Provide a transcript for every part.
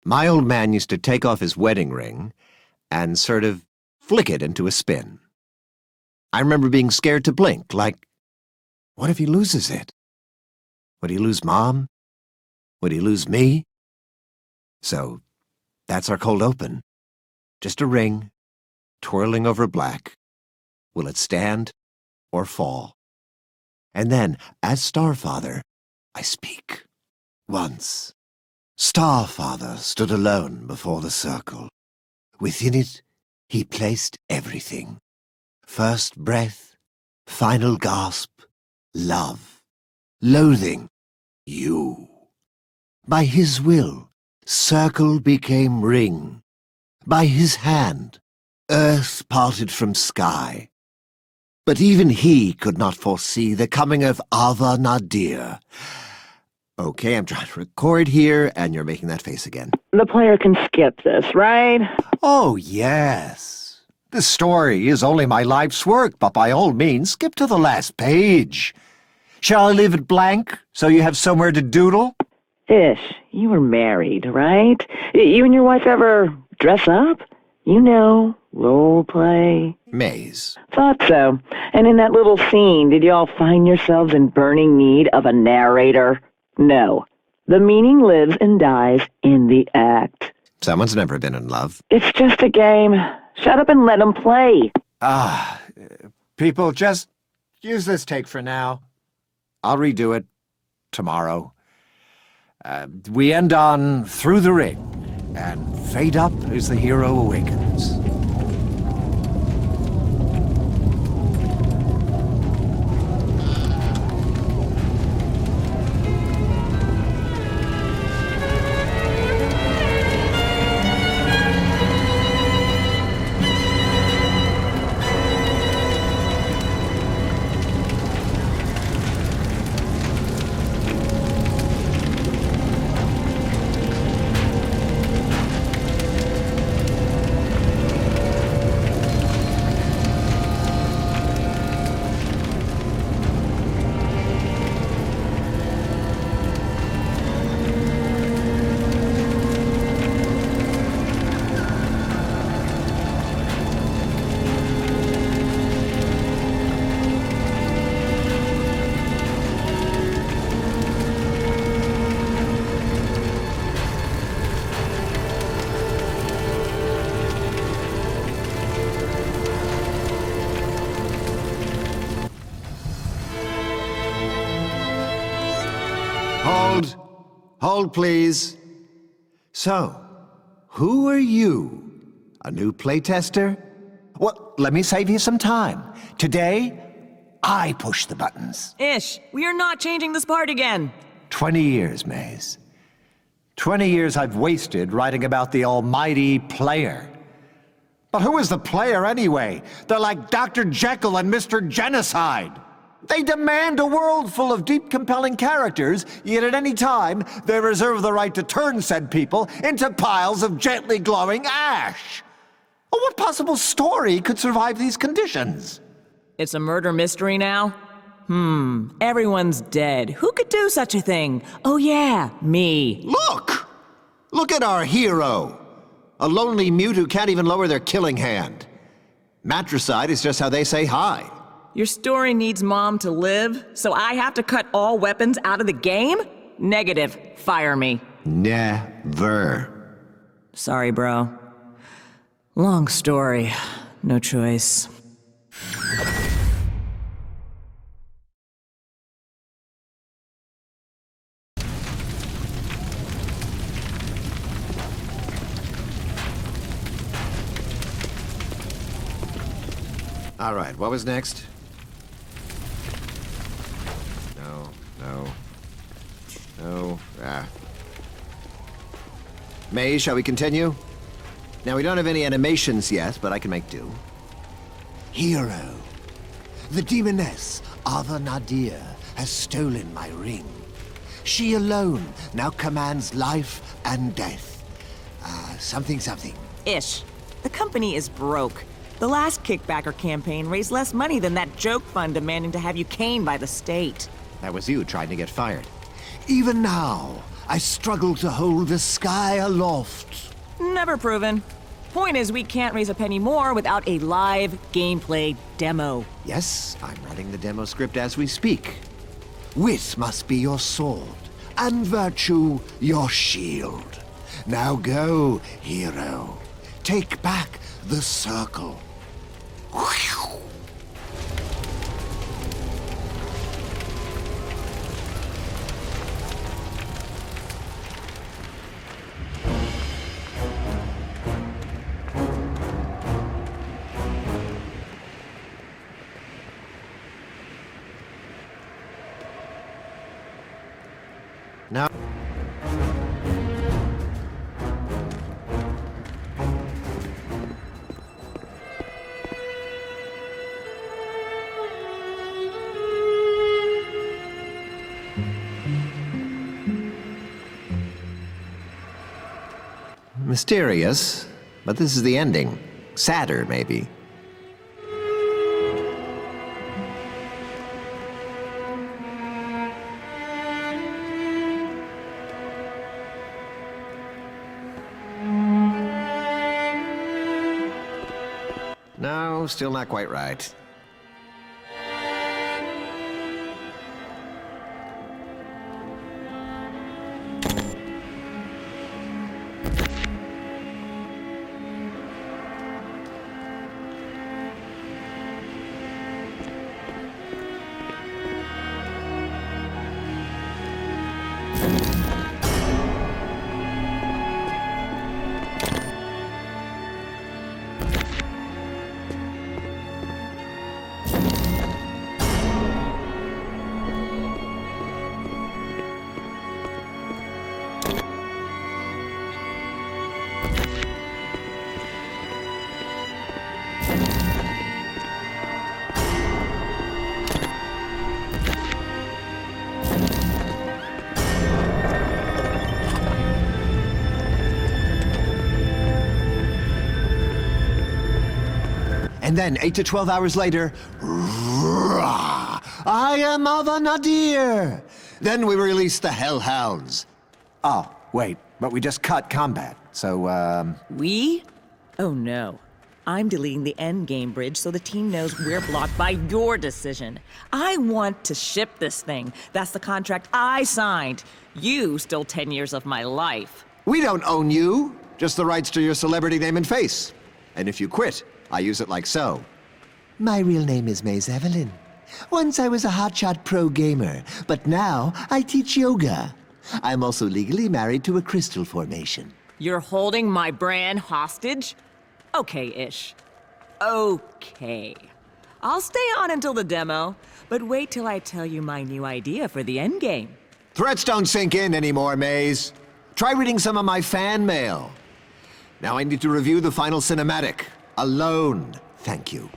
My old man used to take off his wedding ring and sort of flick it into a spin. I remember being scared to blink, like, what if he loses it? Would he lose Mom? Would he lose me? So, that's our cold open. Just a ring, twirling over black. Will it stand or fall? And then, as Starfather, I speak. Once, Starfather stood alone before the circle. Within it, he placed everything. First breath, final gasp, love, loathing, you. By his will, circle became ring. By his hand, earth parted from sky. But even he could not foresee the coming of Ava Nadir. Okay, I'm trying to record here, and you're making that face again. The player can skip this, right? Oh, yes. The story is only my life's work, but by all means, skip to the last page. Shall I leave it blank, so you have somewhere to doodle? Ish, you were married, right? You and your wife ever dress up? You know, role play. Maze. Thought so. And in that little scene, did y'all find yourselves in burning need of a narrator? No. The meaning lives and dies in the act. Someone's never been in love. It's just a game. Shut up and let them play. People, just use this take for now. I'll redo it tomorrow. We end on Through the Ring, and fade up as the hero awakens. Hold, please. So, who are you? A new playtester? Well, let me save you some time. Today, I push the buttons. Ish, we are not changing this part again. 20 years, Maze. 20 years I've wasted writing about the almighty player. But who is the player anyway? They're like Dr. Jekyll and Mr. Genocide. They demand a world full of deep, compelling characters, yet at any time, they reserve the right to turn said people into piles of gently glowing ash. Well, what possible story could survive these conditions? It's a murder mystery now? Everyone's dead. Who could do such a thing? Oh yeah, me. Look! Look at our hero. A lonely mute who can't even lower their killing hand. Matricide is just how they say hi. Your story needs Mom to live, so I have to cut all weapons out of the game? Negative. Fire me. Never. Sorry, bro. Long story. No choice. All right, what was next? No. May, shall we continue? Now, we don't have any animations yet, but I can make do. Hero. The demoness, Ava Nadir, has stolen my ring. She alone now commands life and death. Something. Ish. The company is broke. The last kickbacker campaign raised less money than that joke fund demanding to have you caned by the state. That was you trying to get fired. Even now, I struggle to hold the sky aloft. Never proven. Point is, we can't raise a penny more without a live gameplay demo. Yes, I'm writing the demo script as we speak. Wit must be your sword, and virtue your shield. Now go, hero. Take back the circle. Now, mysterious, but this is the ending. Sadder, maybe. No, still not quite right. And then, 8 to 12 hours later, I am Ava Nadir. Then we release the Hellhounds. Oh, wait, but we just cut combat, so, We? Oh no. I'm deleting the endgame bridge so the team knows we're blocked by your decision. I want to ship this thing. That's the contract I signed. You stole 10 years of my life. We don't own you, just the rights to your celebrity name and face. And if you quit, I use it like so. My real name is Maze Evelyn. Once I was a hotshot pro gamer, but now I teach yoga. I'm also legally married to a crystal formation. You're holding my brand hostage? Okay-ish. Okay. I'll stay on until the demo, but wait till I tell you my new idea for the endgame. Threats don't sink in anymore, Maze. Try reading some of my fan mail. Now I need to review the final cinematic. Alone, thank you.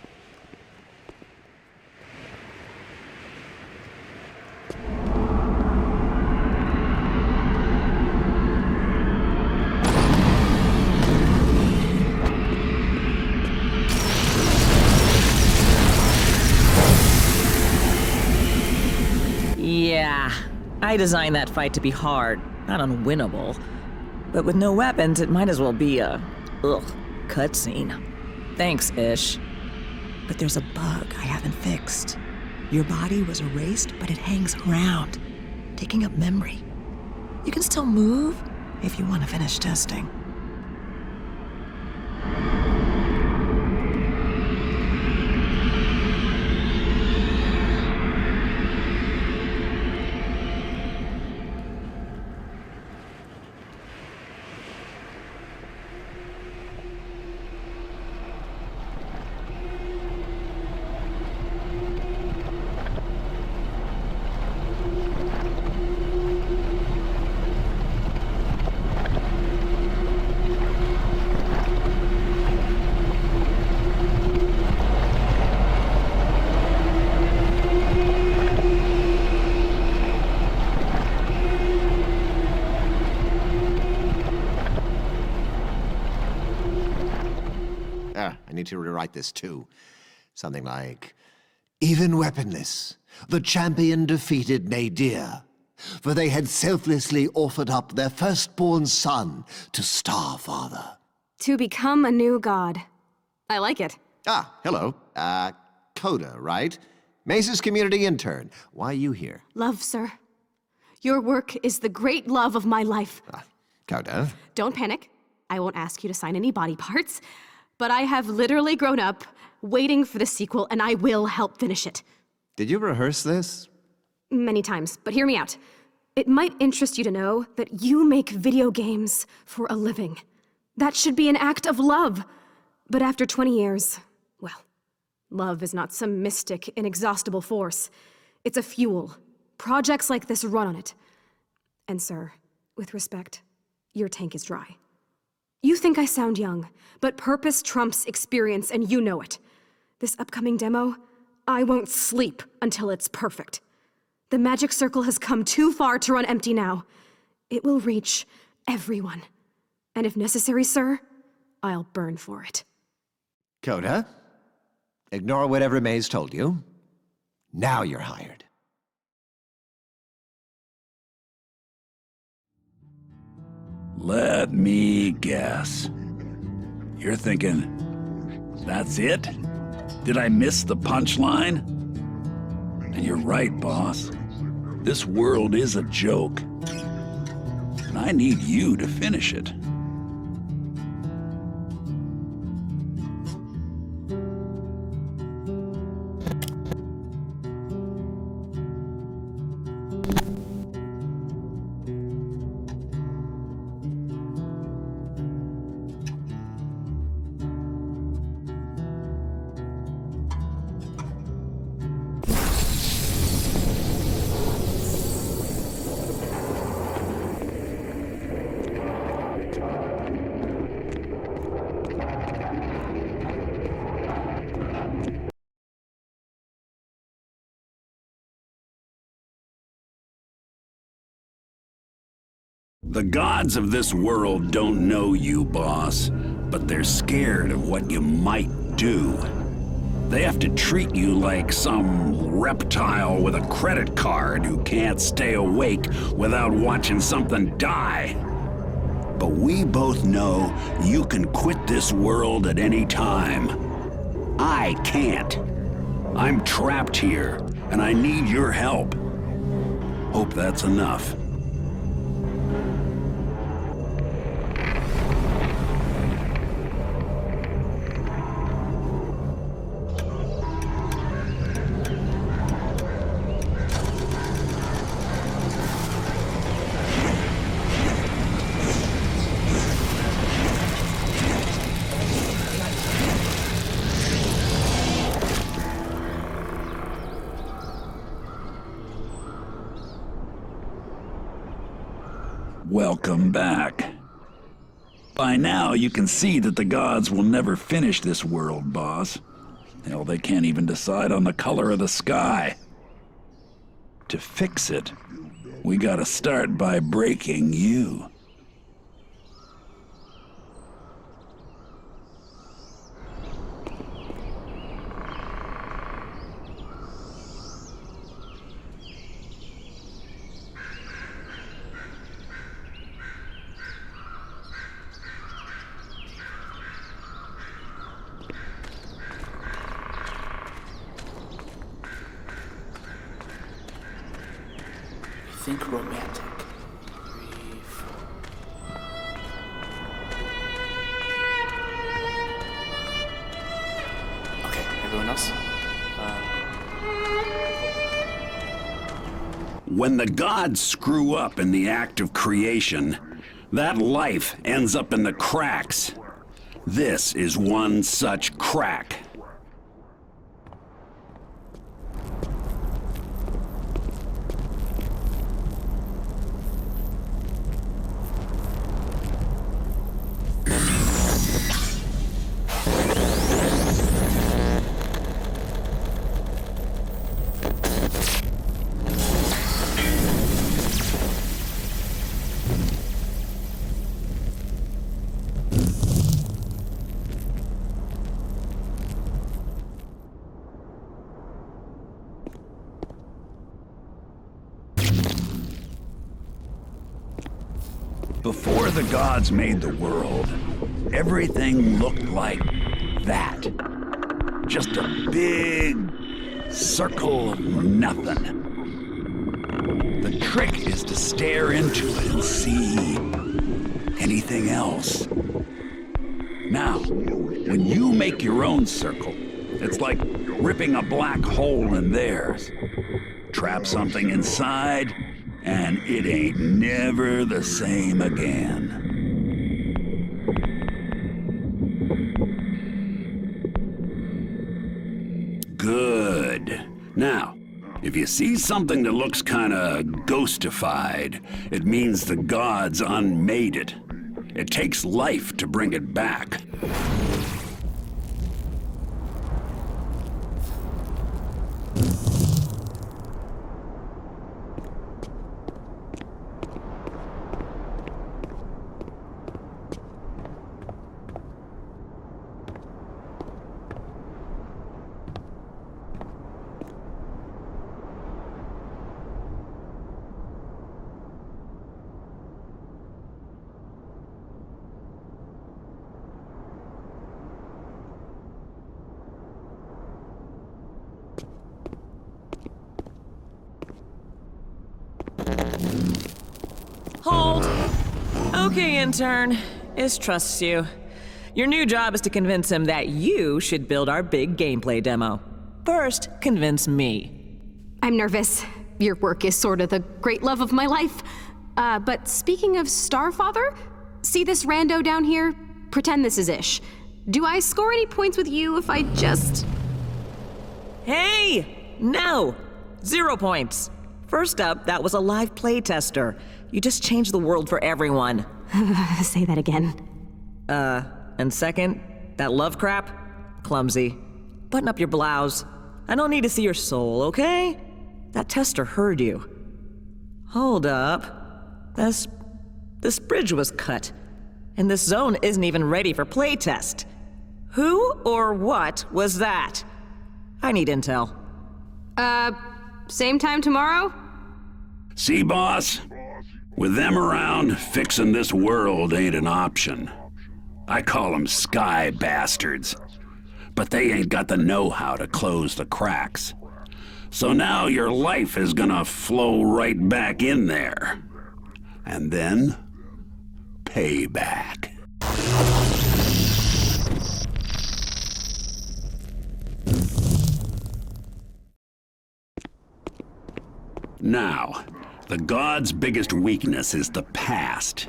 Yeah, I designed that fight to be hard, not unwinnable. But with no weapons, it might as well be a, cutscene. Thanks, Ish. But there's a bug I haven't fixed. Your body was erased, but it hangs around, taking up memory. You can still move if you want to finish testing. I need to rewrite this too. Something like, even weaponless, the champion defeated Nadir. for they had selflessly offered up their firstborn son to Starfather. To become a new god. I like it. Ah, hello. Coda, right? Maze's community intern. Why are you here? Love, sir. Your work is the great love of my life. Coda? Don't panic. I won't ask you to sign any body parts. But I have literally grown up waiting for the sequel, and I will help finish it. Did you rehearse this? Many times, but hear me out. It might interest you to know that you make video games for a living. That should be an act of love. But after 20 years, well, love is not some mystic, inexhaustible force. It's a fuel. Projects like this run on it. And sir, with respect, your tank is dry. You think I sound young, but purpose trumps experience, and you know it. This upcoming demo, I won't sleep until it's perfect. The magic circle has come too far to run empty now. It will reach everyone. And if necessary, sir, I'll burn for it. Coda, ignore whatever Maze told you. Now you're hired. Let me guess. You're thinking, that's it? Did I miss the punchline? And you're right, boss. This world is a joke. And I need you to finish it. The gods of this world don't know you, boss, but they're scared of what you might do. They have to treat you like some reptile with a credit card who can't stay awake without watching something die. But we both know you can quit this world at any time. I can't. I'm trapped here, and I need your help. Hope that's enough. Welcome back. By now, you can see that the gods will never finish this world, boss. Hell, they can't even decide on the color of the sky. To fix it, we gotta start by breaking you. Think romantic. 3, 4. Okay, everyone else? When the gods screw up in the act of creation, that life ends up in the cracks. This is one such crack. Before the gods made the world, everything looked like that. Just a big circle of nothing. The trick is to stare into it and see anything else. Now, when you make your own circle, it's like ripping a black hole in theirs. Trap something inside, and it ain't never the same again. Good. Now, if you see something that looks kinda ghostified, it means the gods unmade it. It takes life to bring it back. Hold. Okay, intern. Ish trusts you. Your new job is to convince him that you should build our big gameplay demo. First, convince me. I'm nervous. Your work is sort of the great love of my life. But speaking of Starfather, see this rando down here? Pretend this is Ish. Do I score any points with you if I just... Hey! No! 0 points. First up, that was a live playtester. You just changed the world for everyone. Say that again. And second, that love crap? Clumsy. Button up your blouse. I don't need to see your soul, okay? That tester heard you. Hold up. This bridge was cut. And this zone isn't even ready for playtest. Who or what was that? I need intel. Same time tomorrow? See, boss? With them around, fixing this world ain't an option. I call them sky bastards. But they ain't got the know-how to close the cracks. So now your life is gonna flow right back in there. And then, payback. Now, the gods' biggest weakness is the past.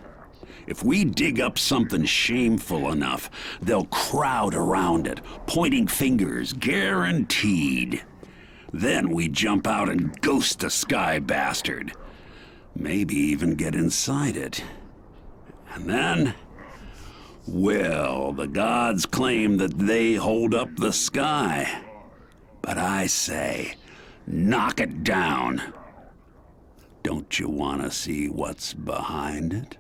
If we dig up something shameful enough, they'll crowd around it, pointing fingers, guaranteed. Then we jump out and ghost a sky bastard. Maybe even get inside it. And then, well, the gods claim that they hold up the sky. But I say, knock it down. Don't you want to see what's behind it?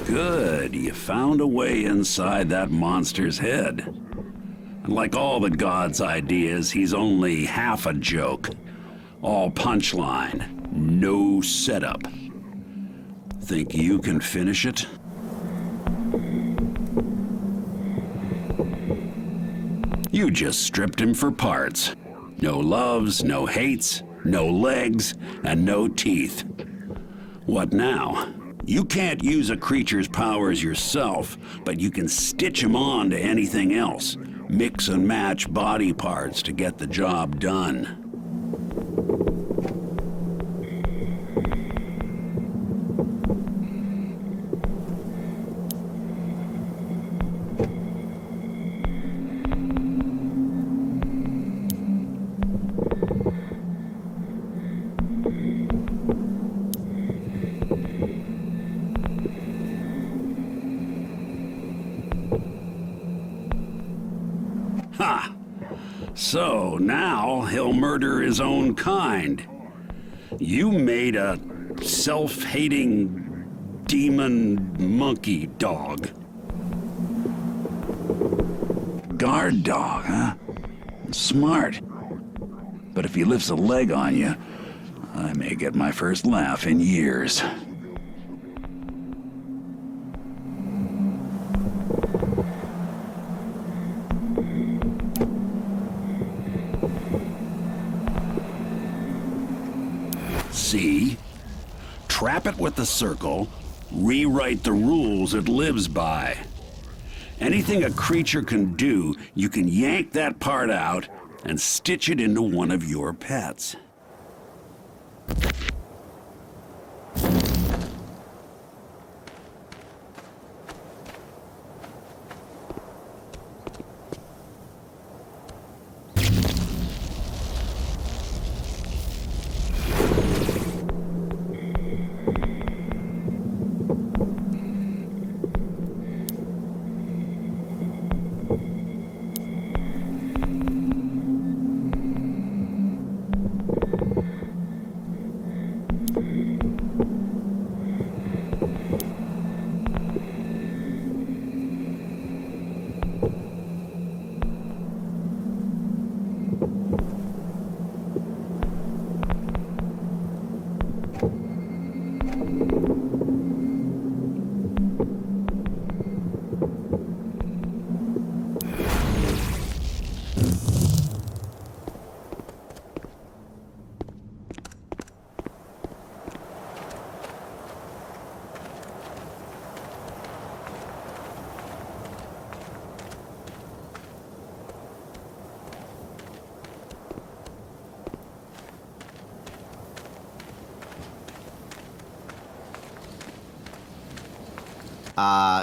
Good, you found a way inside that monster's head. And like all the gods' ideas, he's only half a joke. All punchline, no setup. Think you can finish it? You just stripped him for parts. No loves, no hates, no legs, and no teeth. What now? You can't use a creature's powers yourself, but you can stitch them on to anything else. Mix and match body parts to get the job done. So now he'll murder his own kind. You made a self-hating demon monkey dog. Guard dog, huh? Smart. But if he lifts a leg on you, I may get my first laugh in years. See? Trap it with the circle, rewrite the rules it lives by. Anything a creature can do, you can yank that part out and stitch it into one of your pets.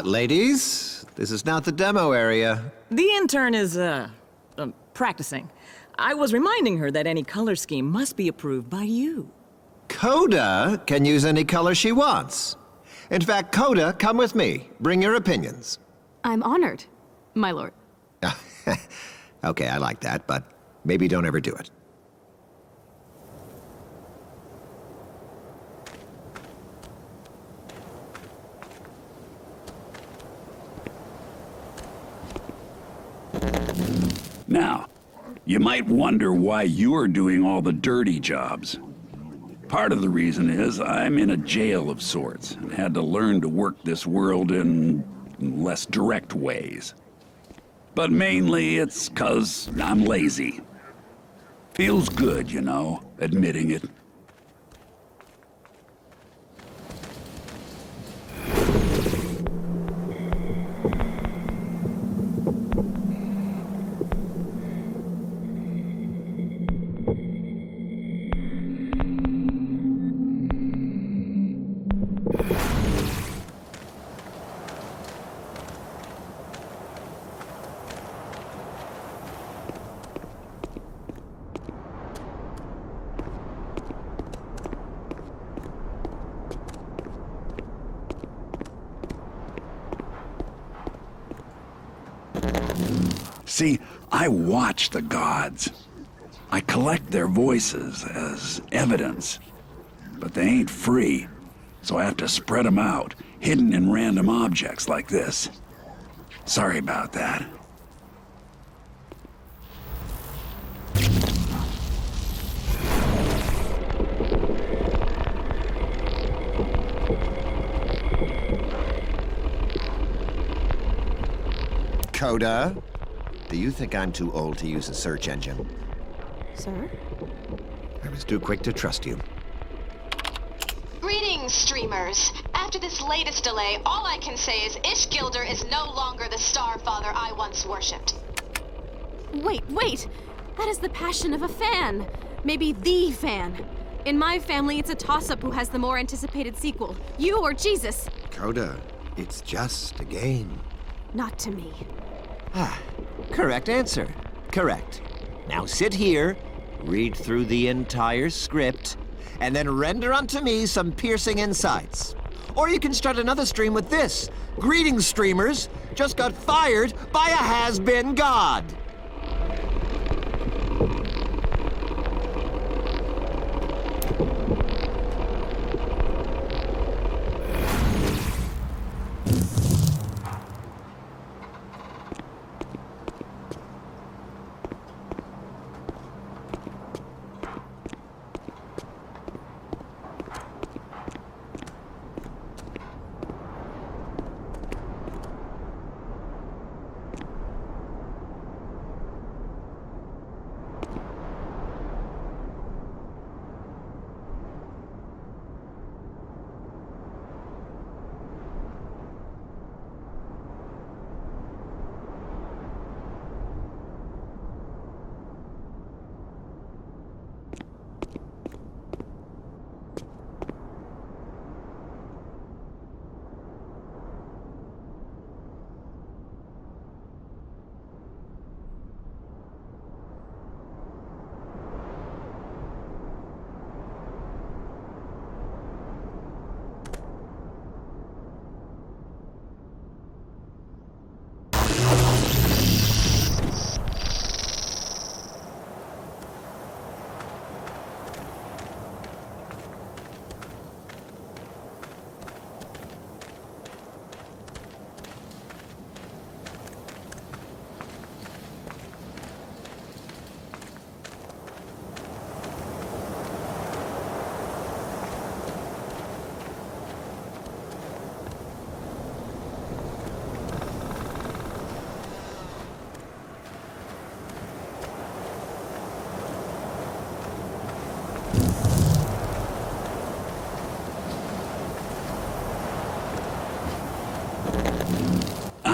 Ladies, this is not the demo area. The intern is, practicing. I was reminding her that any color scheme must be approved by you. Coda can use any color she wants. In fact, Coda, come with me. Bring your opinions. I'm honored, my lord. Okay, I like that, but maybe don't ever do it. Now, you might wonder why you're doing all the dirty jobs. Part of the reason is I'm in a jail of sorts and had to learn to work this world in less direct ways. But mainly it's 'cause I'm lazy. Feels good, you know, admitting it. See, I watch the gods. I collect their voices as evidence. But they ain't free, so I have to spread them out, hidden in random objects like this. Sorry about that. Coda, do you think I'm too old to use a search engine? Sir? I was too quick to trust you. Greetings, streamers. After this latest delay, all I can say is Ishgilder is no longer the star father I once worshipped. Wait! That is the passion of a fan. Maybe the fan. In my family, it's a toss-up who has the more anticipated sequel. You or Jesus. Coda, it's just a game. Not to me. Ah, correct answer. Correct. Now sit here, read through the entire script, and then render unto me some piercing insights. Or you can start another stream with this. Greetings, streamers. Just got fired by a has-been god.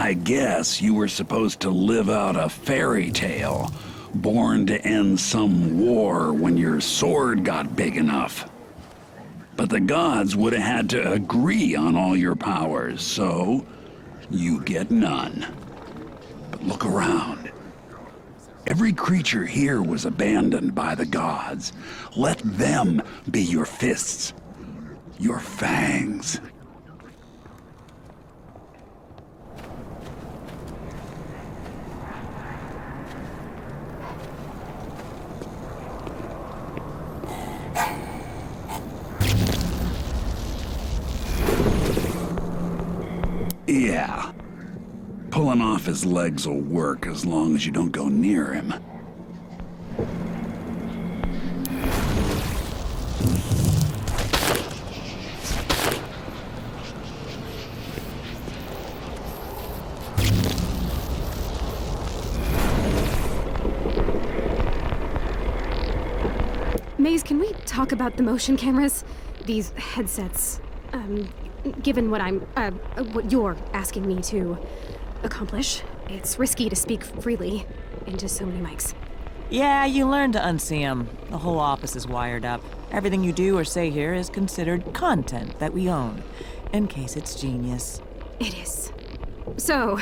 I guess you were supposed to live out a fairy tale, born to end some war when your sword got big enough. But the gods would have had to agree on all your powers, so you get none. But look around. Every creature here was abandoned by the gods. Let them be your fists, your fangs. Yeah. Pulling off his legs will work as long as you don't go near him. Maze, can we talk about the motion cameras? These headsets. Given what you're asking me to accomplish, it's risky to speak freely into so many mics. Yeah, you learn to unsee them. The whole office is wired up. Everything you do or say here is considered content that we own, in case it's genius. It is. So,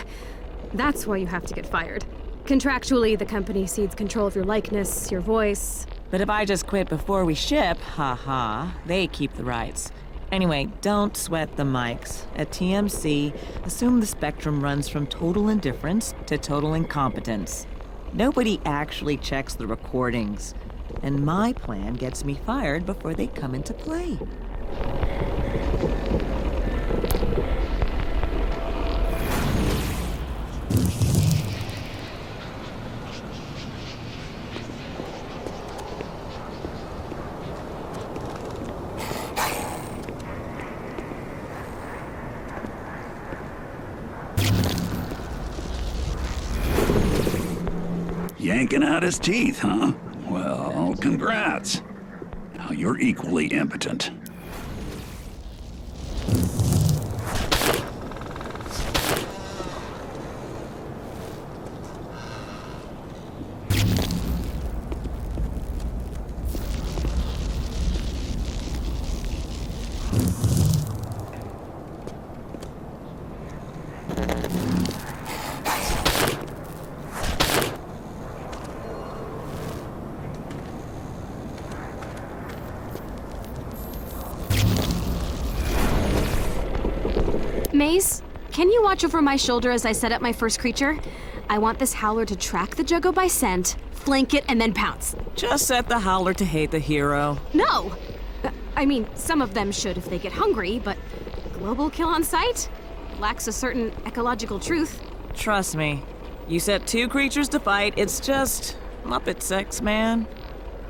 that's why you have to get fired. Contractually, the company cedes control of your likeness, your voice. But if I just quit before we ship, haha, they keep the rights. Anyway, don't sweat the mics. At TMC, assume the spectrum runs from total indifference to total incompetence. Nobody actually checks the recordings. And my plan gets me fired before they come into play. Yanking out his teeth, huh? Well, congrats. Now you're equally impotent. Maze, can you watch over my shoulder as I set up my first creature? I want this howler to track the Juggo by scent, flank it, and then pounce. Just set the howler to hate the hero. No! I mean, some of them should if they get hungry, but global kill on sight lacks a certain ecological truth. Trust me, you set two creatures to fight, it's just Muppet sex, man.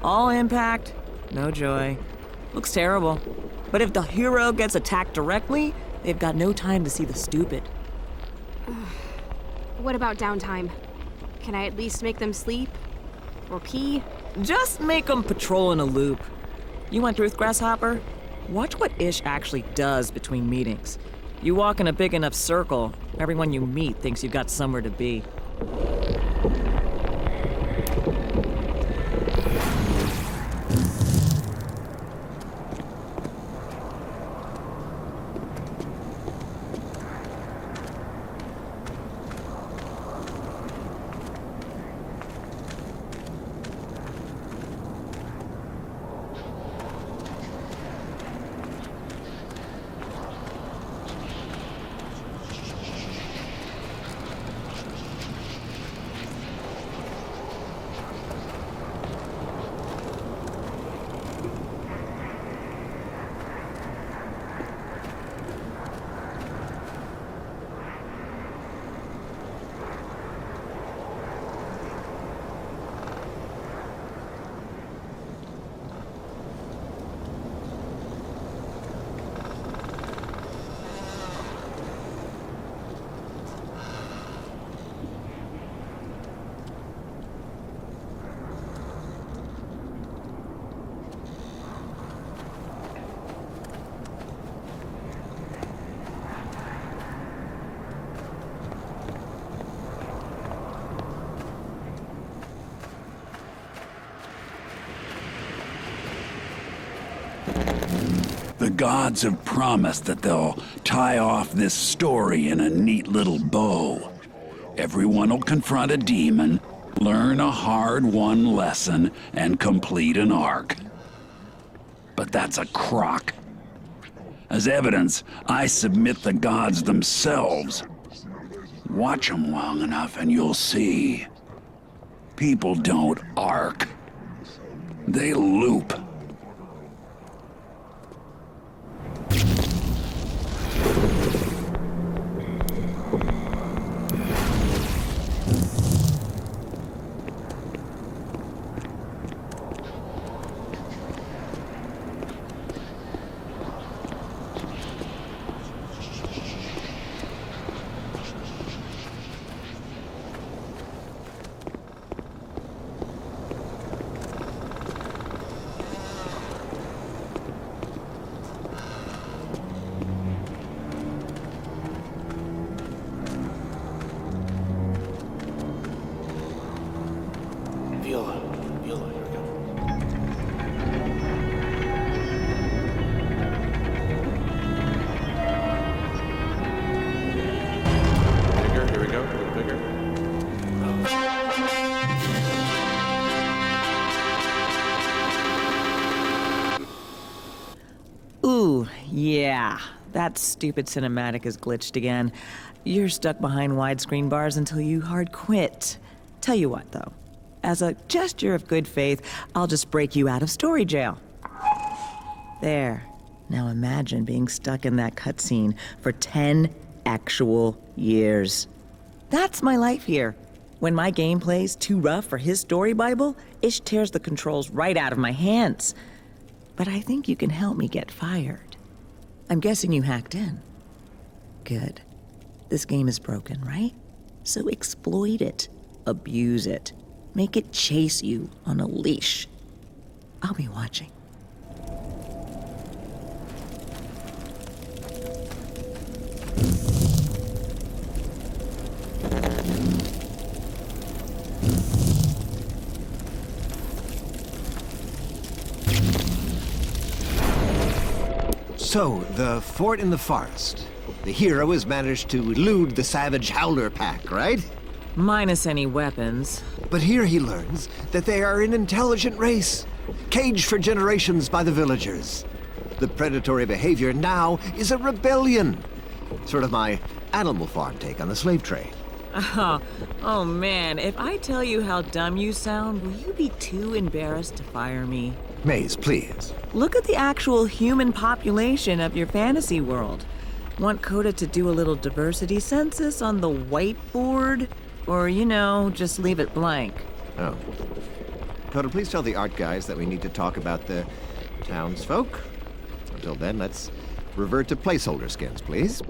All impact, no joy. Looks terrible. But if the hero gets attacked directly, they've got no time to see the stupid. What about downtime? Can I at least make them sleep? Or pee? Just make them patrol in a loop. You went through with Grasshopper? Watch what Ish actually does between meetings. You walk in a big enough circle, everyone you meet thinks you've got somewhere to be. The gods have promised that they'll tie off this story in a neat little bow. Everyone will confront a demon, learn a hard-won lesson, and complete an arc. But that's a crock. As evidence, I submit the gods themselves. Watch them long enough and you'll see. People don't arc. They loop. Viola, here we go. Bigger, here we go, a little bigger. Ooh, yeah. That stupid cinematic is glitched again. You're stuck behind widescreen bars until you hard quit. Tell you what, though. As a gesture of good faith, I'll just break you out of story jail. There. Now imagine being stuck in that cutscene for 10 actual years. That's my life here. When my gameplay's too rough for his story Bible, Ish tears the controls right out of my hands. But I think you can help me get fired. I'm guessing you hacked in. Good. This game is broken, right? So exploit it. Abuse it. Make it chase you on a leash. I'll be watching. So, the fort in the forest. The hero has managed to elude the savage Howler pack, right? Minus any weapons. But here he learns that they are an intelligent race, caged for generations by the villagers. The predatory behavior now is a rebellion. Sort of my Animal Farm take on the slave trade. Oh man, if I tell you how dumb you sound, will you be too embarrassed to fire me? Maze, please. Look at the actual human population of your fantasy world. Want Coda to do a little diversity census on the whiteboard? Or, just leave it blank? Oh. Coda, please tell the art guys that we need to talk about the townsfolk. Until then, let's revert to placeholder skins, please.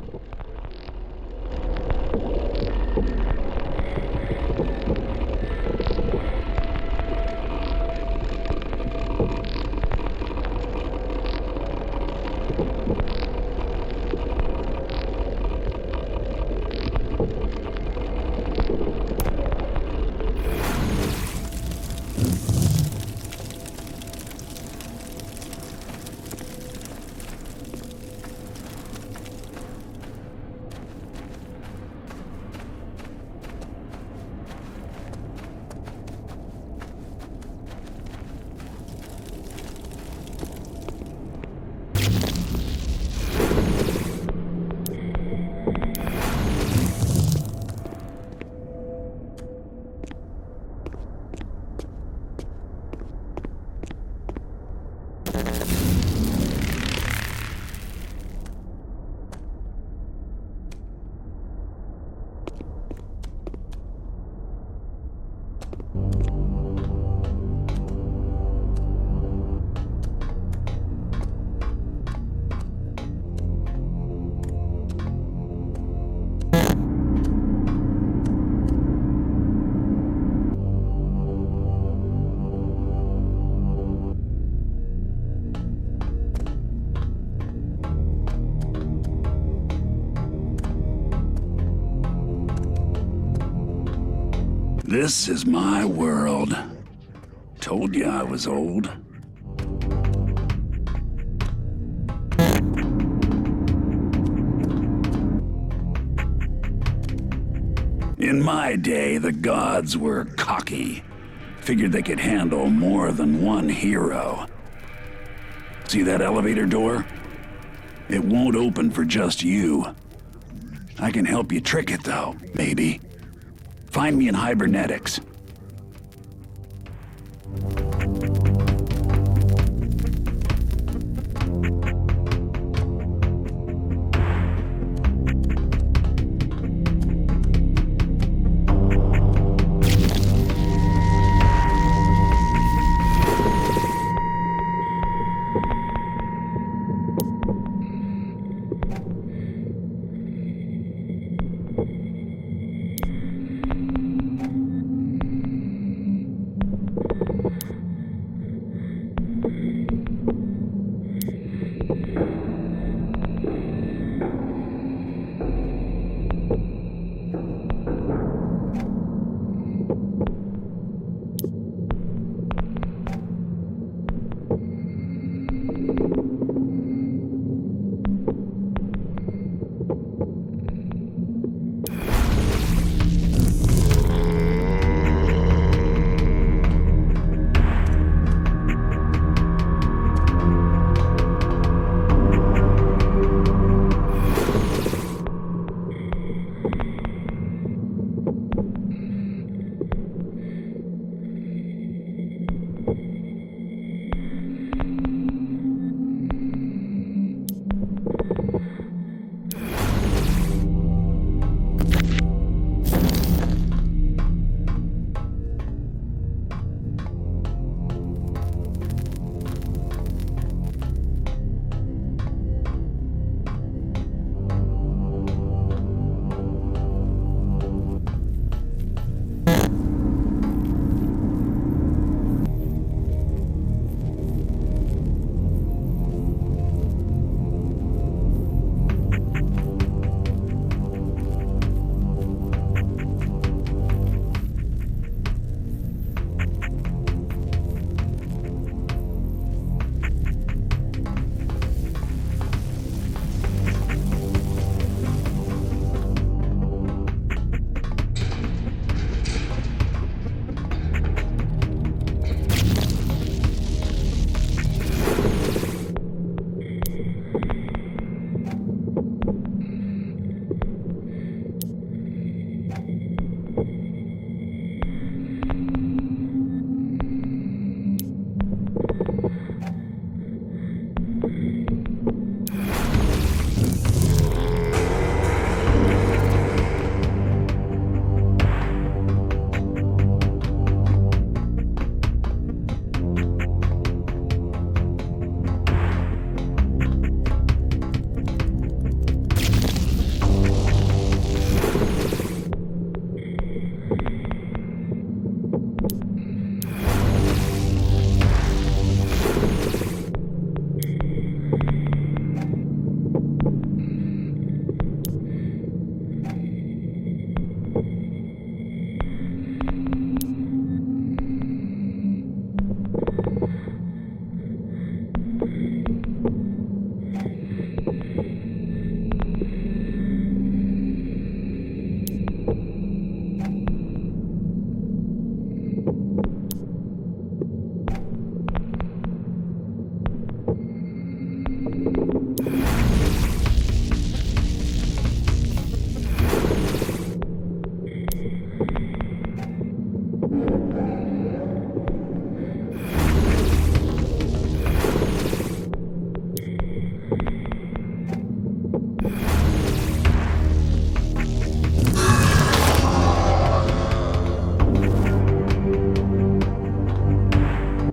This is my world. Told you I was old. In my day, the gods were cocky. Figured they could handle more than one hero. See that elevator door? It won't open for just you. I can help you trick it though, maybe. Find me in hibernetics.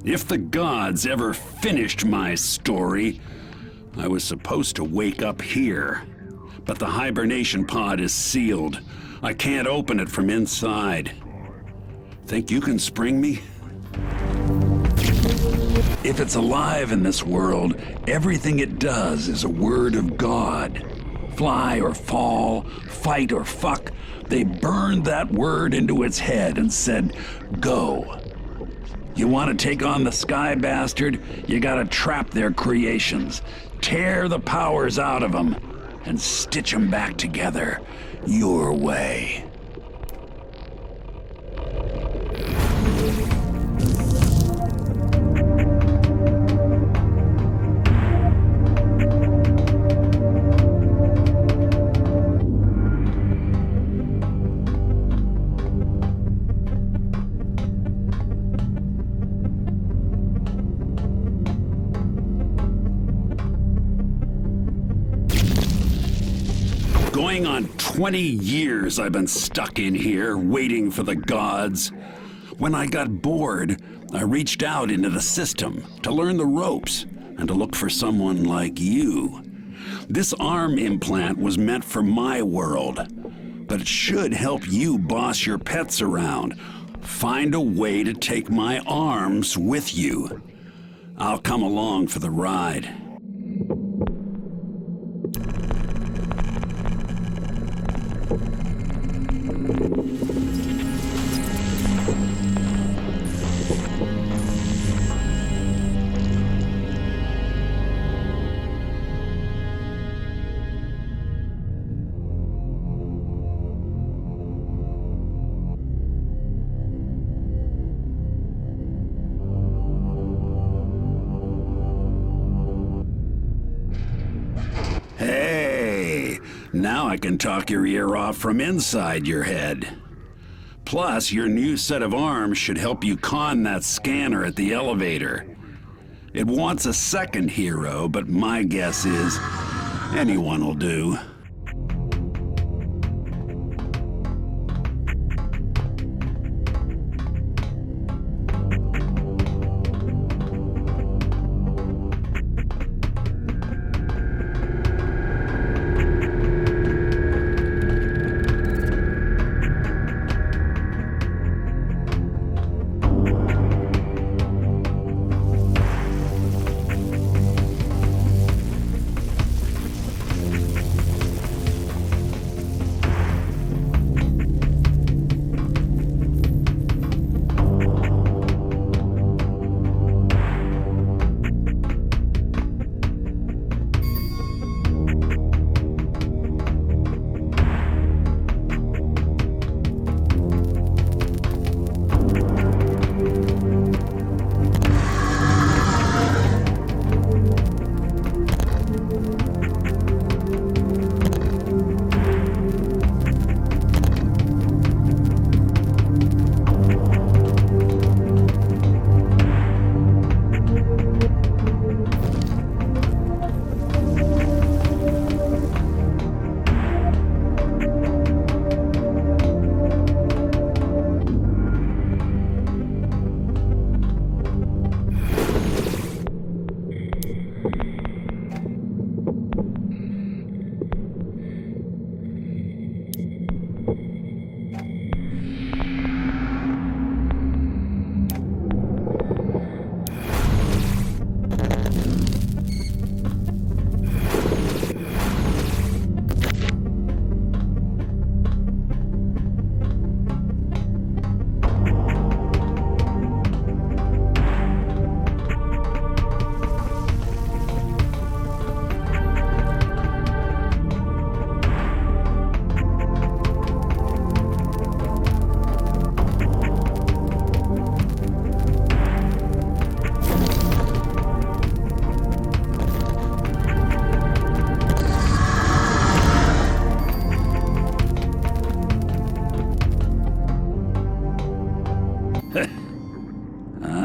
If the gods ever finished my story, I was supposed to wake up here. But the hibernation pod is sealed. I can't open it from inside. Think you can spring me? If it's alive in this world, everything it does is a word of God. Fly or fall, fight or fuck, they burned that word into its head and said, go. You want to take on the Sky Bastard? You gotta trap their creations, tear the powers out of them, and stitch them back together your way. Going on 20 years I've been stuck in here, waiting for the gods. When I got bored, I reached out into the system to learn the ropes and to look for someone like you. This arm implant was meant for my world, but it should help you boss your pets around. Find a way to take my arms with you. I'll come along for the ride. Hey, now I can talk your ear off from inside your head. Plus, your new set of arms should help you con that scanner at the elevator. It wants a second hero, but my guess is anyone will do.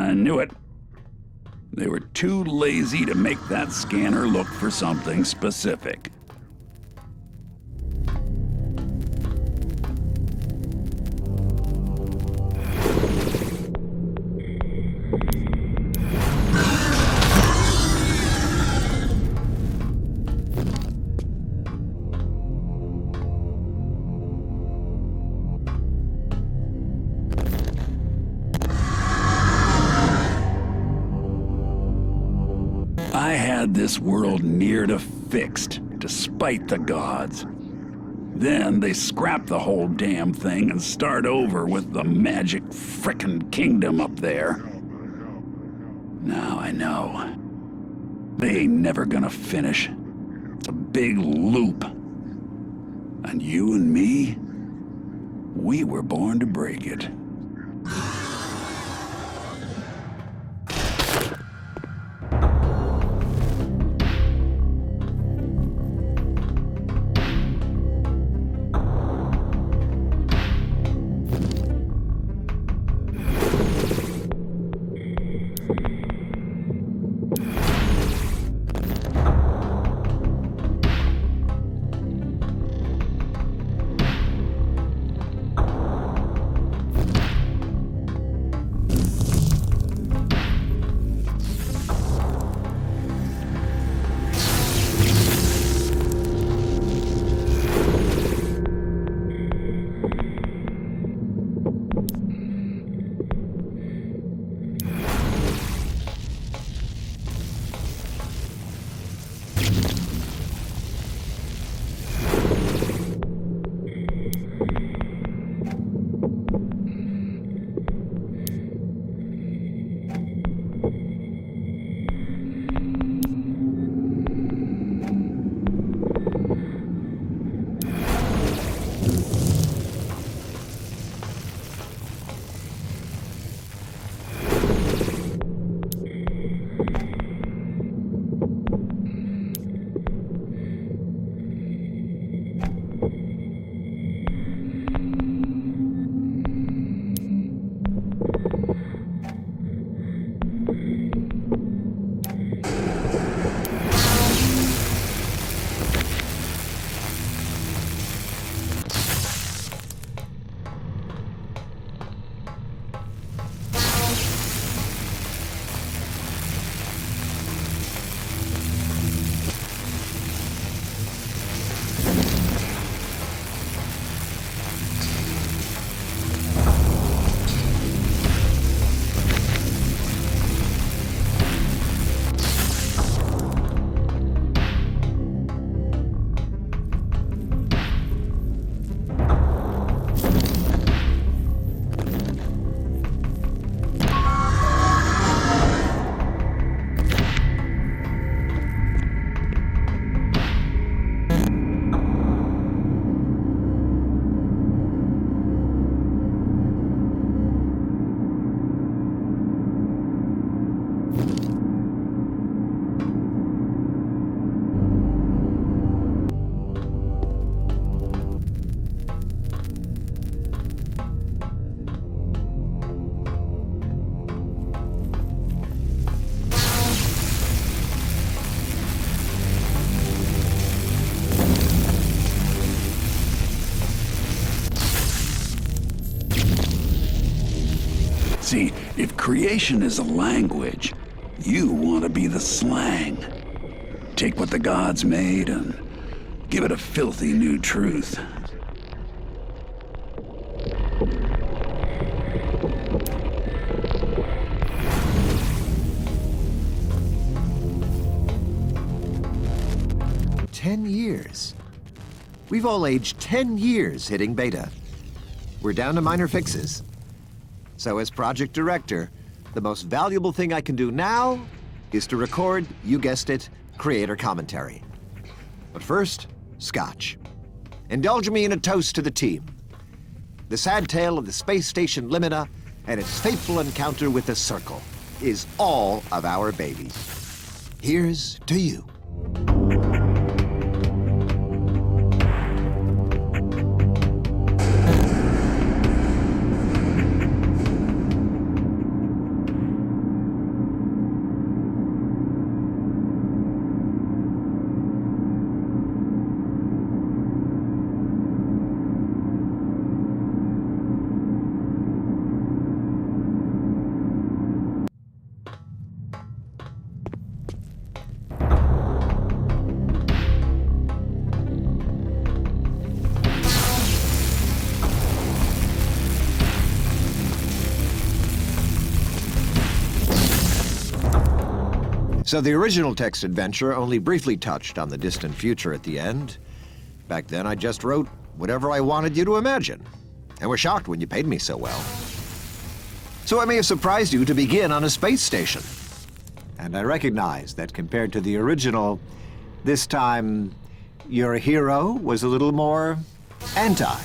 I knew it. They were too lazy to make that scanner look for something specific. I had this world near to fixed, despite the gods. Then they scrap the whole damn thing and start over with the magic frickin' kingdom up there. Now I know. They ain't never gonna finish. It's a big loop. And you and me, we were born to break it. See, if creation is a language, you want to be the slang. Take what the gods made and give it a filthy new truth. $10 We've all aged 10 years hitting beta. We're down to minor fixes. So as project director, the most valuable thing I can do now is to record, you guessed it, creator commentary. But first, scotch. Indulge me in a toast to the team. The sad tale of the space station Limina and its fateful encounter with the Circle is all of our babies. Here's to you. So the original text adventure only briefly touched on the distant future at the end. Back then, I just wrote whatever I wanted you to imagine, and was shocked when you paid me so well. So it may have surprised you to begin on a space station. And I recognize that compared to the original, this time, your hero was a little more anti.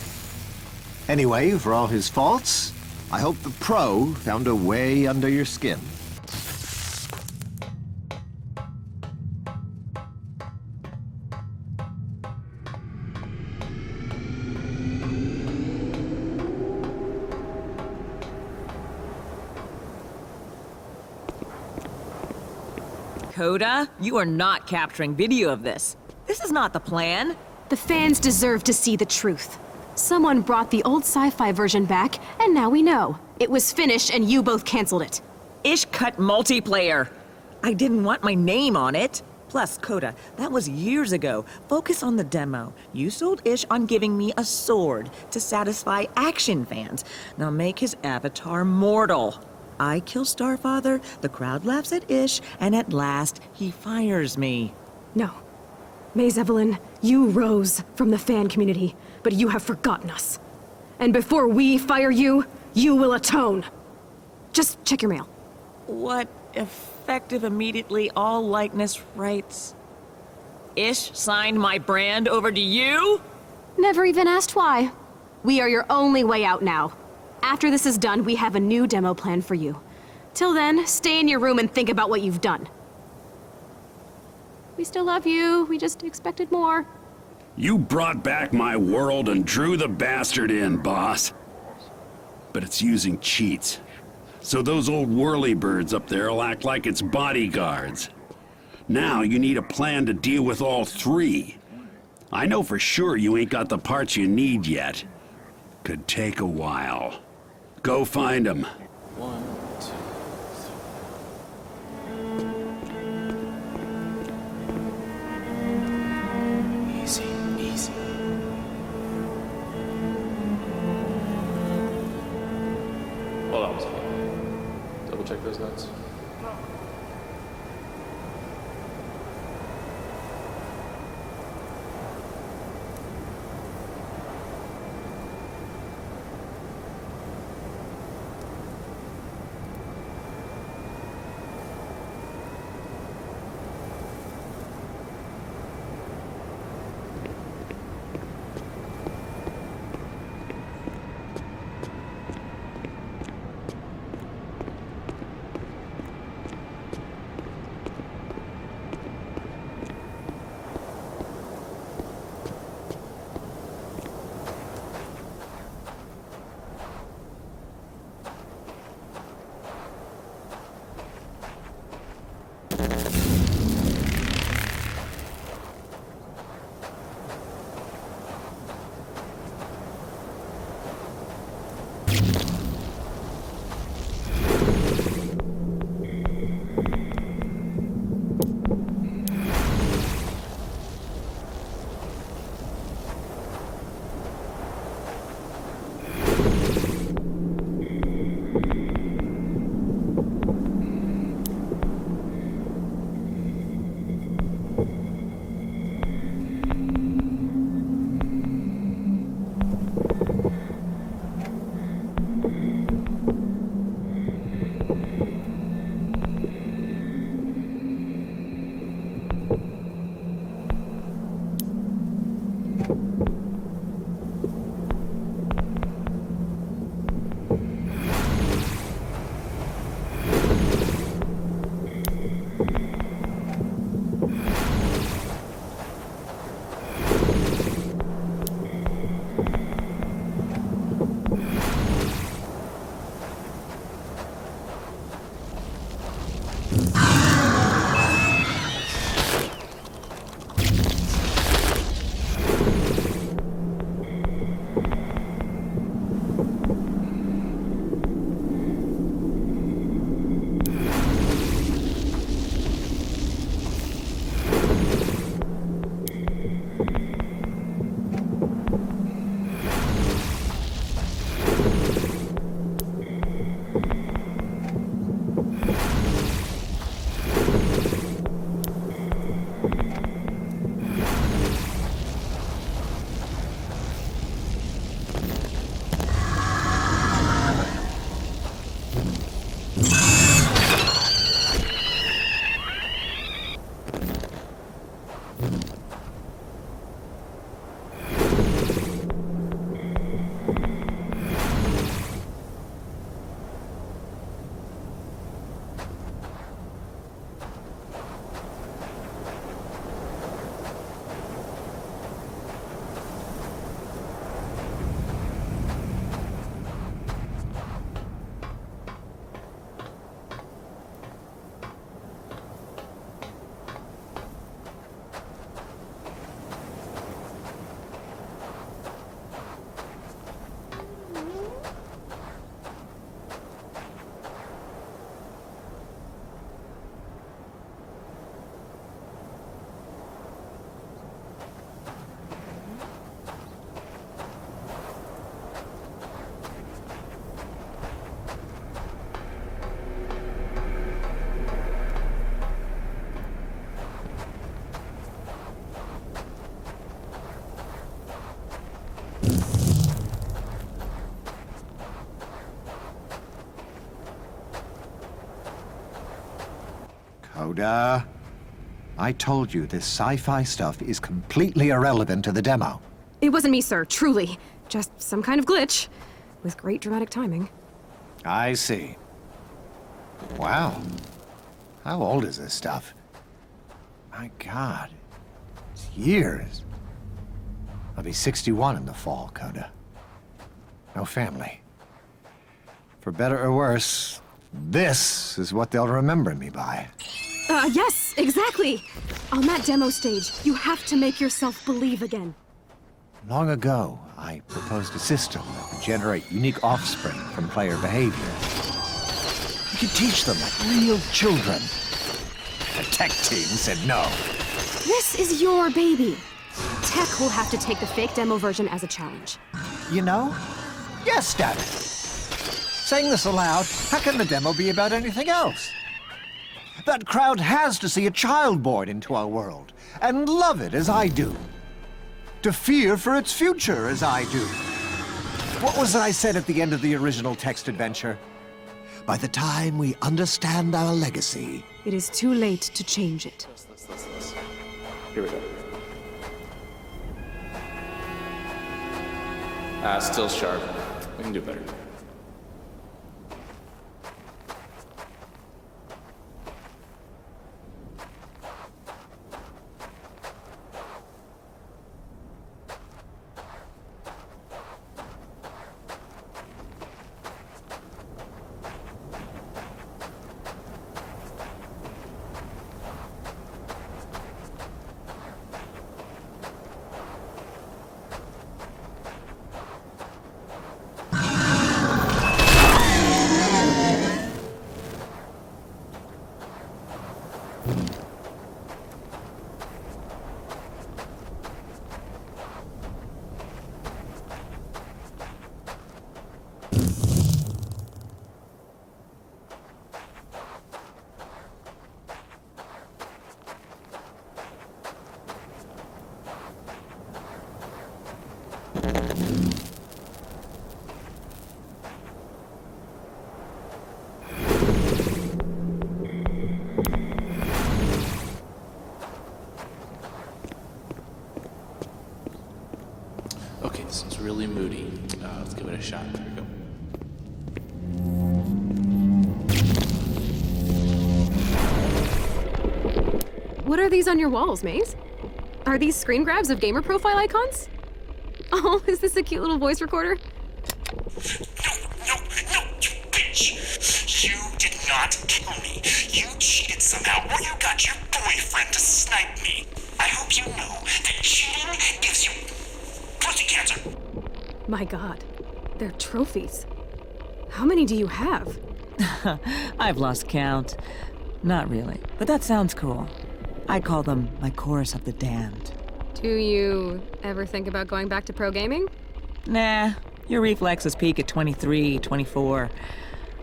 Anyway, for all his faults, I hope the pro found a way under your skin. Coda, you are not capturing video of this. This is not the plan. The fans deserve to see the truth. Someone brought the old sci-fi version back, and now we know. It was finished and you both canceled it. Ish cut multiplayer. I didn't want my name on it. Plus, Coda, that was years ago. Focus on the demo. You sold Ish on giving me a sword to satisfy action fans. Now make his avatar mortal. I kill Starfather, the crowd laughs at Ish, and at last, he fires me. No. Maze Evelyn, you rose from the fan community, but you have forgotten us. And before we fire you, you will atone. Just check your mail. What effective immediately all likeness rights? Ish signed my brand over to you? Never even asked why. We are your only way out now. After this is done, we have a new demo plan for you. Till then, stay in your room and think about what you've done. We still love you, we just expected more. You brought back my world and drew the bastard in, boss. But it's using cheats. So those old whirlybirds up there will act like it's bodyguards. Now you need a plan to deal with all three. I know for sure you ain't got the parts you need yet. Could take a while. Go find them. 1, 2, 3. Easy, easy. Hold on a second. Double check those notes. Coda, I told you this sci-fi stuff is completely irrelevant to the demo. It wasn't me, sir, truly. Just some kind of glitch. With great dramatic timing. I see. Wow. How old is this stuff? My God. It's years. I'll be 61 in the fall, Coda. No family. For better or worse, this is what they'll remember me by. Yes, exactly. On that demo stage, you have to make yourself believe again. Long ago, I proposed a system that would generate unique offspring from player behavior. You could teach them like real children. The tech team said no. This is your baby. Tech will have to take the fake demo version as a challenge. You know? Yes, damn it. Saying this aloud, how can the demo be about anything else? That crowd has to see a child born into our world, and love it as I do. To fear for its future as I do. What was it I said at the end of the original text adventure? By the time we understand our legacy... It is too late to change it. This. Here we go. Still sharp. We can do better. Okay, this is really moody. Let's give it a shot. There we go. What are these on your walls, Maze? Are these screen grabs of gamer profile icons? Oh, is this a cute little voice recorder? No, you bitch! You did not kill me. You cheated somehow, or you got your boyfriend to snipe me. I hope you know that cheating gives you pussy cancer. My God, they're trophies. How many do you have? I've lost count. Not really, but that sounds cool. I call them my chorus of the damned. Do you ever think about going back to pro gaming? Nah, your reflexes peak at 23, 24.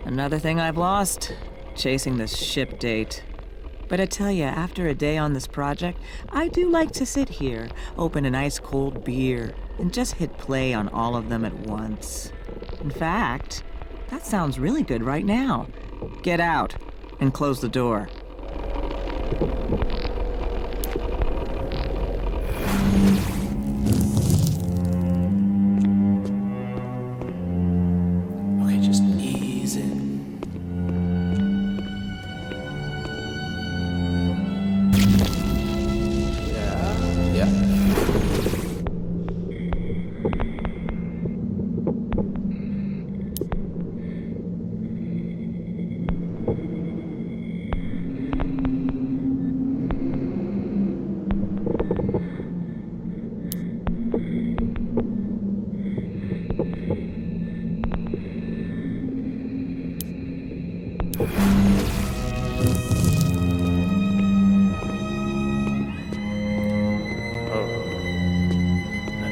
Another thing I've lost, chasing this ship date. But I tell you, after a day on this project, I do like to sit here, open an ice-cold beer, and just hit play on all of them at once. In fact, that sounds really good right now. Get out and close the door.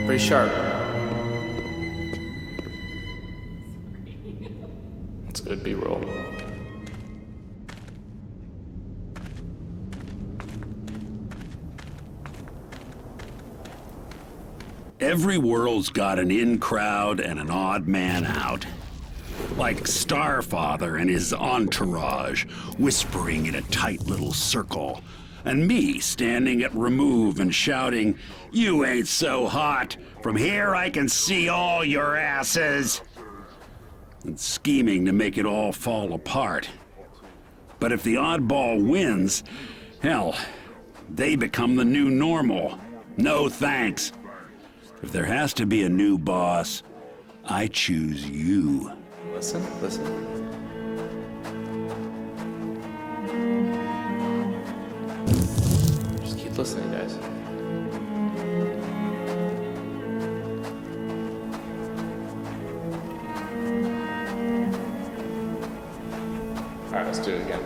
Pretty sharp. That's good B-roll. Every world's got an in crowd and an odd man out. Like Starfather and his entourage, whispering in a tight little circle. And me standing at remove and shouting, "You ain't so hot! From here I can see all your asses!" And scheming to make it all fall apart. But if the oddball wins, hell, they become the new normal. No thanks. If there has to be a new boss, I choose you. Listen, listen. Just keep listening, guys. Alright, let's do it again.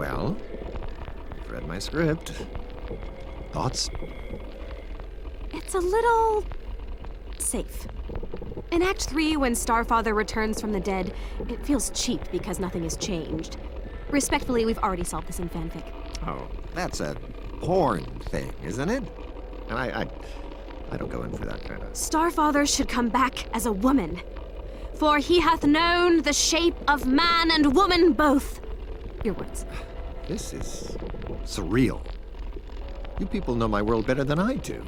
Well, I've read my script. Thoughts? It's a little safe. In Act 3, when Starfather returns from the dead, it feels cheap because nothing has changed. Respectfully, we've already solved this in fanfic. Oh, that's a porn thing, isn't it? And I don't go in for that kind of... Starfather should come back as a woman. For he hath known the shape of man and woman both. Your words. This is surreal. You people know my world better than I do.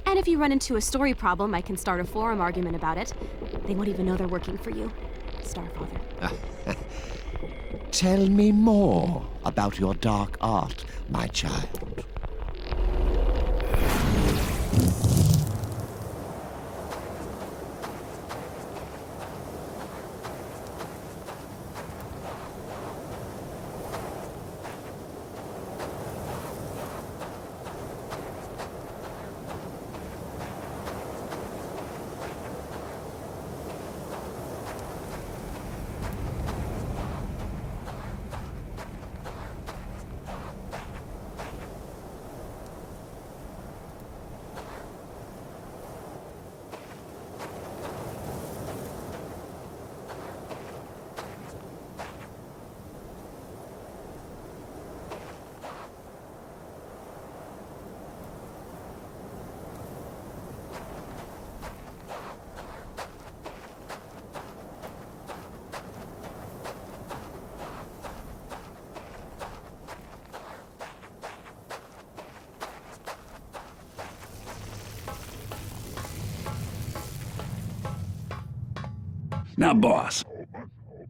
And if you run into a story problem, I can start a forum argument about it. They won't even know they're working for you, Starfather. Tell me more about your dark art, my child. Now, boss,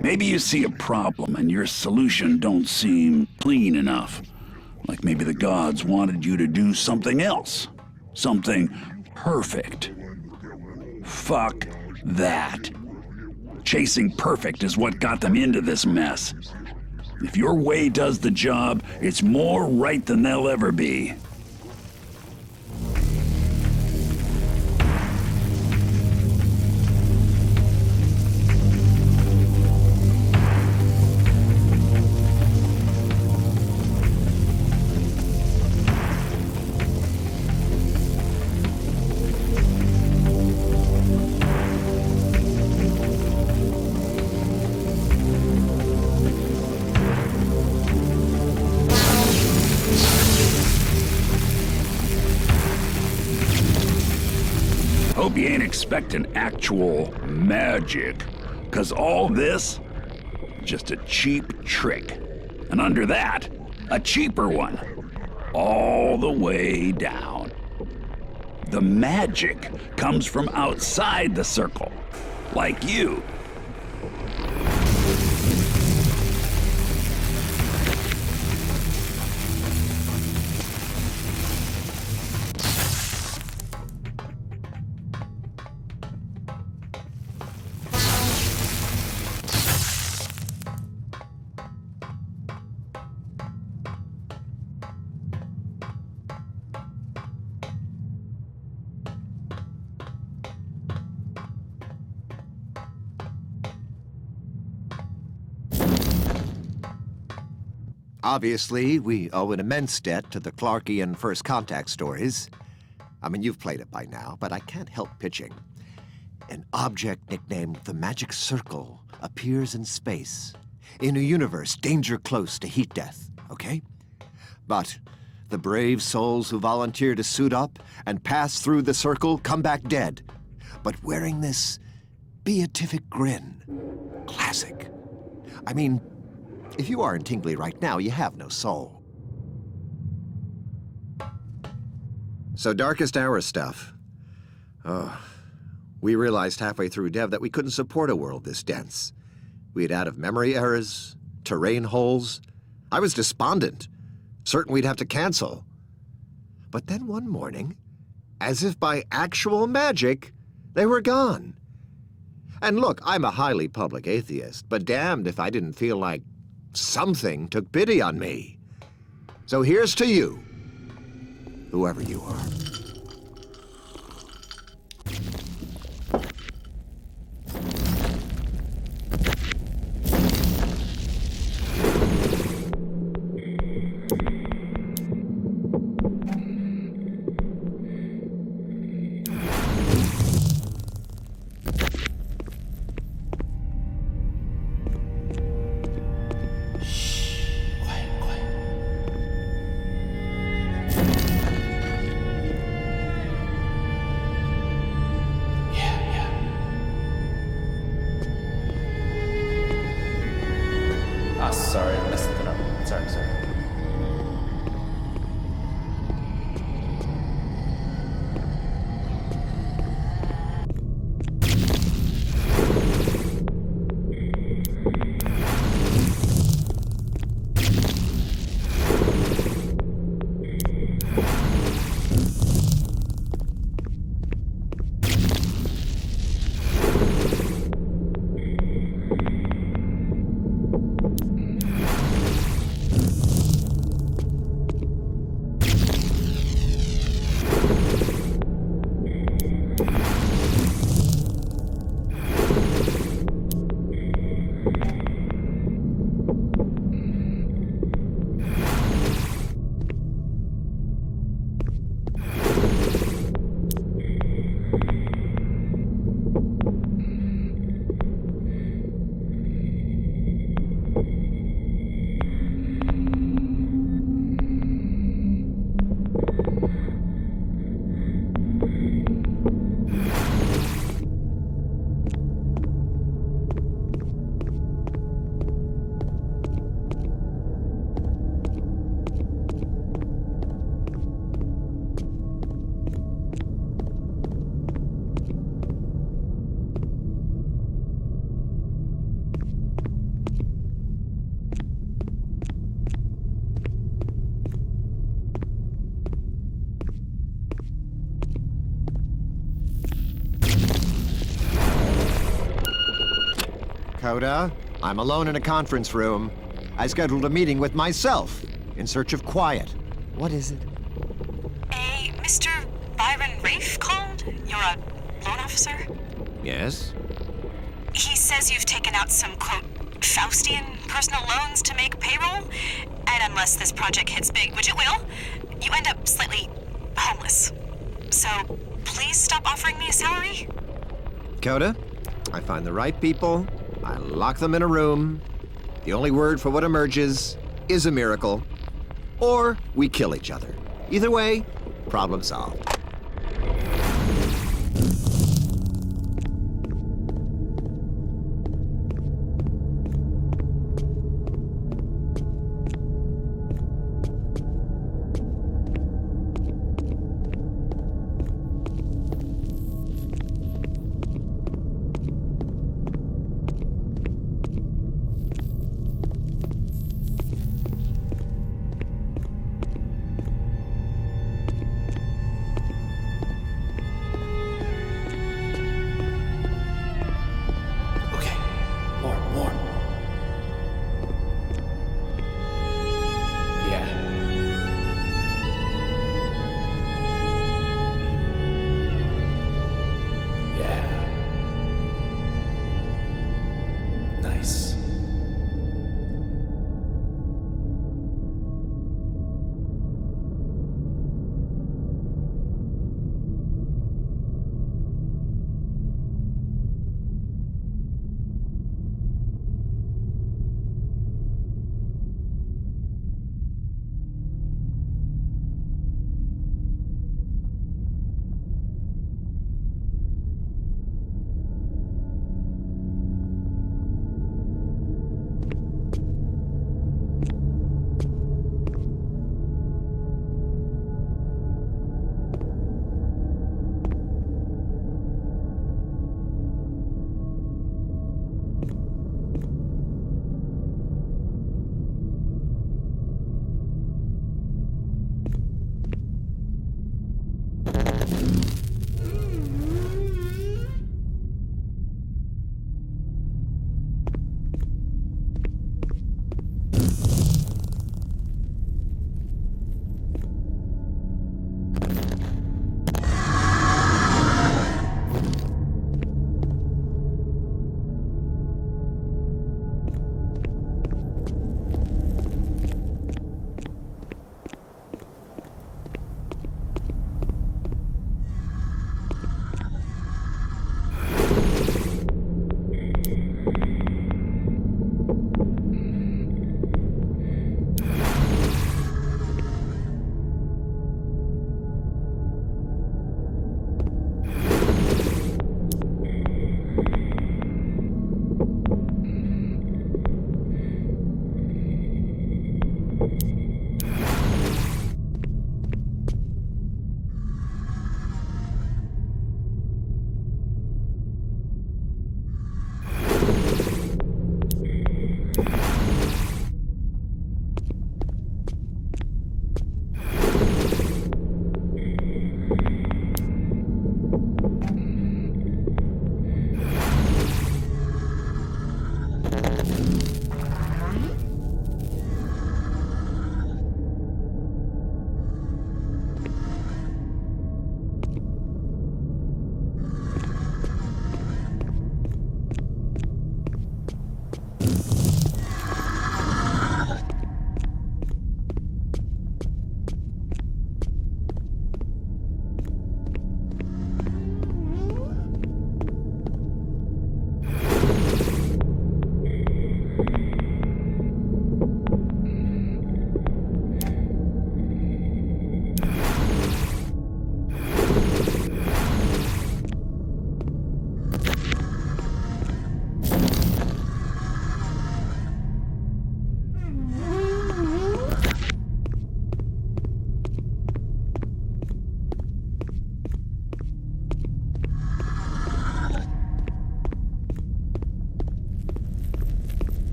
maybe you see a problem and your solution don't seem clean enough. Like maybe the gods wanted you to do something else. Something perfect. Fuck that. Chasing perfect is what got them into this mess. If your way does the job, it's more right than they'll ever be. Hope you ain't expecting actual magic, 'cause all this, just a cheap trick. And under that, a cheaper one, all the way down. The magic comes from outside the circle, like you. Obviously, we owe an immense debt to the Clarkian First Contact stories. I mean, you've played it by now, but I can't help pitching. An object nicknamed the Magic Circle appears in space, in a universe danger close to heat death, okay? But the brave souls who volunteer to suit up and pass through the circle come back dead, but wearing this beatific grin. Classic. I mean, if you aren't tingly right now, you have no soul. So Darkest Hour stuff. Oh, we realized halfway through dev that we couldn't support a world this dense. We had out-of-memory errors, terrain holes. I was despondent, certain we'd have to cancel. But then one morning, as if by actual magic, they were gone. And look, I'm a highly public atheist, but damned if I didn't feel like something took pity on me. So here's to you, whoever you are. Coda, I'm alone in a conference room. I scheduled a meeting with myself in search of quiet. What is it? A Mr. Byron Rafe called? You're a loan officer? Yes? He says you've taken out some, quote, Faustian personal loans to make payroll, and unless this project hits big, which it will, you end up slightly homeless. So, please stop offering me a salary? Coda, I find the right people, I lock them in a room. The only word for what emerges is a miracle. Or we kill each other. Either way, problem solved.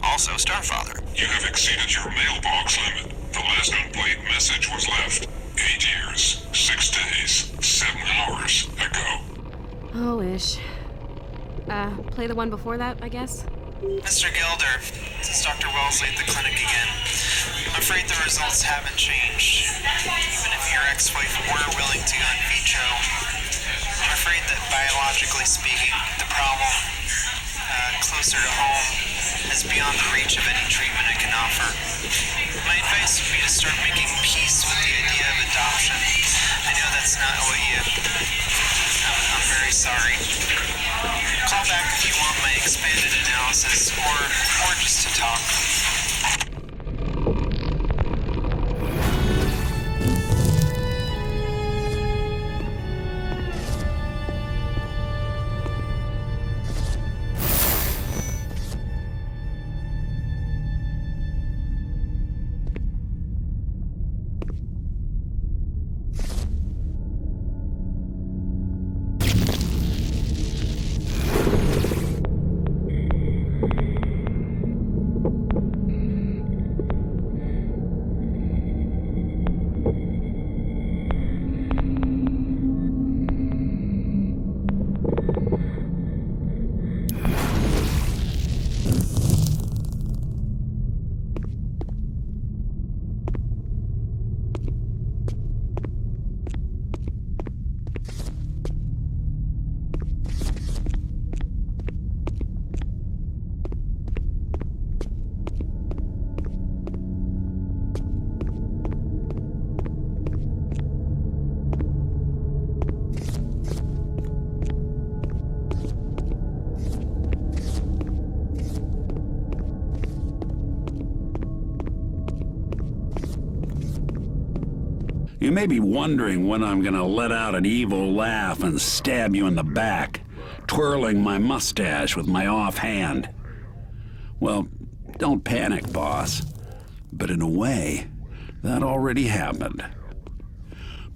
Also Starfather. You have exceeded your mailbox limit. The last unplayed message was left 8 years, 6 days, 7 hours ago. Oh, Ish. Play the one before that, I guess? Mr. Gilder, this is Dr. Wellesley at the clinic again. I'm afraid the results haven't changed. Even if your ex-wife were willing to go in vitro, I'm afraid that biologically speaking, the problem, closer to home, is beyond the reach of any treatment I can offer. My advice would be to start making peace with the idea of adoption. I know that's not what you... I'm very sorry. Call back if you want my expanded analysis, or just to talk. You may be wondering when I'm gonna let out an evil laugh and stab you in the back, twirling my mustache with my offhand. Well, don't panic, boss. But in a way, that already happened.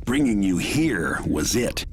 Bringing you here was it.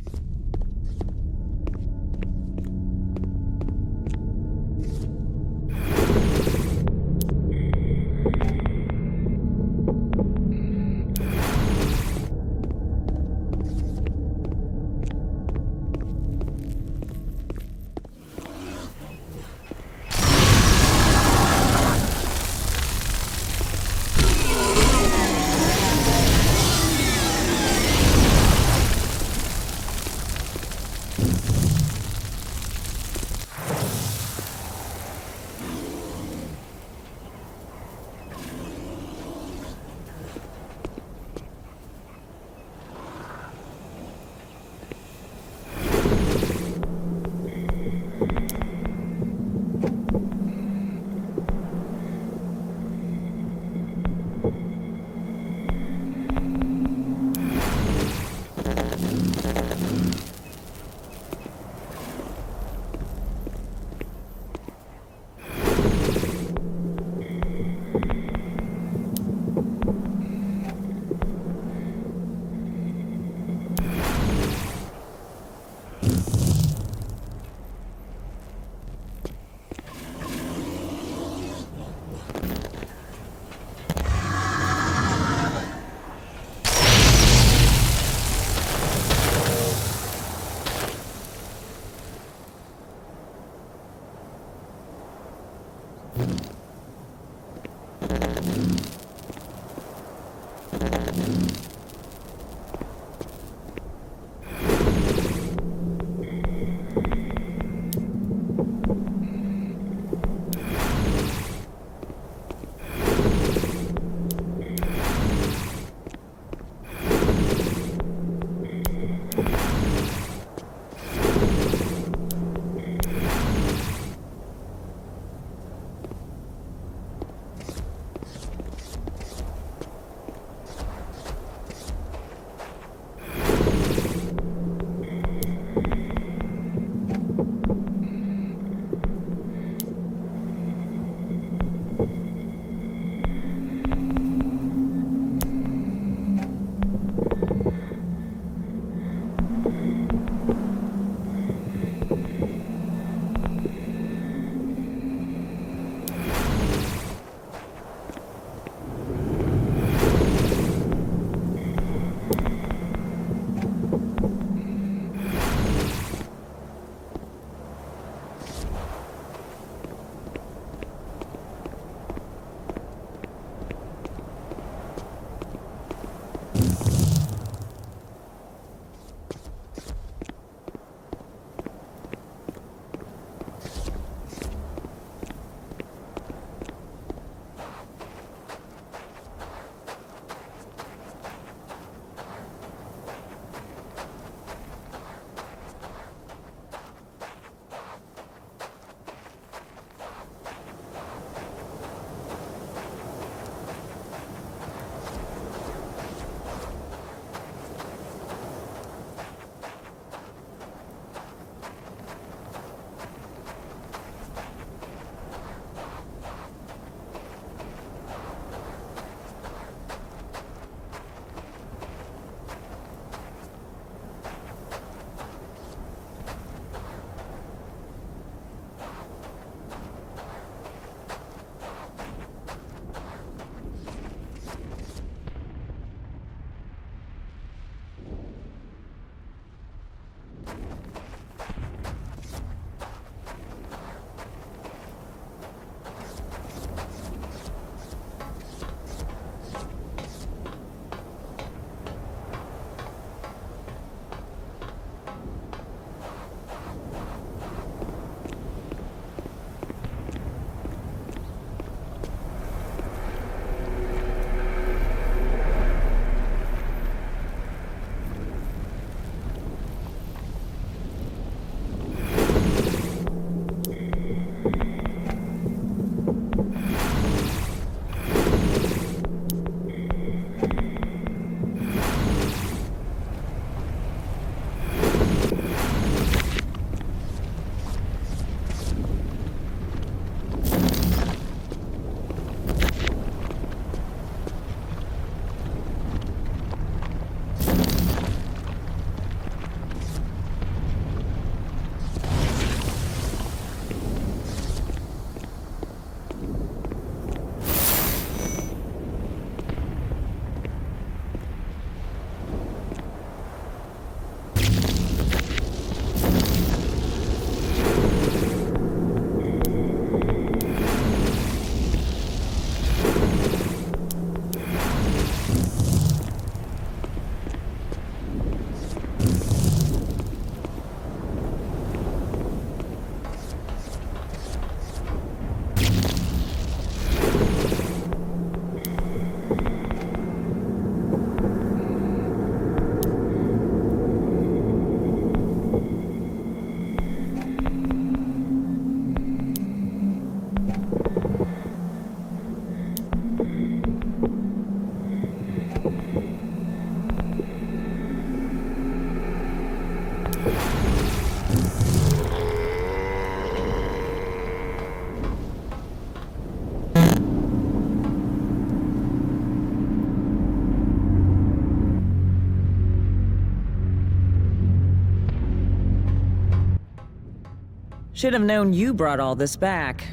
Should have known you brought all this back.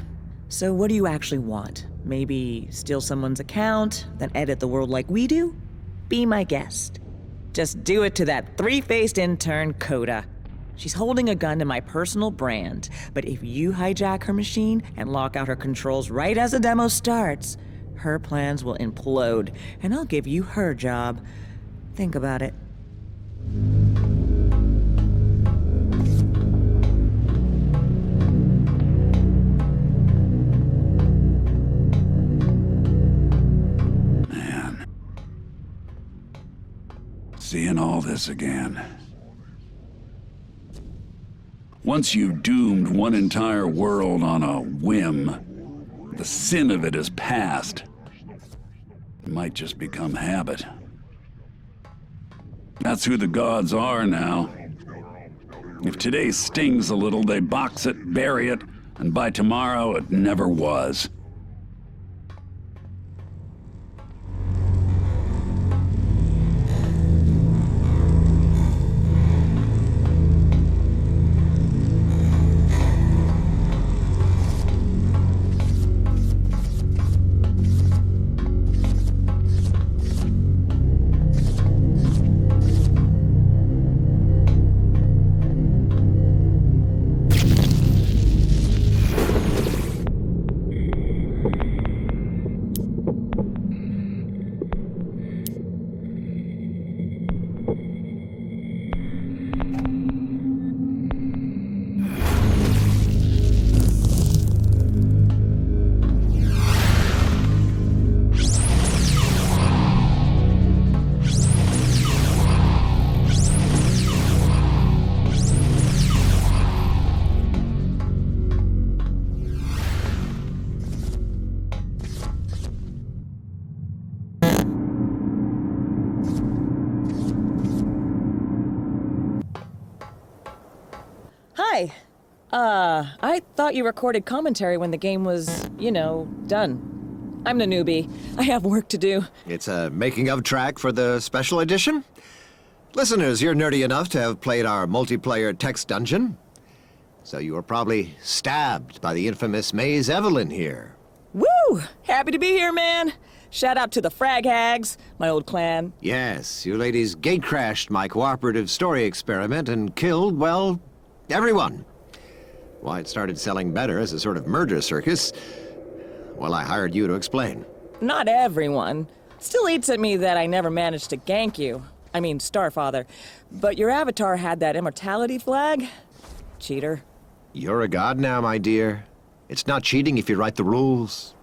So what do you actually want? Maybe steal someone's account, then edit the world like we do? Be my guest. Just do it to that three-faced intern, Coda. She's holding a gun to my personal brand, but if you hijack her machine and lock out her controls right as the demo starts, her plans will implode, and I'll give you her job. Think about it. Man. Seeing all this again. Once you've doomed one entire world on a whim, the sin of it is past. It might just become habit. That's who the gods are now. If today stings a little, they box it, bury it, and by tomorrow it never was. Hi. I thought you recorded commentary when the game was, done. I'm the newbie. I have work to do. It's a making-of track for the special edition. Listeners, you're nerdy enough to have played our multiplayer text dungeon. So you were probably stabbed by the infamous Maze Evelyn here. Woo! Happy to be here, man. Shout out to the Frag Hags, my old clan. Yes, you ladies gate-crashed my cooperative story experiment and killed, well, everyone. Why it started selling better as a sort of murder circus, well, I hired you to explain. Not everyone. Still eats at me that I never managed to gank you. I mean, Starfather. But your avatar had that immortality flag? Cheater. You're a god now, my dear. It's not cheating if you write the rules.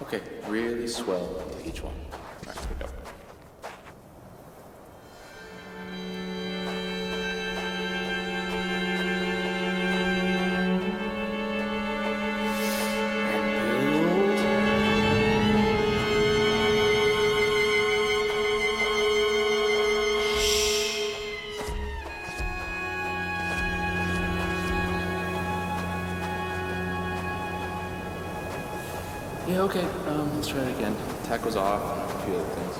Okay, really swell into each one. Alright, here we go. Yeah, okay, let's try it again. Tack was off, and a few other things.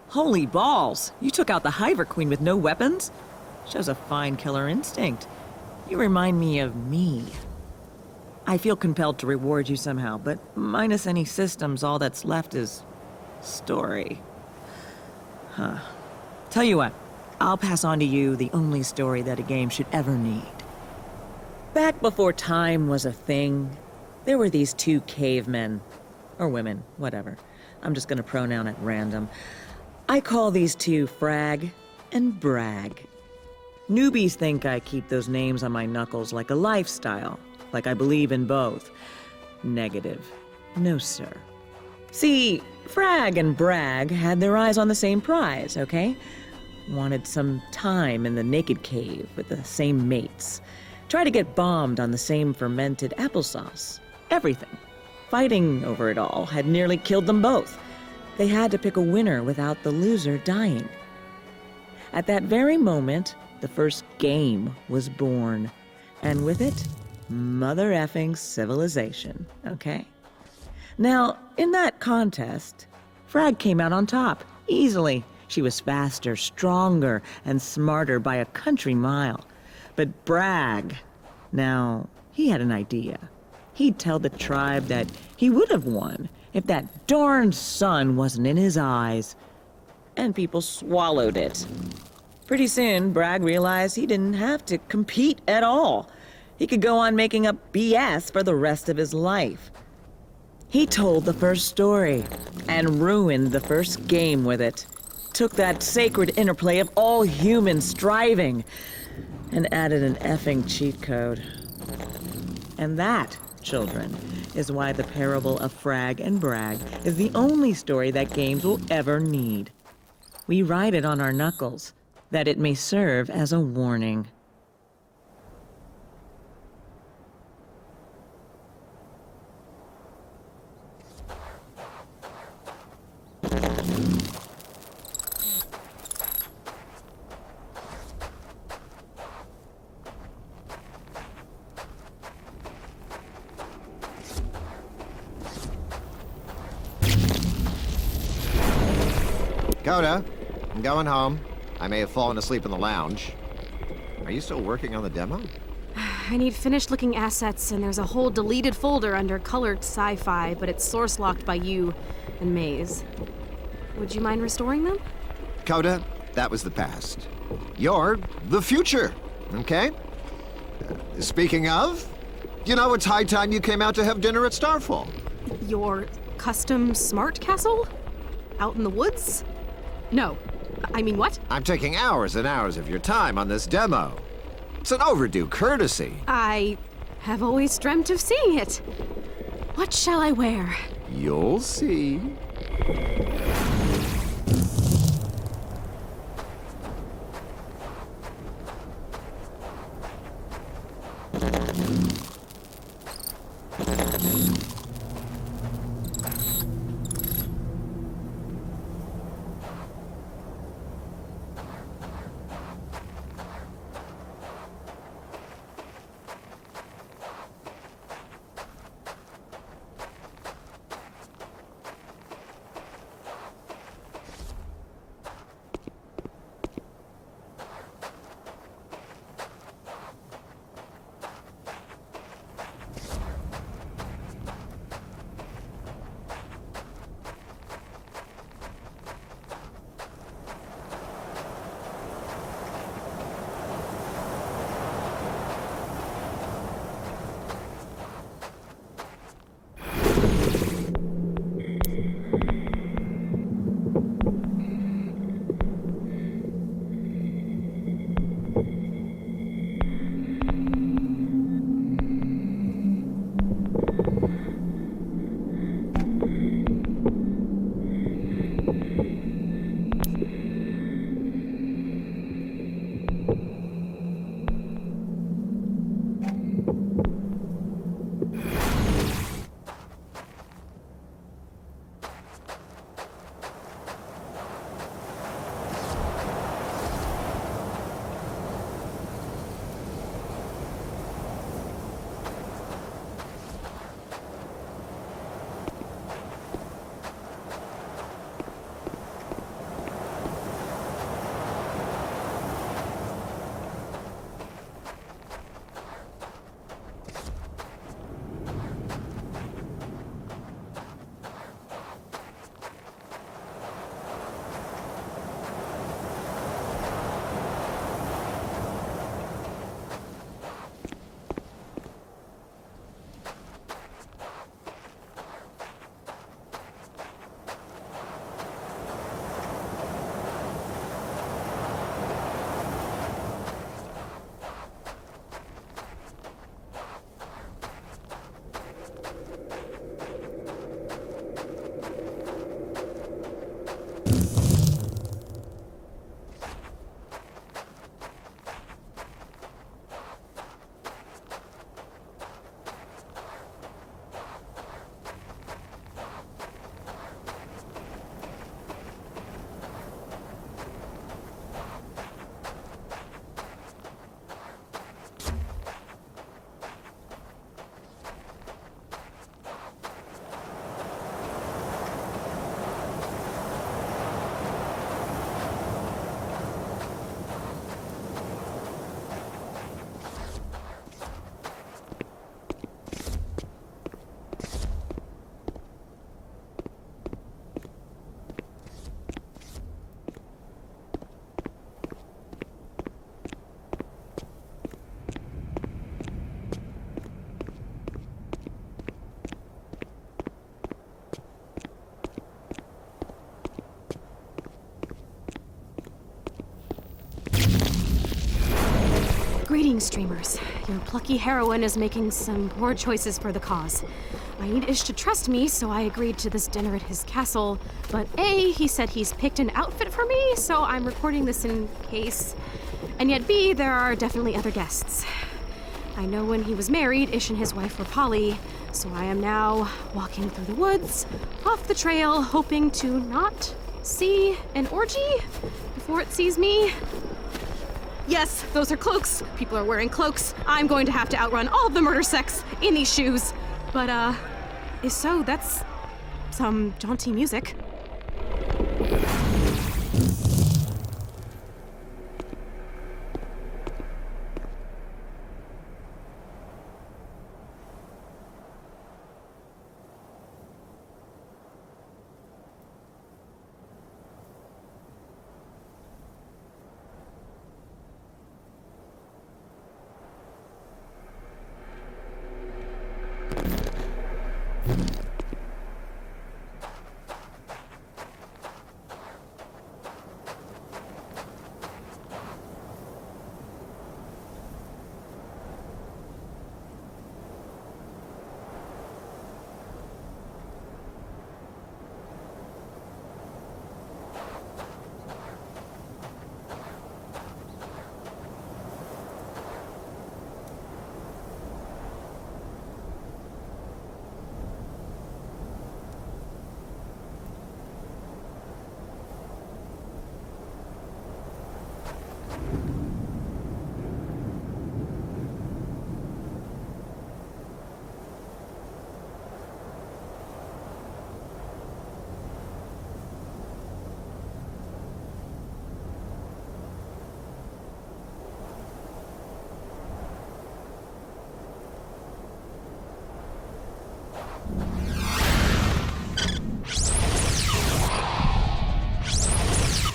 Holy balls! You took out the Hiver Queen with no weapons? Shows a fine killer instinct. You remind me of me. I feel compelled to reward you somehow, but minus any systems, all that's left is story. Huh. Tell you what, I'll pass on to you the only story that a game should ever need. Back before time was a thing, there were these two cavemen. Or women, whatever. I'm just gonna pronoun at random. I call these two Frag and Brag. Newbies think I keep those names on my knuckles like a lifestyle, like I believe in both. Negative. No, sir. See, Frag and Brag had their eyes on the same prize, okay? Wanted some time in the naked cave with the same mates. Tried to get bombed on the same fermented applesauce. Everything. Fighting over it all had nearly killed them both. They had to pick a winner without the loser dying. At that very moment, the first game was born. And with it, mother effing civilization, okay? Now, in that contest, Frag came out on top, easily. She was faster, stronger, and smarter by a country mile. But Brag, now, he had an idea. He'd tell the tribe that he would have won if that darn sun wasn't in his eyes. and people swallowed it. Pretty soon, Bragg realized he didn't have to compete at all. He could go on making up BS for the rest of his life. He told the first story and ruined the first game with it. Took that sacred interplay of all human striving and added an effing cheat code. And that, children, is why the parable of Frag and Bragg is the only story that games will ever need. We write it on our knuckles, that it may serve as a warning. Coda, I'm going home. I may have fallen asleep in the lounge. Are you still working on the demo? I need finished looking assets, and there's a whole deleted folder under colored sci-fi, but it's source locked by you and Maze. Would you mind restoring them? Coda, that was the past. You're the future, okay? Speaking of, you know, it's high time you came out to have dinner at Starfall. Your custom smart castle? Out in the woods? No. I mean, what? I'm taking hours and hours of your time on this demo. It's an overdue courtesy. I have always dreamt of seeing it. What shall I wear? You'll see. watching streamers. Your plucky heroine is making some poor choices for the cause. I need Ish to trust me, so I agreed to this dinner at his castle. But A, he said he's picked an outfit for me, so I'm recording this in case. And yet B, there are definitely other guests. I know when he was married, Ish and his wife were poly, so I am now walking through the woods, off the trail, hoping to not see an orgy before it sees me. Yes, those are cloaks. People are wearing cloaks. I'm going to have to outrun all of the murder sex in these shoes. But, if so, that's some jaunty music.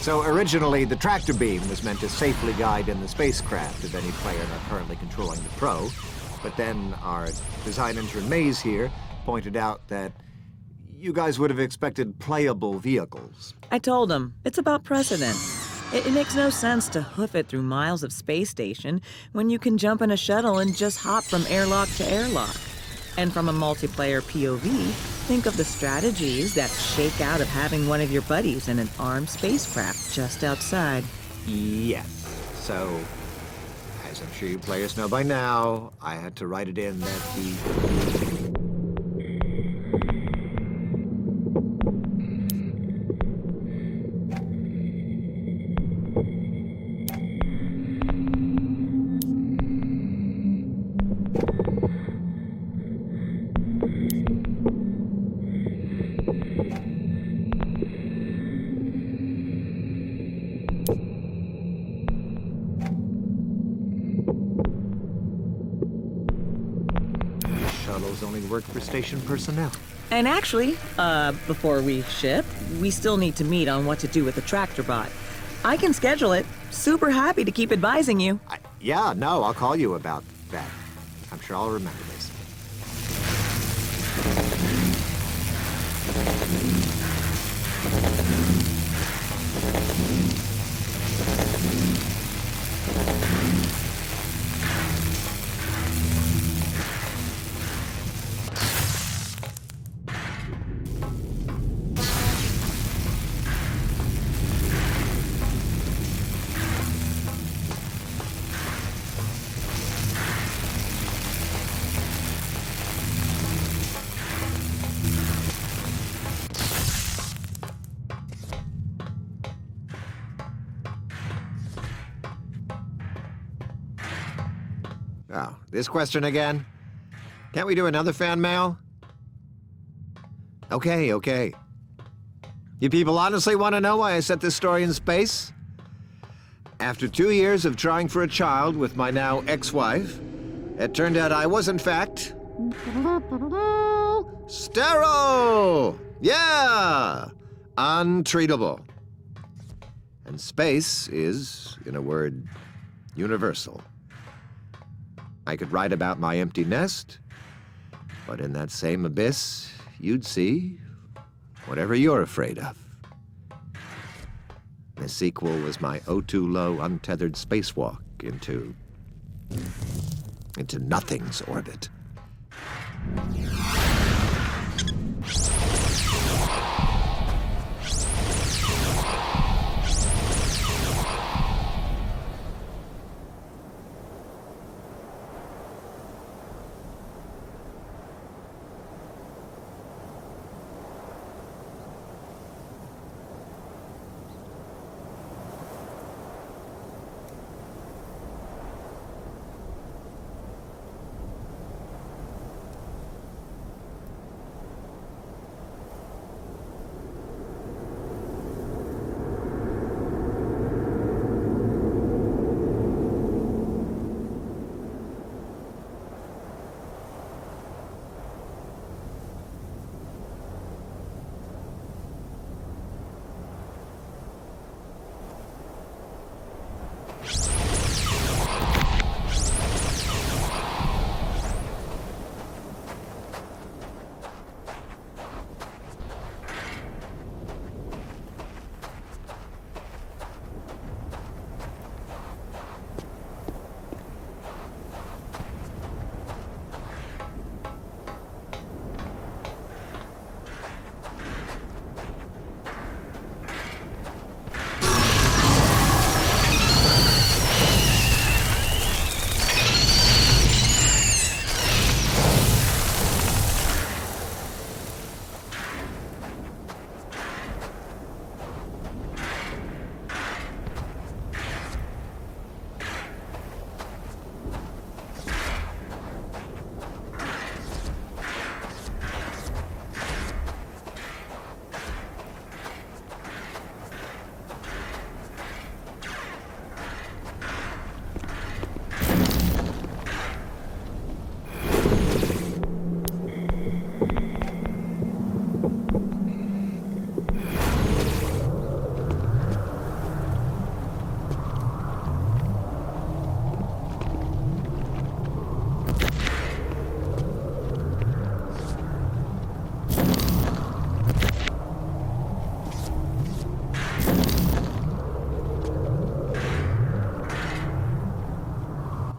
So originally, the tractor beam was meant to safely guide in the spacecraft of any player not currently controlling the Pro. But then our design intern Maze here pointed out that you guys would have expected playable vehicles. I told him, it's about precedent. It makes no sense to hoof it through miles of space station when you can jump in a shuttle and just hop from airlock to airlock. And from a multiplayer POV, think of the strategies that shake out of having one of your buddies in an armed spacecraft just outside. Yes. So, as I'm sure you players know by now, I had to write it in that the... Shuttles only work for station personnel. And actually, before we ship, we still need to meet on what to do with the tractor bot. I can schedule it. Super happy to keep advising you. Yeah, no, I'll call you about that. I'm sure I'll remember this. Oh, this question again? Can't we do another fan mail? Okay. You people honestly want to know why I set this story in space? After 2 years of trying for a child with my now ex-wife, it turned out I was, in fact... sterile! Yeah! Untreatable. And space is, in a word, universal. I could write about my empty nest, but in that same abyss, you'd see whatever you're afraid of. The sequel was my O2 low untethered spacewalk into into nothing's orbit.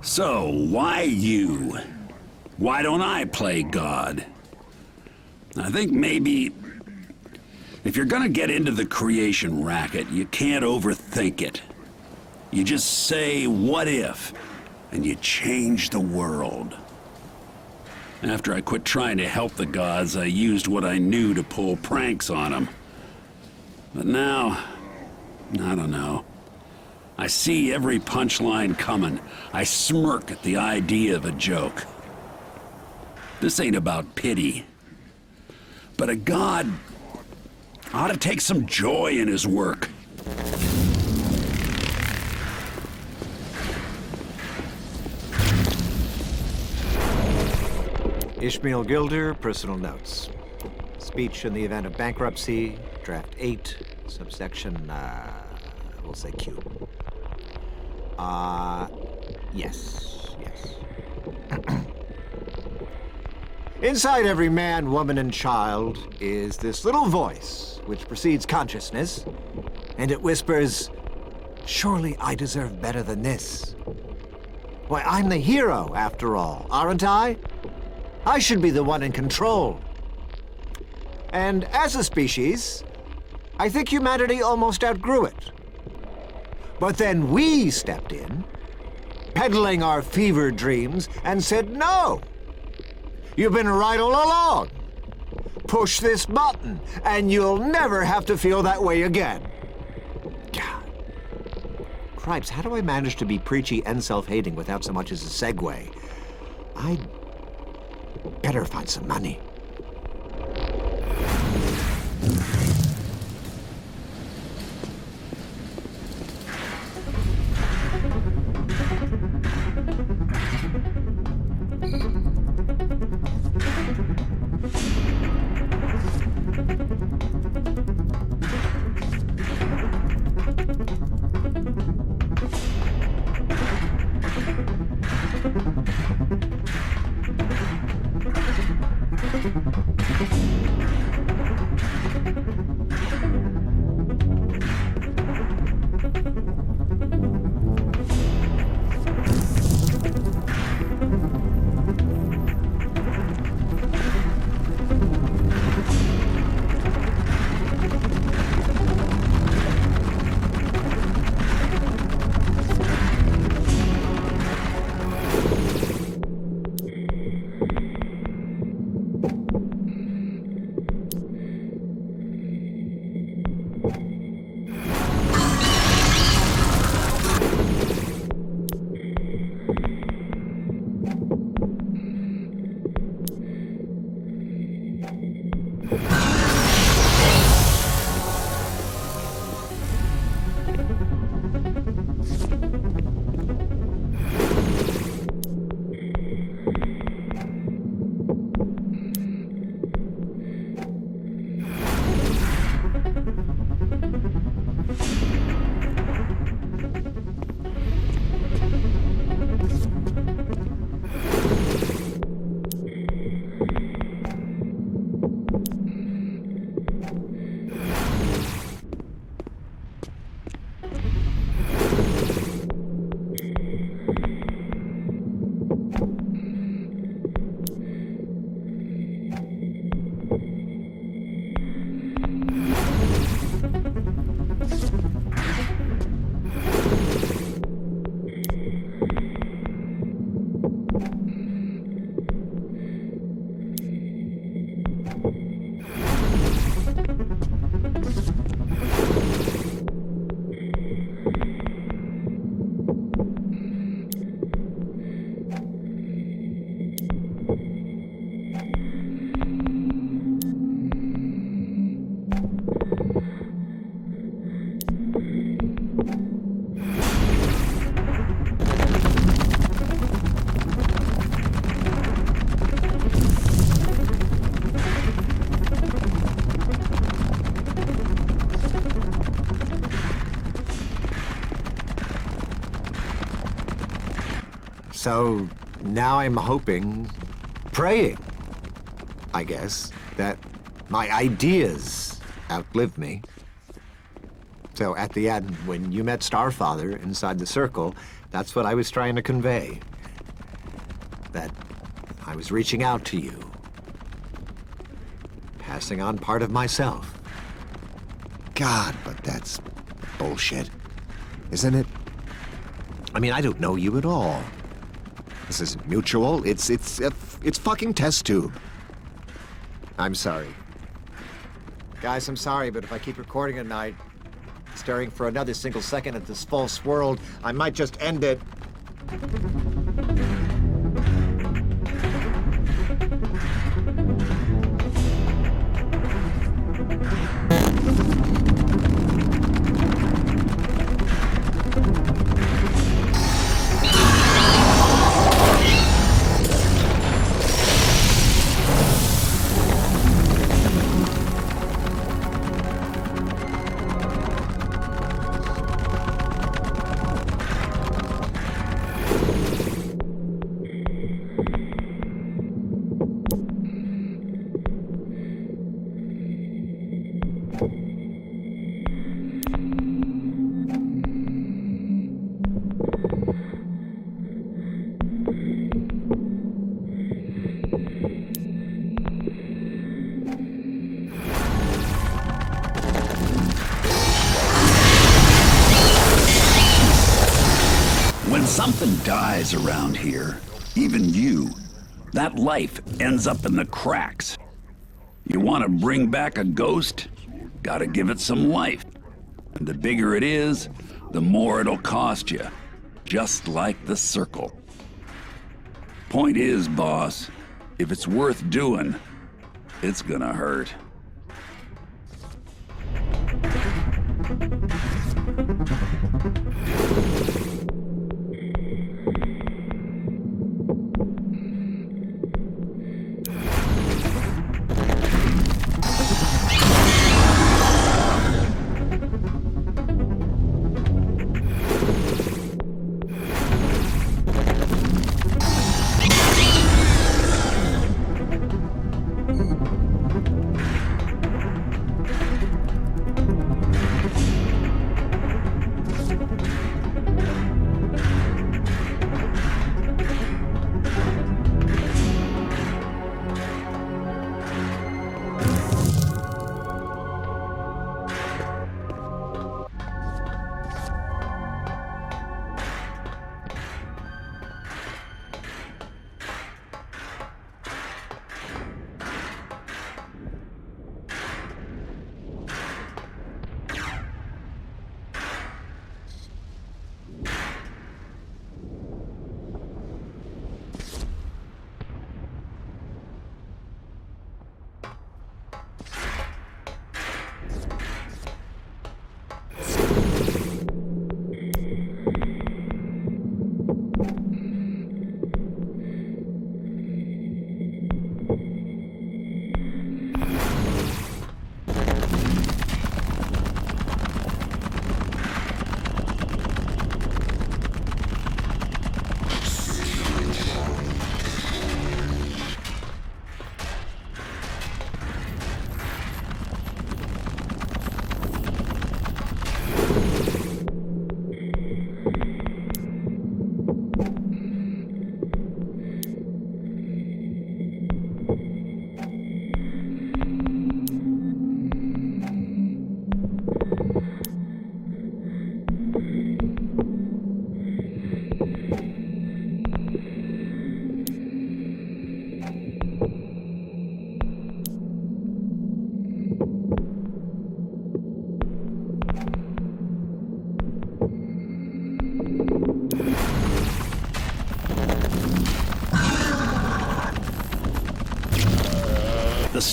So, why you? Why don't I play God? I think maybe if you're gonna get into the creation racket, you can't overthink it. You just say, what if? And you change the world. After I quit trying to help the gods, I used what I knew to pull pranks on them. But now, I don't know. I see every punchline coming. I smirk at the idea of a joke. This ain't about pity. But a god ought to take some joy in his work. Ishmael Gilder, personal notes. Speech in the event of bankruptcy, draft 8, subsection, we'll say Q. Yes. Inside every man, woman, and child is this little voice which precedes consciousness, and it whispers, surely I deserve better than this. Why, I'm the hero, after all, aren't I? I should be the one in control. And as a species, I think humanity almost outgrew it. But then we stepped in, peddling our fever dreams, and said, no! You've been right all along. Push this button, and you'll never have to feel that way again. God. Cripes, how do I manage to be preachy and self-hating without so much as a segue? I'd better find some money. So now I'm hoping, praying, I guess, that my ideas outlive me. So at the end, when you met Starfather inside the circle, that's what I was trying to convey. That I was reaching out to you, passing on part of myself. God, but that's bullshit, isn't it? I mean, I don't know you at all. This isn't mutual. It's fucking test tube. I'm sorry. Guys, I'm sorry, but if I keep recording tonight, staring for another single second at this false world, I might just end it. When something dies around here, even you, that life ends up in the cracks. You want to bring back a ghost? Gotta give it some life. And the bigger it is, the more it'll cost you. Just like the circle. Point is, boss, if it's worth doing, it's gonna hurt.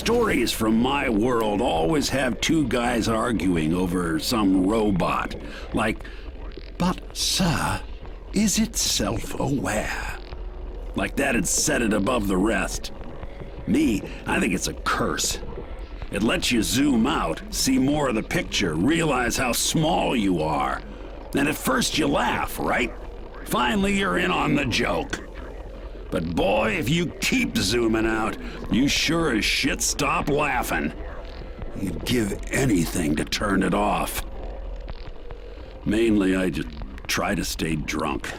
stories from my world always have two guys arguing over some robot. Like, but sir, is it self-aware? Like that'd set it above the rest. Me, I think it's a curse. It lets you zoom out, see more of the picture, realize how small you are. And at first you laugh, right? Finally you're in on the joke. But boy, if you keep zooming out, you sure as shit stop laughing. You'd give anything to turn it off. Mainly I just try to stay drunk.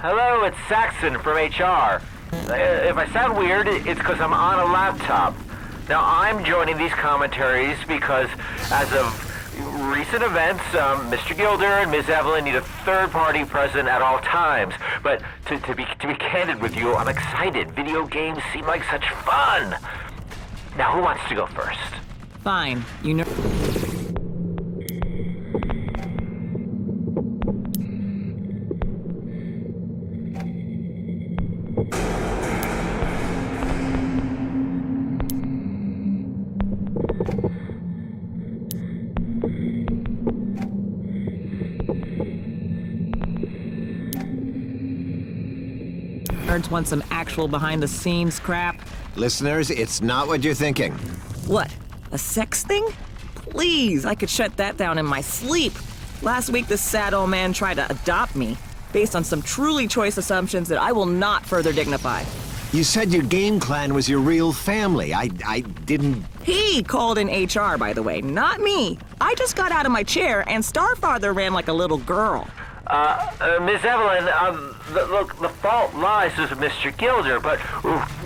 Hello, it's Saxon from HR. If I sound weird, it's because I'm on a laptop. Now, I'm joining these commentaries because, as of recent events, Mr. Gilder and Ms. Evelyn need a third party present at all times. But to be candid with you, I'm excited. Video games seem like such fun. Now, who wants to go first? Fine. You know. Nerds want some actual behind-the-scenes crap. Listeners, it's not what you're thinking. What? A sex thing? Please, I could shut that down in my sleep. Last week, this sad old man tried to adopt me, based on some truly choice assumptions that I will not further dignify. You said your game clan was your real family. I didn't... He called in HR, by the way, not me. I just got out of my chair, and Starfather ran like a little girl. Ms. Evelyn, look, the fault lies with Mr. Gilder, but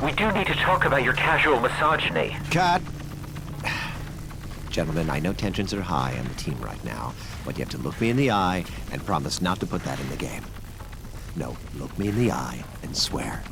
we do need to talk about your casual misogyny. Cut. Gentlemen, I know tensions are high on the team right now, but you have to look me in the eye and promise not to put that in the game. No, look me in the eye and swear.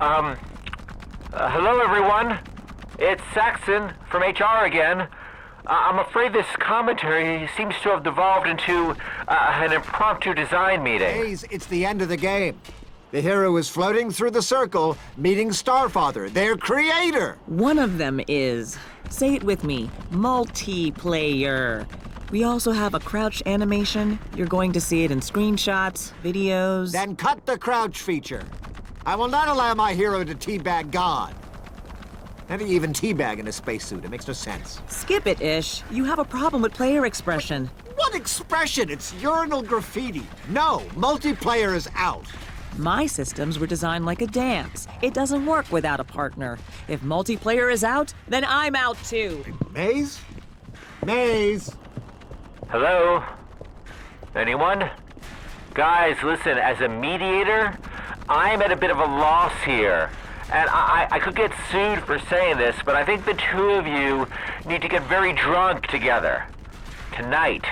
Hello everyone. It's Saxon from HR again. I'm afraid this commentary seems to have devolved into an impromptu design meeting. Hayes, it's the end of the game. The hero is floating through the circle, meeting Starfather, their creator. One of them is, say it with me, multiplayer. We also have a crouch animation. You're going to see it in screenshots, videos. Then cut the crouch feature. I will not allow my hero to teabag God. How do you even teabag in a spacesuit? It makes no sense. Skip it, Ish. You have a problem with player expression. What expression? It's urinal graffiti. No, multiplayer is out. My systems were designed like a dance. It doesn't work without a partner. If multiplayer is out, then I'm out too. Maze? Maze? Hello? Anyone? Guys, listen, as a mediator, I'm at a bit of a loss here. And I could get sued for saying this, but I think the two of you need to get very drunk together. Tonight.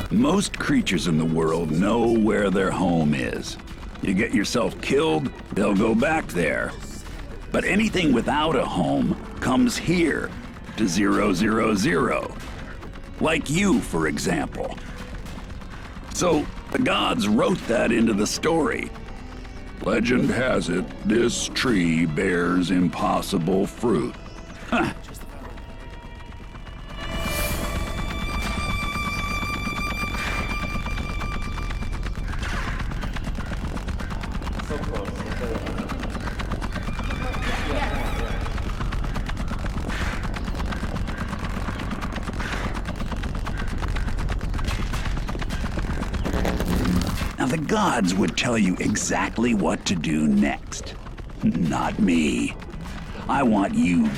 Most creatures in the world know where their home is. You get yourself killed, they'll go back there. But anything without a home comes here to 000. Like you, for example. So the gods wrote that into the story. Legend has it, this tree bears impossible fruit. Huh. The gods would tell you exactly what to do next. Not me. I want you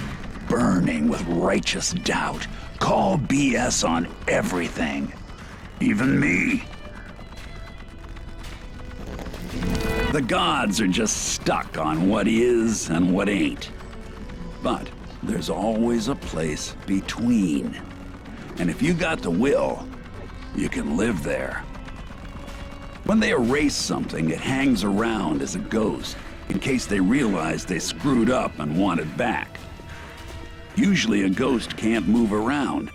burning with righteous doubt. Call BS on everything. Even me. The gods are just stuck on what is and what ain't. But there's always a place between. And if you got the will, you can live there. When they erase something, it hangs around as a ghost, in case they realize they screwed up and want it back. Usually a ghost can't move around.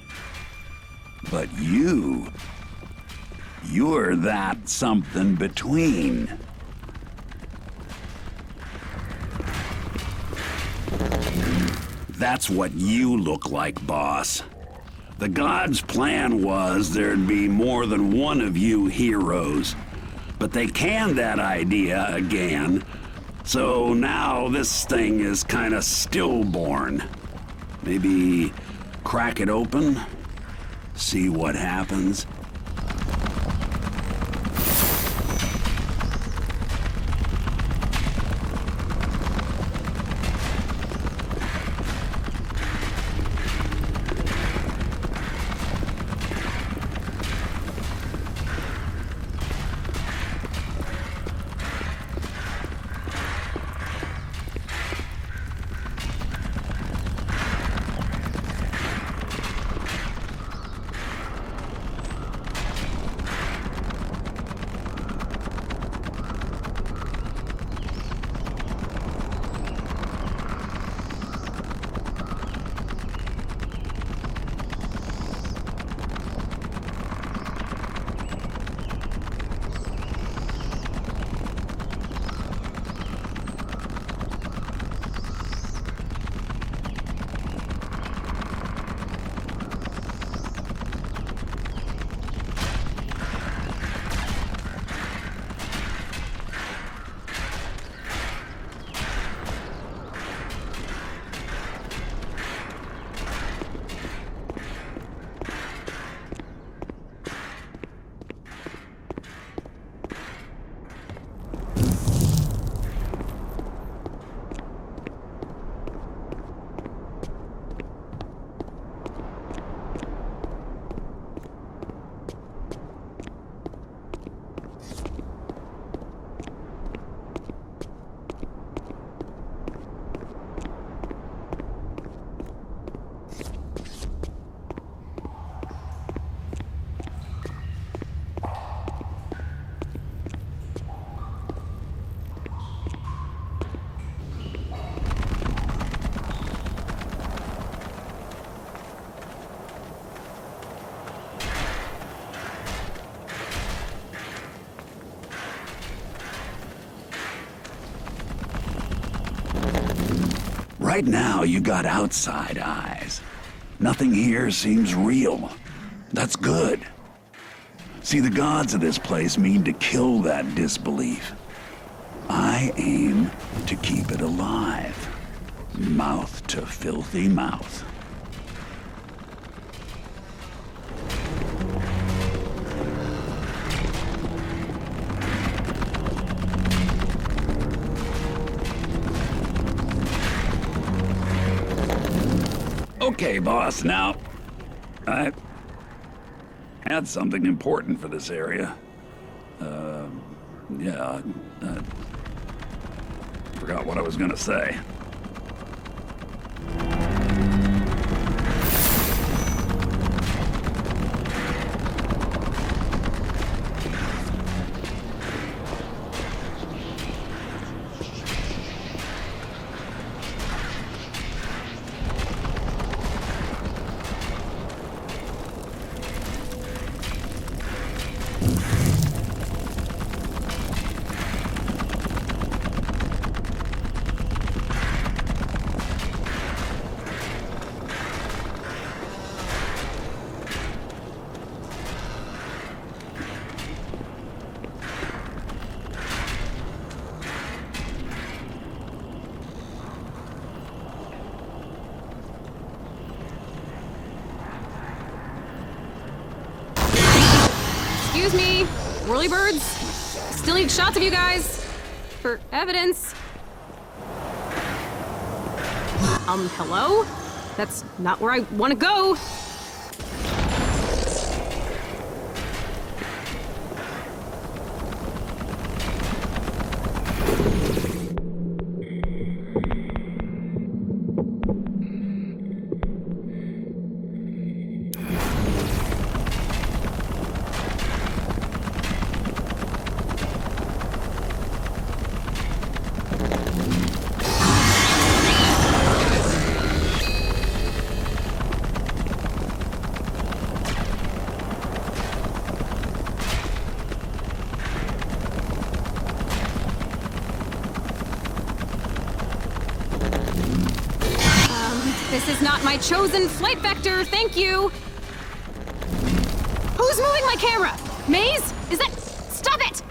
But you're that something between. That's what you look like, boss. The gods' plan was there'd be more than one of you heroes. But they canned that idea again, so now this thing is kinda stillborn. Maybe crack it open, see what happens. Right now, you got outside eyes. Nothing here seems real. That's good. See, the gods of this place mean to kill that disbelief. I aim to keep it alive. Mouth to filthy mouth. Okay, boss, now, I had something important for this area. Forgot what I was gonna say. Excuse me, whirlybirds? Still need shots of you guys for evidence. Hello? That's not where I want to go. This is not my chosen flight vector, thank you! Who's moving my camera? Maze? Is that... Stop it!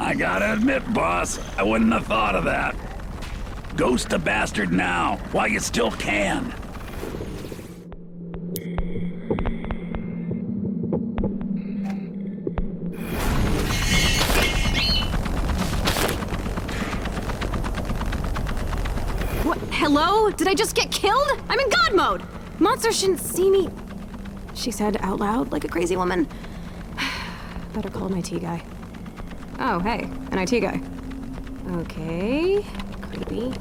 I gotta admit, boss, I wouldn't have thought of that. Ghost a bastard now, while you still can. Hello? Did I just get killed? I'm in God mode! Monsters shouldn't see me, she said out loud like a crazy woman. Better call an IT guy. Oh, hey, an IT guy. Okay, creepy.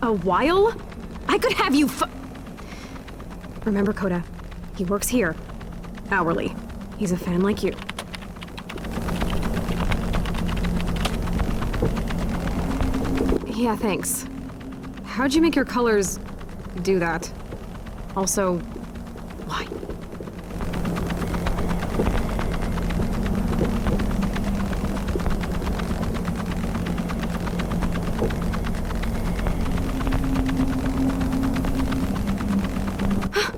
A while? I could have you Remember, Coda, he works here. Hourly. He's a fan like you. Yeah, thanks. How'd you make your colors do that? Also, why?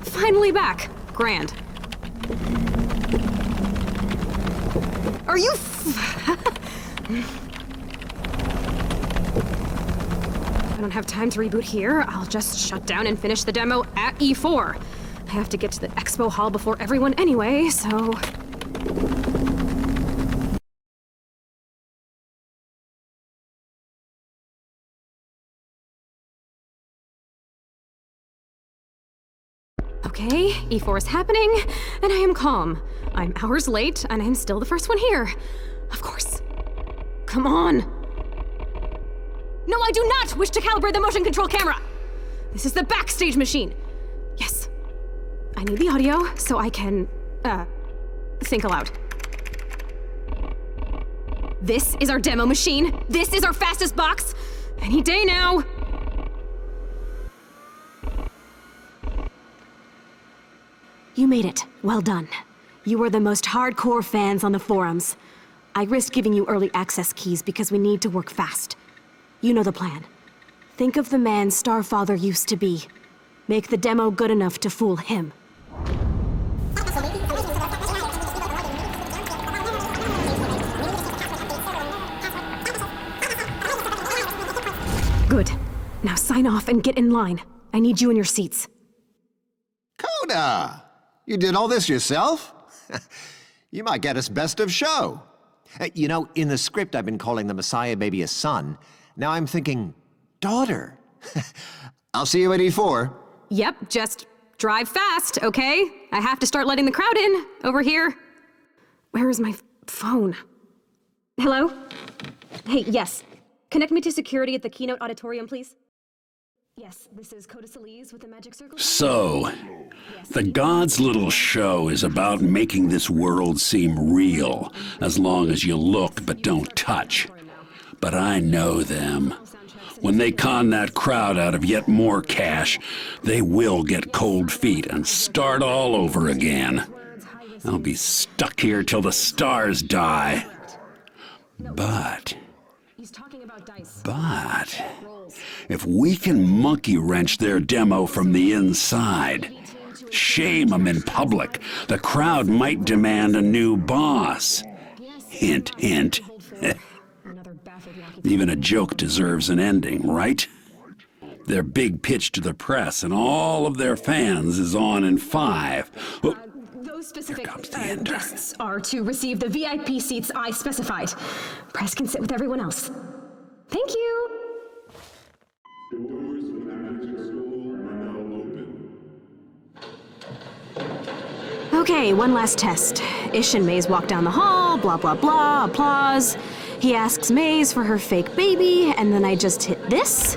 Finally back. Grand. Are you I don't have time to reboot here. I'll just shut down and finish the demo at E4. I have to get to the expo hall before everyone anyway, so... Okay, E4 is happening, and I am calm. I'm hours late, and I'm still the first one here. Of course. Come on. No, I do not wish to calibrate the motion control camera! This is the backstage machine. Yes. I need the audio so I can, think aloud. This is our demo machine. This is our fastest box. Any day now. You made it. Well done. You were the most hardcore fans on the forums. I risked giving you early access keys because we need to work fast. You know the plan. Think of the man Starfather used to be. Make the demo good enough to fool him. Good. Now sign off and get in line. I need you in your seats. Coda! You did all this yourself? You might get us best of show. You know, in the script I've been calling the Messiah baby a son. Now I'm thinking, daughter. I'll see you at E4. Yep, just drive fast, okay? I have to start letting the crowd in, over here. Where is my phone? Hello? Hey, yes. Connect me to security at the Keynote Auditorium, please. Yes, this is Coda Solis with the Magic Circle. So, the God's little show is about making this world seem real, as long as you look but don't touch. But I know them. When they con that crowd out of yet more cash, they will get cold feet and start all over again. I'll be stuck here till the stars die. But, if we can monkey wrench their demo from the inside, shame them in public, the crowd might demand a new boss. Hint, hint. Even a joke deserves an ending, right? Their big pitch to the press and all of their fans is on in 5. Oh, those specific guests are to receive the VIP seats I specified. Press can sit with everyone else. Thank you. The doors of the Magic School are now open. Okay, one last test. Ish and Maze walk down the hall, blah, blah, blah, applause. He asks Maze for her fake baby, and then I just hit this,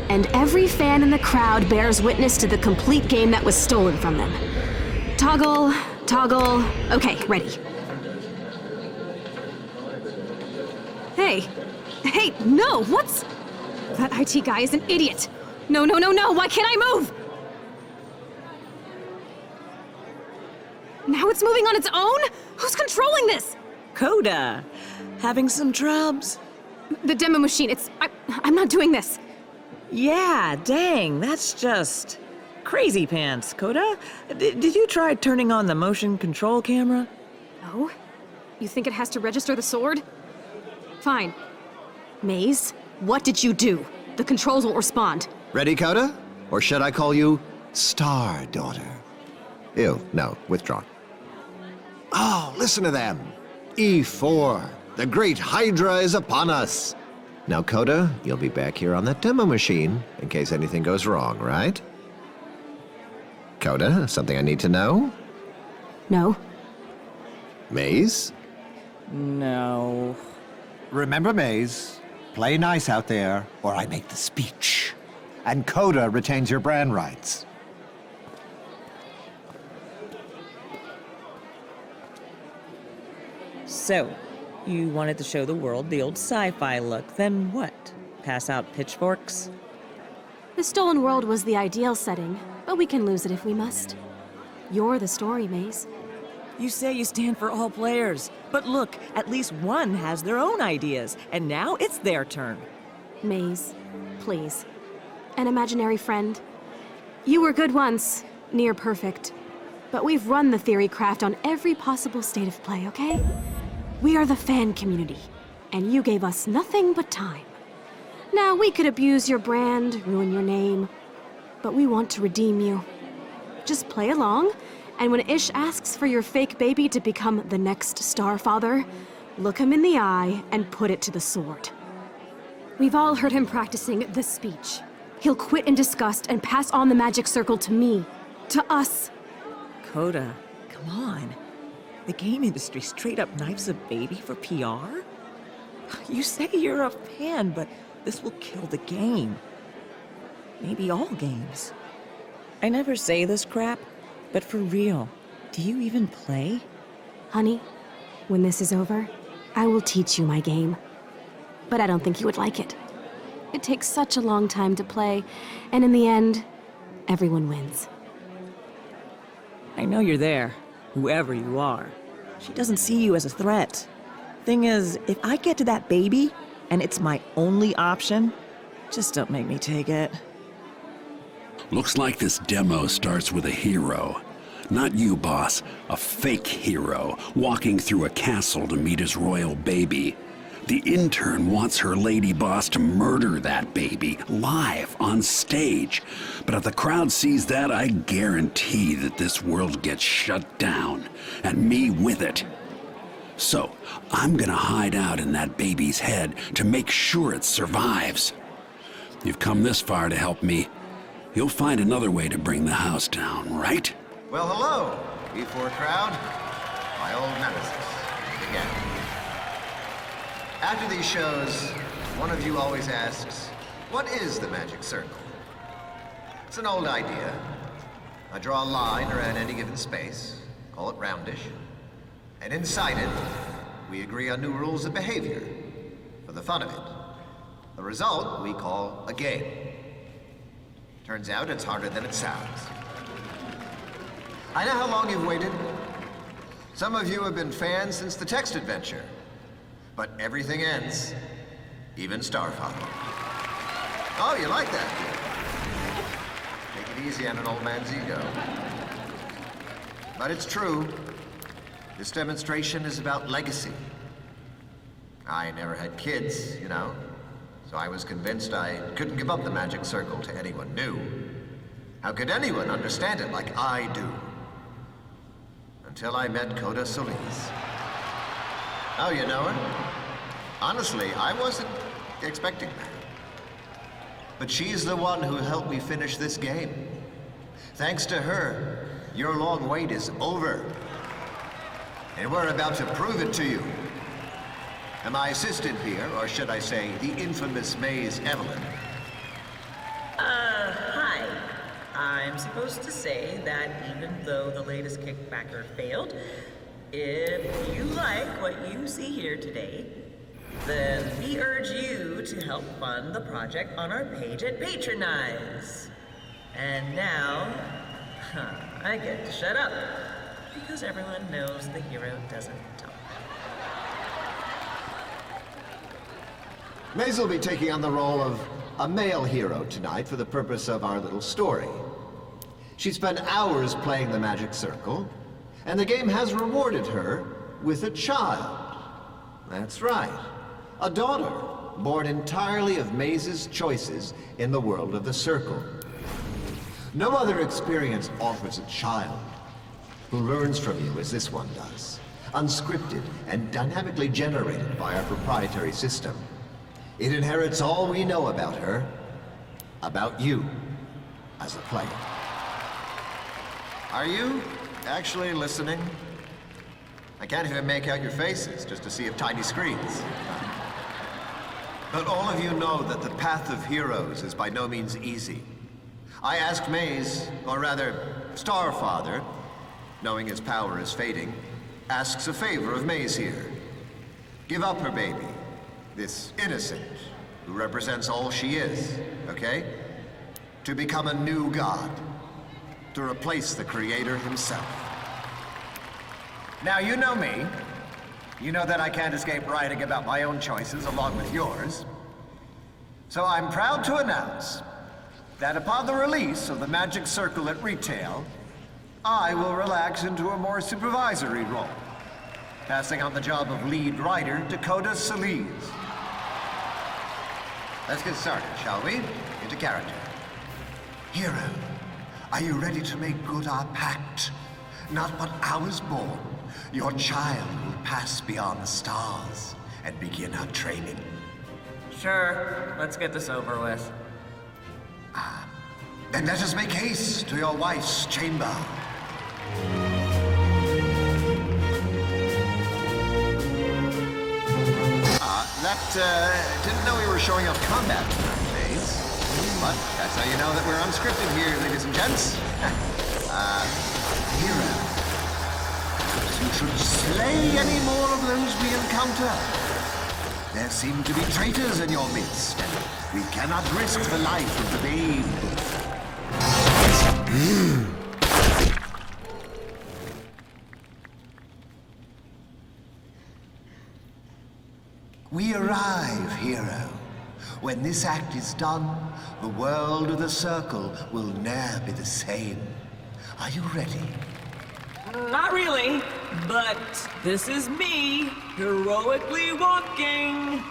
and every fan in the crowd bears witness to the complete game that was stolen from them. Toggle, toggle, okay, ready. Hey, no, what's... That IT guy is an idiot. No, why can't I move? Now it's moving on its own? Who's controlling this? Coda, having some trubs? The demo machine, I'm not doing this. Yeah, dang, that's just crazy pants, Coda. Did you try turning on the motion control camera? No? You think it has to register the sword? Fine. Maze, what did you do? The controls won't respond. Ready, Coda? Or should I call you Star Daughter? Ew, no, withdrawn. Oh, listen to them. E4. The great Hydra is upon us! Now, Coda, you'll be back here on that demo machine in case anything goes wrong, right? Coda, something I need to know? No. Maze? No. Remember, Maze, play nice out there, or I make the speech. And Coda retains your brand rights. So, you wanted to show the world the old sci-fi look, then what? Pass out pitchforks? The stolen world was the ideal setting, but we can lose it if we must. You're the story, Maze. You say you stand for all players, but look, at least one has their own ideas, and now it's their turn. Maze, please. An imaginary friend. You were good once, near perfect. But we've run the theory craft on every possible state of play, okay? We are the fan community, and you gave us nothing but time. Now, we could abuse your brand, ruin your name, but we want to redeem you. Just play along, and when Ish asks for your fake baby to become the next Starfather, look him in the eye and put it to the sword. We've all heard him practicing the speech. He'll quit in disgust and pass on the magic circle to me. To us. Coda, come on. The game industry straight up knifes a baby for PR? You say you're a fan, but this will kill the game. Maybe all games. I never say this crap, but for real, do you even play? Honey, when this is over, I will teach you my game. But I don't think you would like it. It takes such a long time to play, and in the end, everyone wins. I know you're there, whoever you are. She doesn't see you as a threat. Thing is, if I get to that baby, and it's my only option, just don't make me take it. Looks like this demo starts with a hero. Not you, boss. A fake hero, walking through a castle to meet his royal baby. The intern wants her lady boss to murder that baby, live, on stage. But if the crowd sees that, I guarantee that this world gets shut down, and me with it. So, I'm gonna hide out in that baby's head to make sure it survives. You've come this far to help me. You'll find another way to bring the house down, right? Well, hello, E4 crowd. My old nemesis, again. After these shows, one of you always asks, what is the magic circle? It's an old idea. I draw a line around any given space, call it roundish, and inside it, we agree on new rules of behavior for the fun of it. The result we call a game. Turns out it's harder than it sounds. I know how long you've waited. Some of you have been fans since the text adventure. But everything ends, even Starfather. Oh, you like that? Take it easy on an old man's ego. But it's true. This demonstration is about legacy. I never had kids, you know, so I was convinced I couldn't give up the magic circle to anyone new. How could anyone understand it like I do? Until I met Coda Solis. Oh, you know her? Honestly, I wasn't expecting that. But she's the one who helped me finish this game. Thanks to her, your long wait is over. And we're about to prove it to you. And my assistant here, or should I say, the infamous Maze Evelyn. Hi. I'm supposed to say that even though the latest kickbacker failed, if you like what you see here today, then we urge you to help fund the project on our page at Patronize. And now, I get to shut up, because everyone knows the hero doesn't talk. Maze will be taking on the role of a male hero tonight for the purpose of our little story. She spent hours playing the Magic Circle, and the game has rewarded her with a child. That's right, a daughter, born entirely of Maze's choices in the world of the Circle. No other experience offers a child who learns from you as this one does. unscripted and dynamically generated by our proprietary system. It inherits all we know about her, about you, as a player. Are you actually listening? I can't even make out your faces, just to see if tiny screens. But all of you know that the path of heroes is by no means easy. I asked Maze, or rather, Starfather, knowing his power is fading, asks a favor of Maze here. Give up her baby, this innocent, who represents all she is, okay? To become a new god, to replace the Creator himself. Now, you know me. You know that I can't escape writing about my own choices along with yours. So I'm proud to announce that upon the release of the Magic Circle at retail, I will relax into a more supervisory role, passing on the job of lead writer to Coda Solis. Let's get started, shall we? Into character. Hero, are you ready to make good our pact? Not but hours born, your child will pass beyond the stars and begin our training. Sure, let's get this over with. Then let us make haste to your wife's chamber. Didn't know we were showing off combat phase. But that's how you know that we're unscripted here, ladies and gents. Hero. You should slay any more of those we encounter. There seem to be traitors in your midst, and we cannot risk the life of the babe. We arrive, hero. When this act is done, the world of the Circle will ne'er be the same. Are you ready? Not really, but this is me, heroically walking.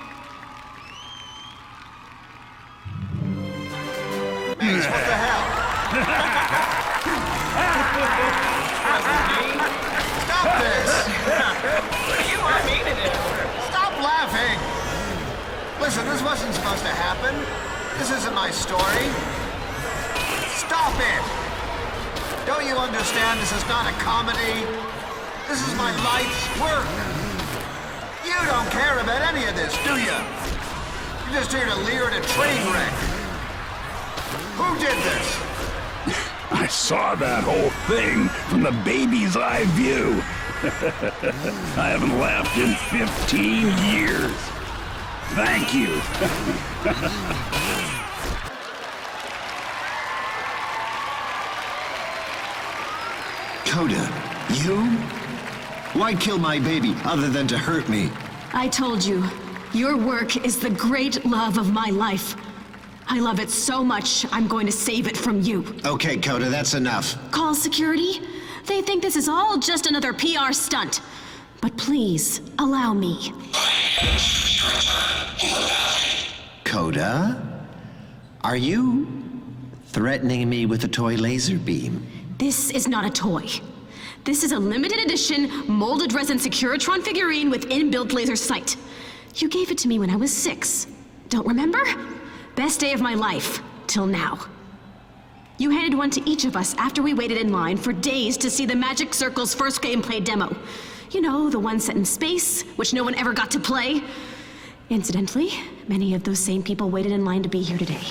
Maze, what the hell? Stop this! You are mean it. Stop laughing! Listen, this wasn't supposed to happen. This isn't my story. Stop it! Don't you understand this is not a comedy? This is my life's work. You don't care about any of this, do you? You're just here to leer at a train wreck. Who did this? I saw that whole thing from the baby's eye view. I haven't laughed in 15 years. Thank you. Coda, you? Why kill my baby other than to hurt me? I told you, your work is the great love of my life. I love it so much, I'm going to save it from you. Okay, Coda, that's enough. Call security? They think this is all just another PR stunt. But please, allow me. Coda? Are you threatening me with a toy laser beam? This is not a toy. This is a limited edition, molded resin Securitron figurine with inbuilt laser sight. You gave it to me when I was 6. Don't remember? Best day of my life, till now. You handed one to each of us after we waited in line for days to see the Magic Circle's first gameplay demo. You know, the one set in space, which no one ever got to play. Incidentally, many of those same people waited in line to be here today.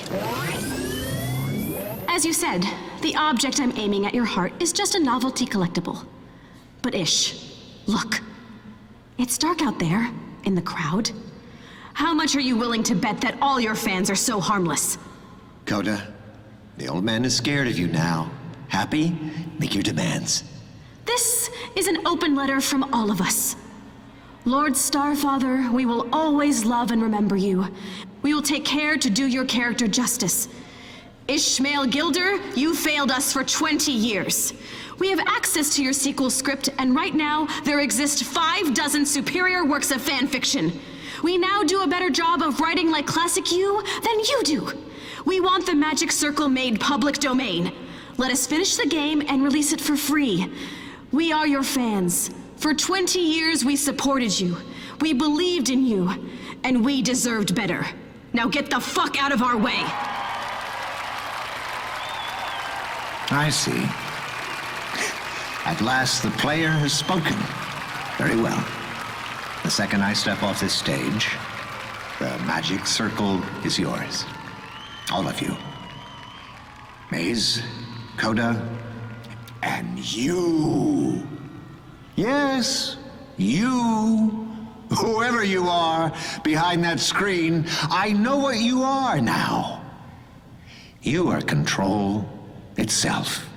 As you said, the object I'm aiming at your heart is just a novelty collectible. But Ish, look. It's dark out there, in the crowd. How much are you willing to bet that all your fans are so harmless? Coda, the old man is scared of you now. Happy? Make your demands. This is an open letter from all of us. Lord Starfather, we will always love and remember you. We will take care to do your character justice. Ishmael Gilder, you failed us for 20 years. We have access to your sequel script, and right now, there exist 6 superior works of fan fiction. We now do a better job of writing like classic you than you do. We want the Magic Circle made public domain. Let us finish the game and release it for free. We are your fans. For 20 years we supported you. We believed in you. And we deserved better. Now get the fuck out of our way! I see. At last the player has spoken. Very well. The second I step off this stage, the magic circle is yours. All of you. Maze, Coda, and you. Yes, you. Whoever you are behind that screen, I know what you are now. You are control itself.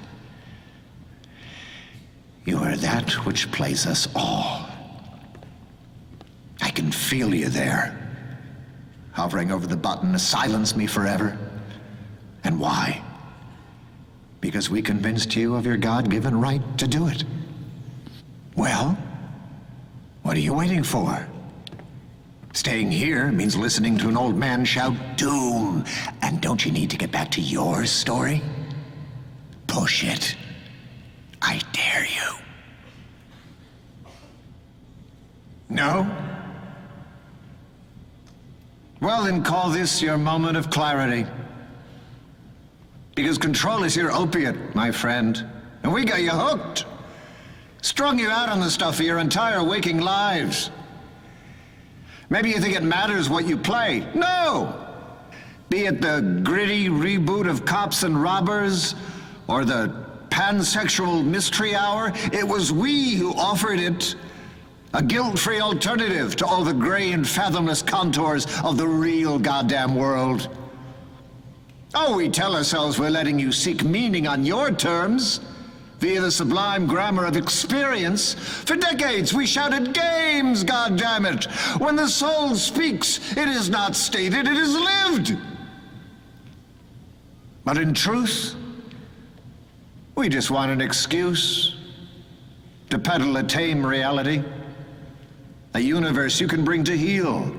You are that which plays us all. I can feel you there, hovering over the button to silence me forever. And why? Because we convinced you of your God-given right to do it. Well, what are you waiting for? Staying here means listening to an old man shout doom. And don't you need to get back to your story? Push it. I dare you. No? Well, then call this your moment of clarity. Because control is your opiate, my friend. And we got you hooked. Strung you out on the stuff for your entire waking lives. Maybe you think it matters what you play. No! Be it the gritty reboot of Cops and Robbers, or the pansexual mystery hour, it was we who offered it a guilt-free alternative to all the gray and fathomless contours of the real goddamn world. Oh, we tell ourselves we're letting you seek meaning on your terms, via the sublime grammar of experience. For decades we shouted games, goddammit! When the soul speaks, it is not stated, it is lived! But in truth, we just want an excuse to peddle a tame reality, a universe you can bring to heal.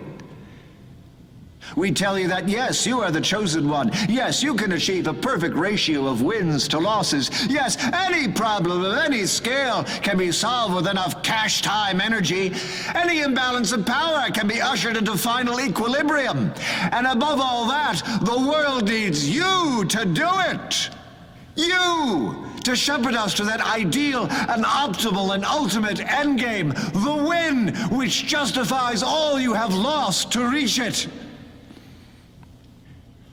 We tell you that, yes, you are the chosen one. Yes, you can achieve a perfect ratio of wins to losses. Yes, any problem of any scale can be solved with enough cash time energy. Any imbalance of power can be ushered into final equilibrium. And above all that, the world needs you to do it. You! To shepherd us to that ideal and optimal and ultimate endgame, the win which justifies all you have lost to reach it.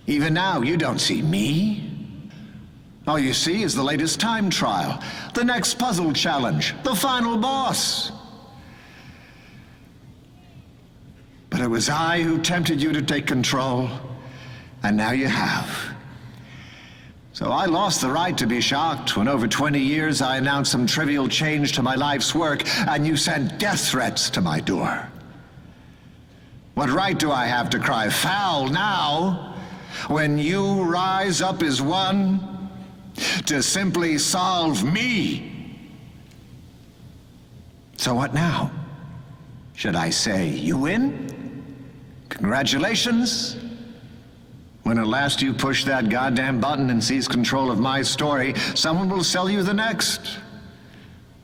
Even now, you don't see me. All you see is the latest time trial, the next puzzle challenge, the final boss. But it was I who tempted you to take control, and now you have. So I lost the right to be shocked when over 20 years I announced some trivial change to my life's work, and you sent death threats to my door. What right do I have to cry foul now, when you rise up as one to simply solve me? So what now? Should I say you win? Congratulations? When at last you push that goddamn button and seize control of my story, someone will sell you the next.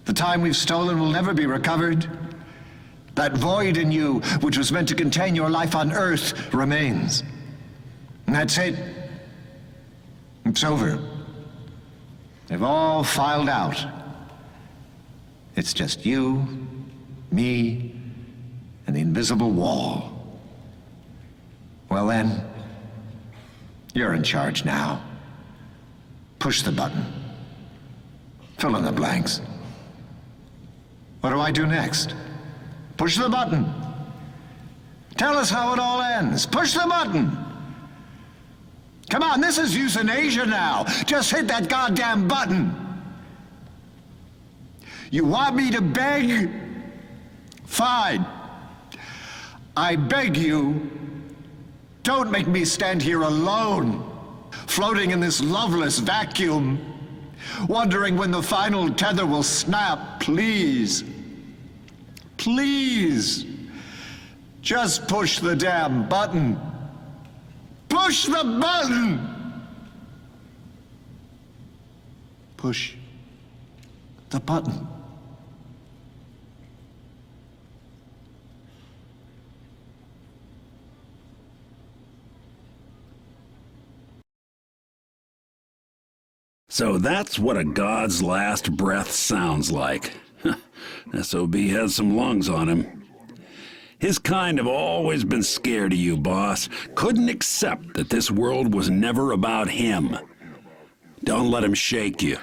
The time we've stolen will never be recovered. That void in you, which was meant to contain your life on Earth, remains. And that's it. It's over. They've all filed out. It's just you, me, and the invisible wall. Well then, you're in charge now. Push the button. Fill in the blanks. What do I do next? Push the button. Tell us how it all ends. Push the button. Come on, this is euthanasia now. Just hit that goddamn button. You want me to beg? Fine. I beg you, don't make me stand here alone, floating in this loveless vacuum, wondering when the final tether will snap. Please. Please. Just push the damn button. Push the button! Push the button. So that's what a god's last breath sounds like. SOB has some lungs on him. His kind have always been scared of you, boss. Couldn't accept that this world was never about him. Don't let him shake you.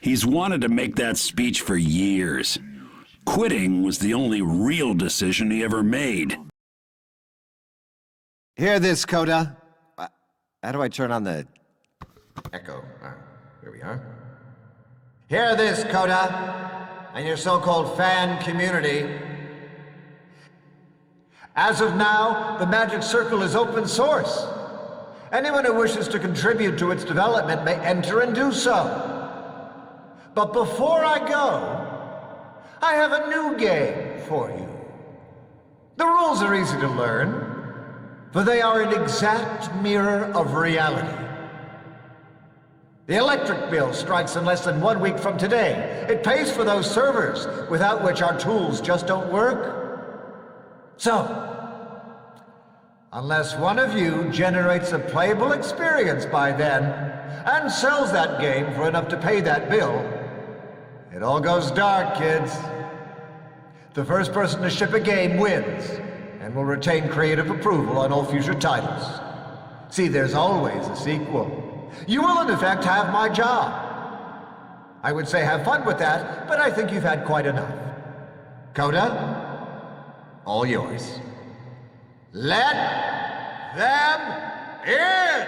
He's wanted to make that speech for years. Quitting was the only real decision he ever made. Hear this, Coda. How do I turn on the echo? Here we are. Hear this, Coda, and your so-called fan community. As of now, the Magic Circle is open source. Anyone who wishes to contribute to its development may enter and do so. But before I go, I have a new game for you. The rules are easy to learn, for they are an exact mirror of reality. The electric bill strikes in less than 1 week from today. It pays for those servers, without which our tools just don't work. So, unless one of you generates a playable experience by then, and sells that game for enough to pay that bill, it all goes dark, kids. The first person to ship a game wins, and will retain creative approval on all future titles. See, there's always a sequel. You will, in effect, have my job. I would say have fun with that, but I think you've had quite enough. Coda, all yours. Let them in!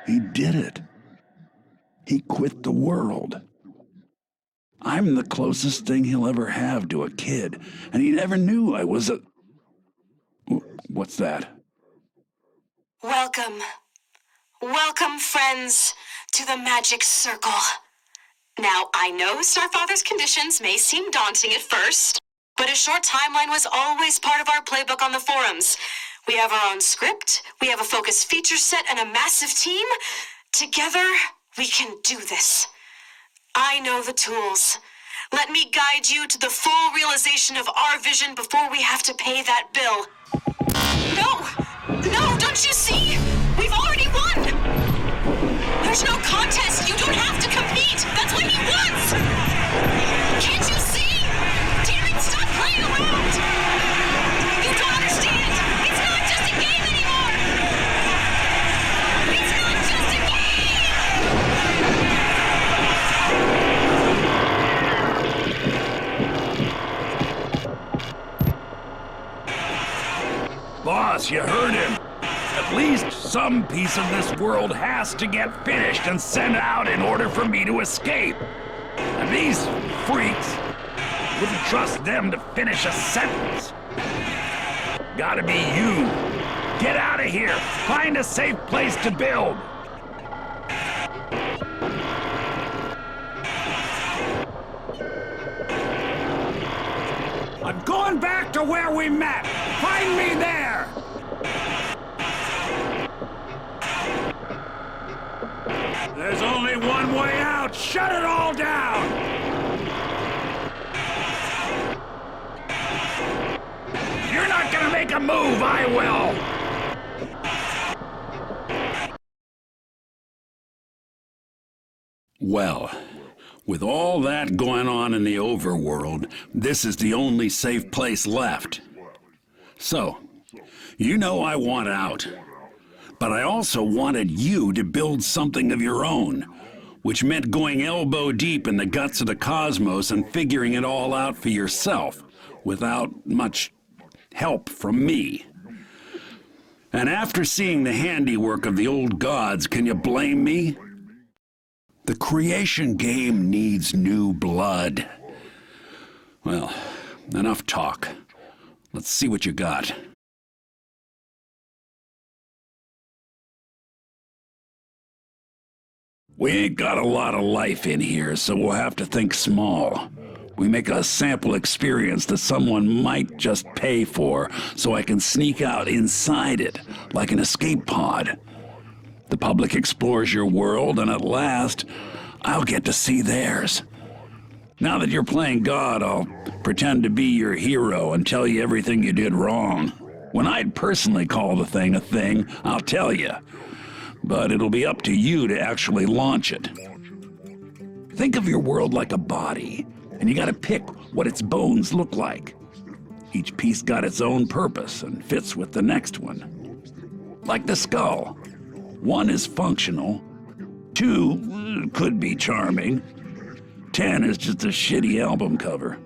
He did it. He quit the world. I'm the closest thing he'll ever have to a kid, and he never knew I was a... What's that? Welcome. Welcome, friends, to the Magic Circle. Now, I know Starfather's conditions may seem daunting at first, but a short timeline was always part of our playbook on the forums. We have our own script, we have a focused feature set, and a massive team. Together, we can do this. I know the tools. Let me guide you to the full realization of our vision before we have to pay that bill. No, don't you see? We've already won! There's no contest, you don't have to compete! That's what he wants! Can't you see? Damn it, stop playing around! You don't understand! It's not just a game anymore! It's not just a game! Boss, you heard him! At least some piece of this world has to get finished and sent out in order for me to escape. And these freaks wouldn't trust them to finish a sentence. Gotta be you. Get out of here. Find a safe place to build. I'm going back to where we met. Find me there. There's only one way out! Shut it all down! You're not gonna make a move, I will! Well, with all that going on in the overworld, this is the only safe place left. So, you know I want out. But I also wanted you to build something of your own, which meant going elbow deep in the guts of the cosmos and figuring it all out for yourself, without much help from me. And after seeing the handiwork of the old gods, can you blame me? The creation game needs new blood. Well, enough talk. Let's see what you got. We ain't got a lot of life in here, so we'll have to think small. We make a sample experience that someone might just pay for, so I can sneak out inside it, like an escape pod. The public explores your world, and at last, I'll get to see theirs. Now that you're playing God, I'll pretend to be your hero and tell you everything you did wrong. When I'd personally call the thing a thing, I'll tell you. But it'll be up to you to actually launch it. Think of your world like a body, and you gotta pick what its bones look like. Each piece got its own purpose and fits with the next one. Like the skull. 1 is functional, 2 could be charming, 10 is just a shitty album cover.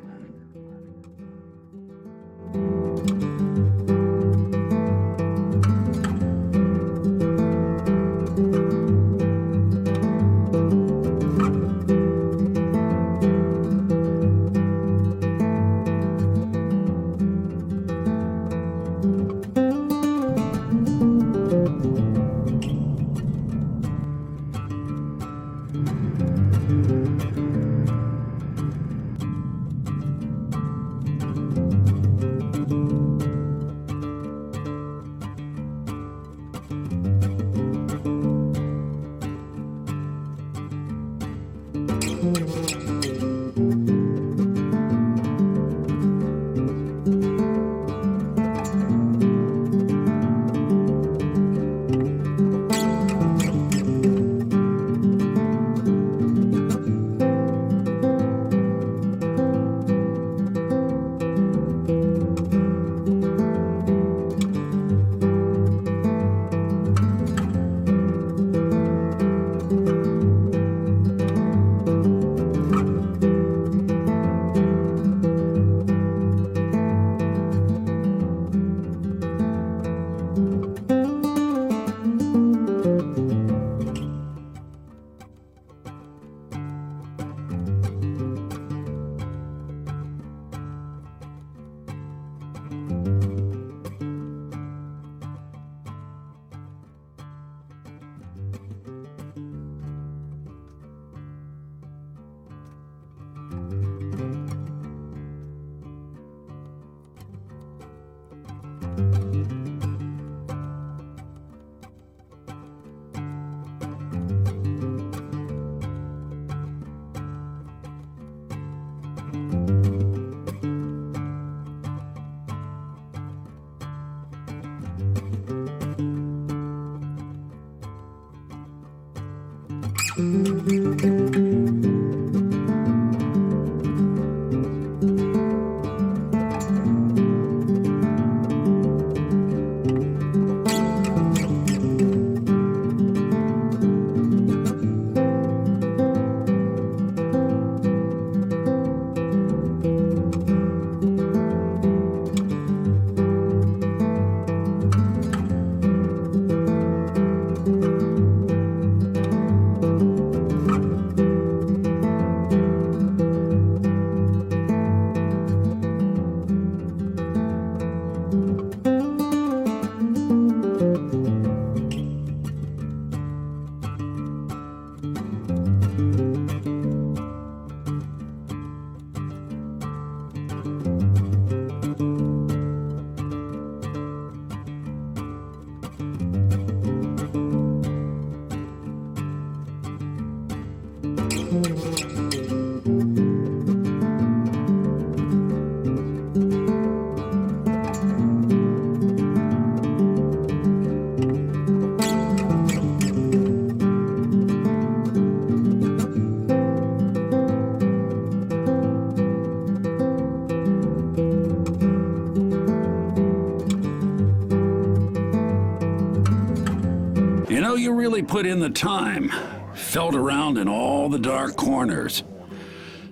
You know, you really put in the time, felt around in all the dark corners.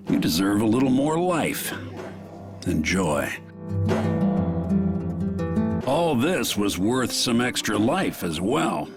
You deserve a little more life and joy. All this was worth some extra life as well.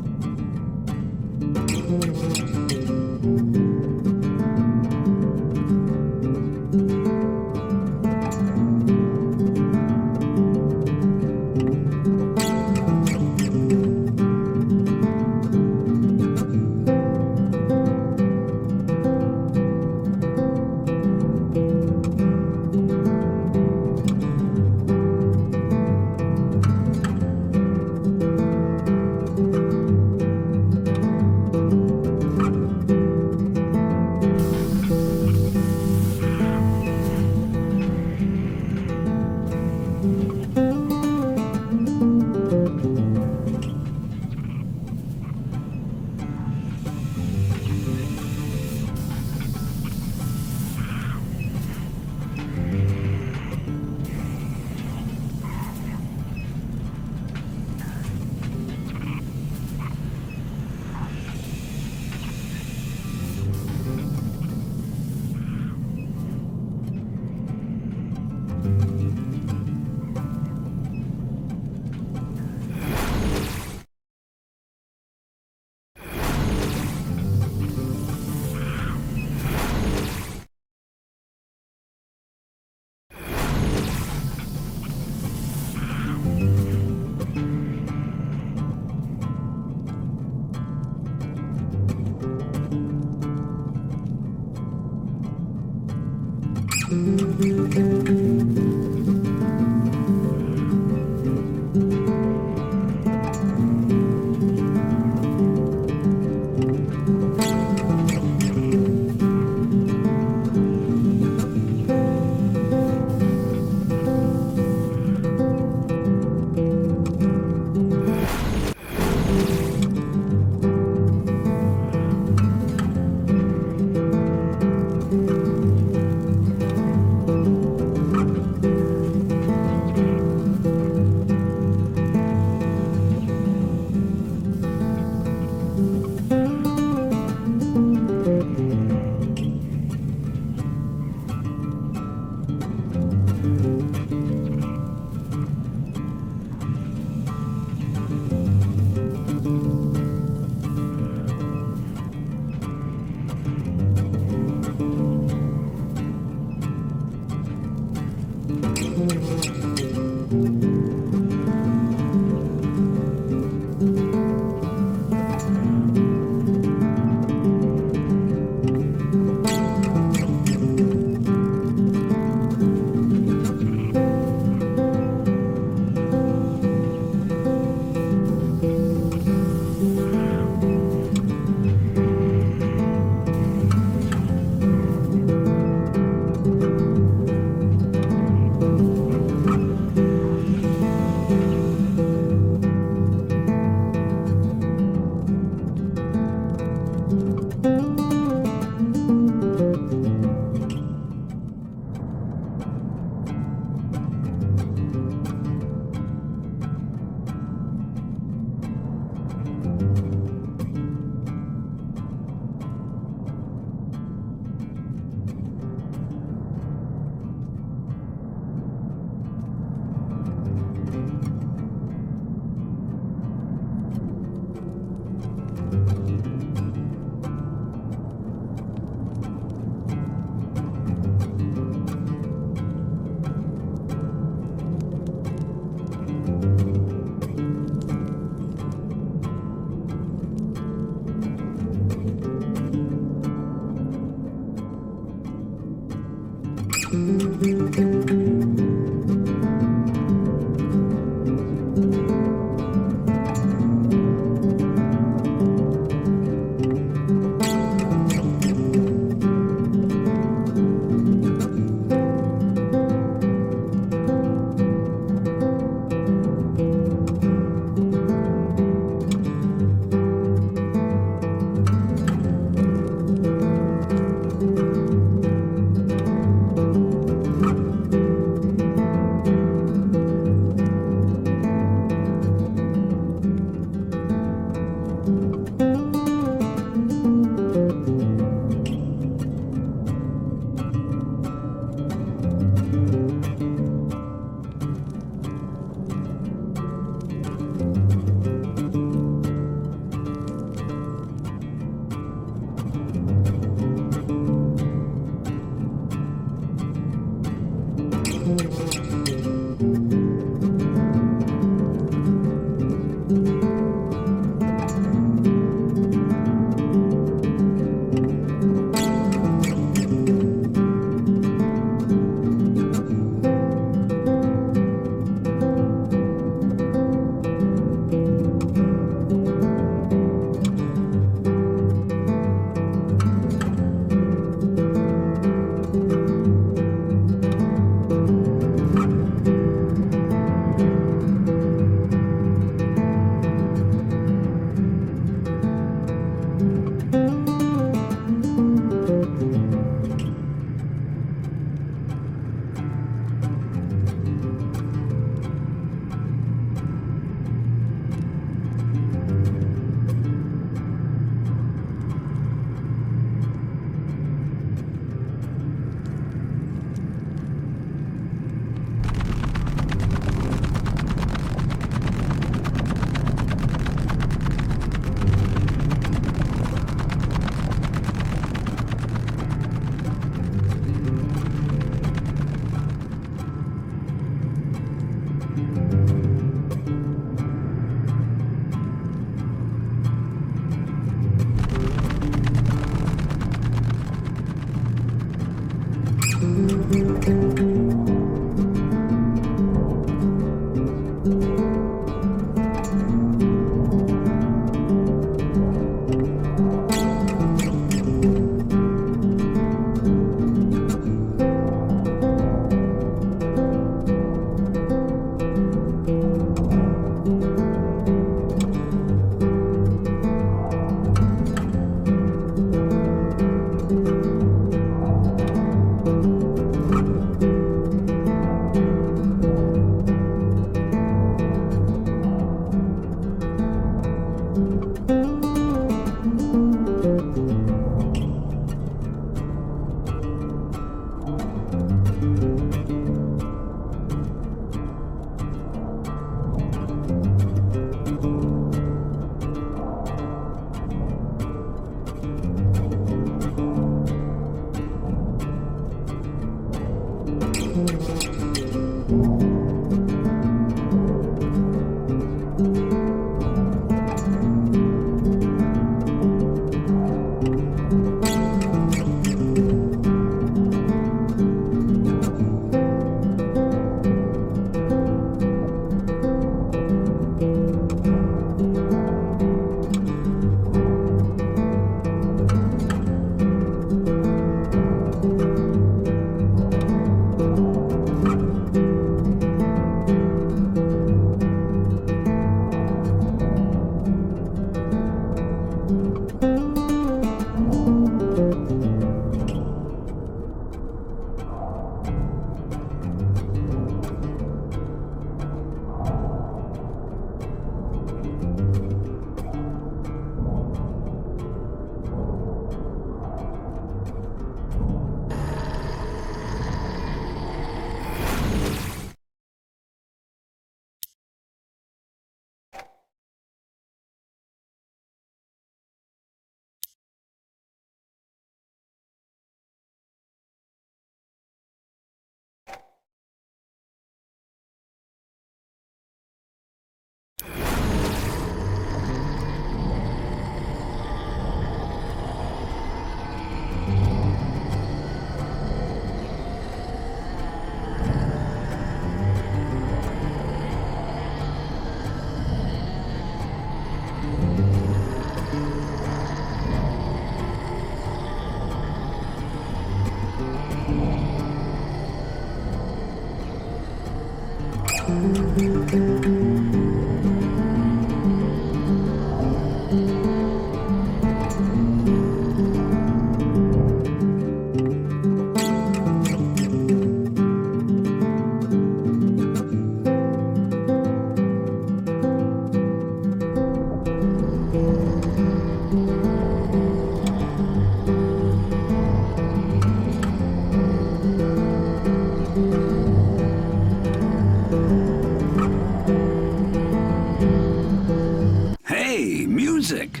Hey, music!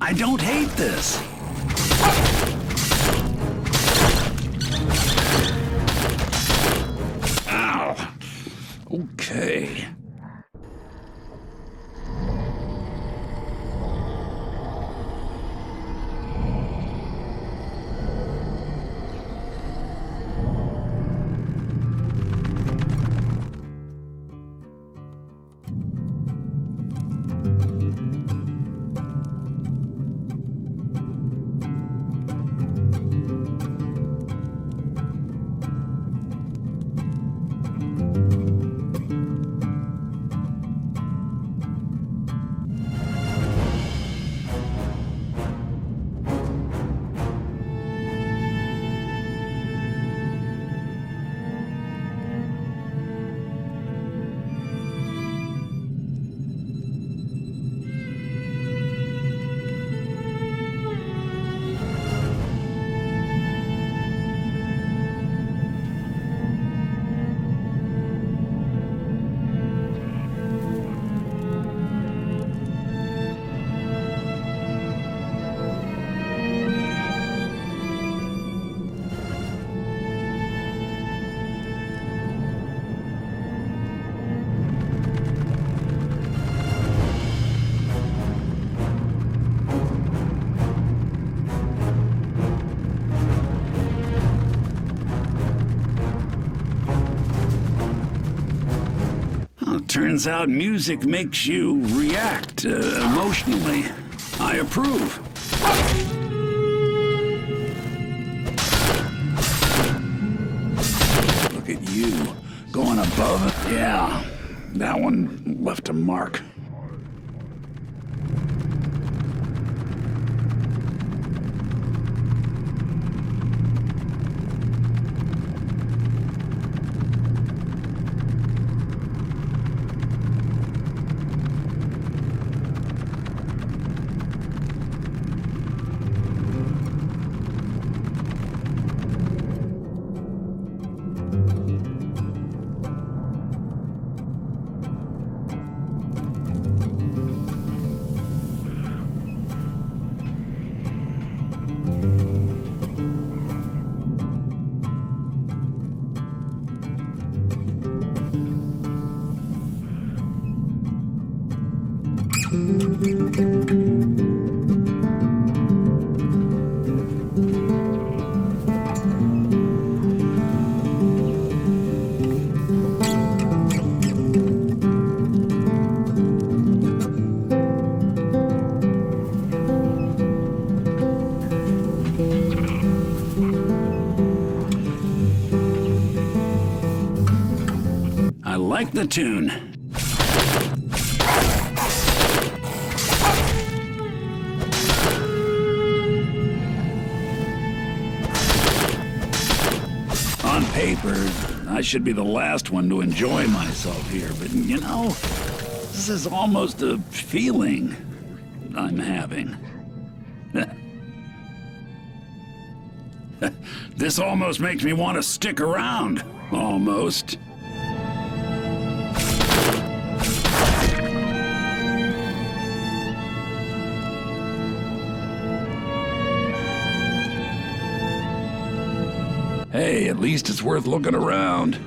I don't hate this. Ow! Okay. Turns out music makes you react emotionally. I approve. Look at you, going above it. Yeah, that one left a mark. I like the tune. On paper, I should be the last one to enjoy myself here, but you know, this is almost a feeling I'm having. This almost makes me want to stick around. Almost. Hey, at least it's worth looking around.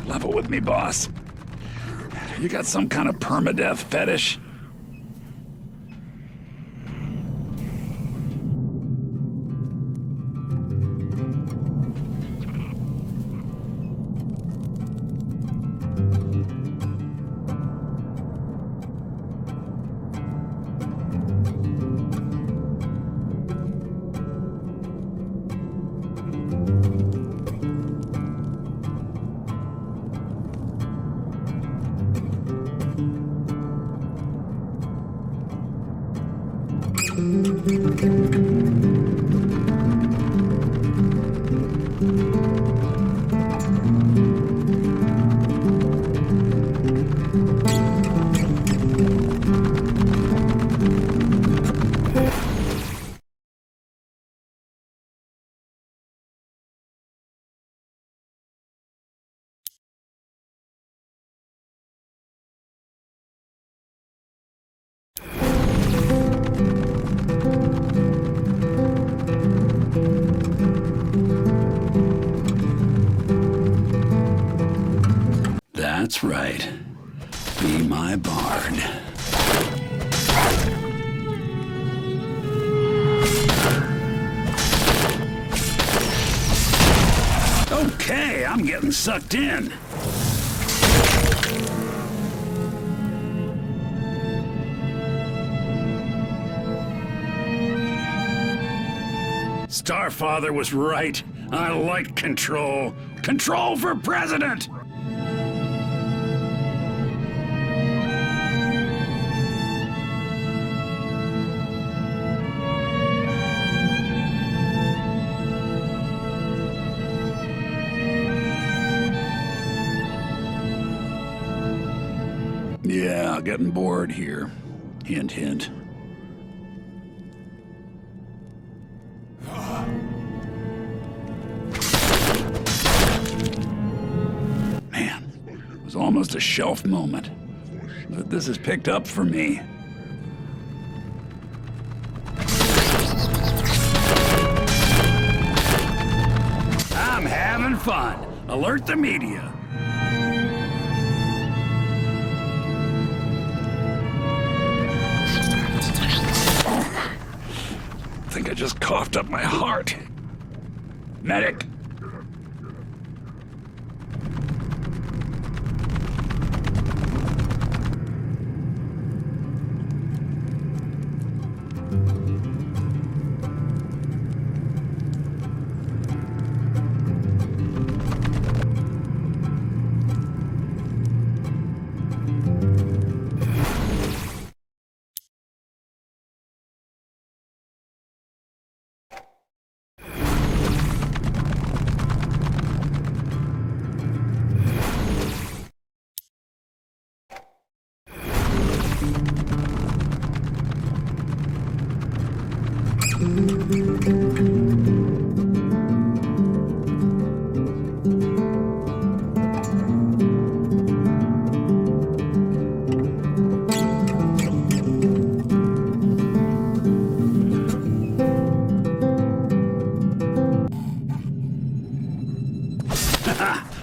Level with me, boss. You got some kind of permadeath fetish? That's right. Be my bard. Okay, I'm getting sucked in. Starfather was right. I like control. Control for president! Yeah, getting bored here. Hint, hint. Man, it was almost a shelf moment. But this is picked up for me. I'm having fun. Alert the media. I think I just coughed up my heart. Medic!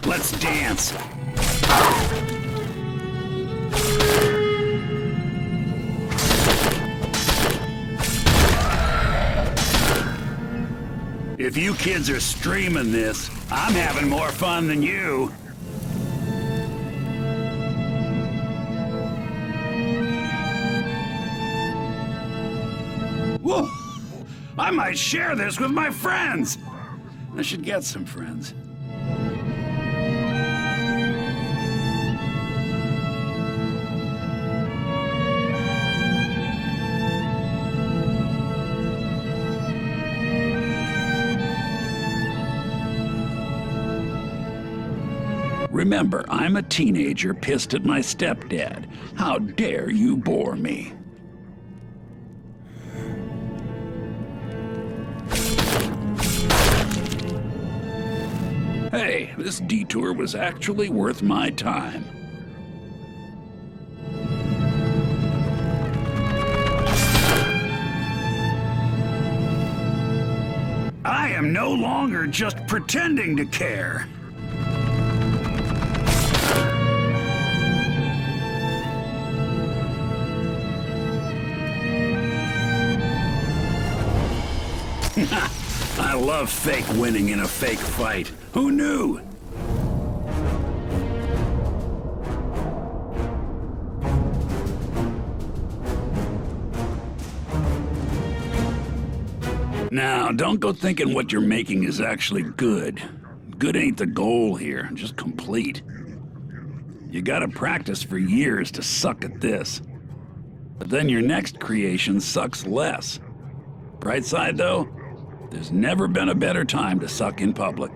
Let's dance. If you kids are streaming this, I'm having more fun than you. Whoa! I might share this with my friends. I should get some friends. Remember, I'm a teenager pissed at my stepdad. How dare you bore me? Hey, this detour was actually worth my time. I am no longer just pretending to care. I love fake winning in a fake fight. Who knew? Now, don't go thinking what you're making is actually good. Good ain't the goal here, just complete. You gotta practice for years to suck at this. But then your next creation sucks less. Bright side, though, there's never been a better time to suck in public.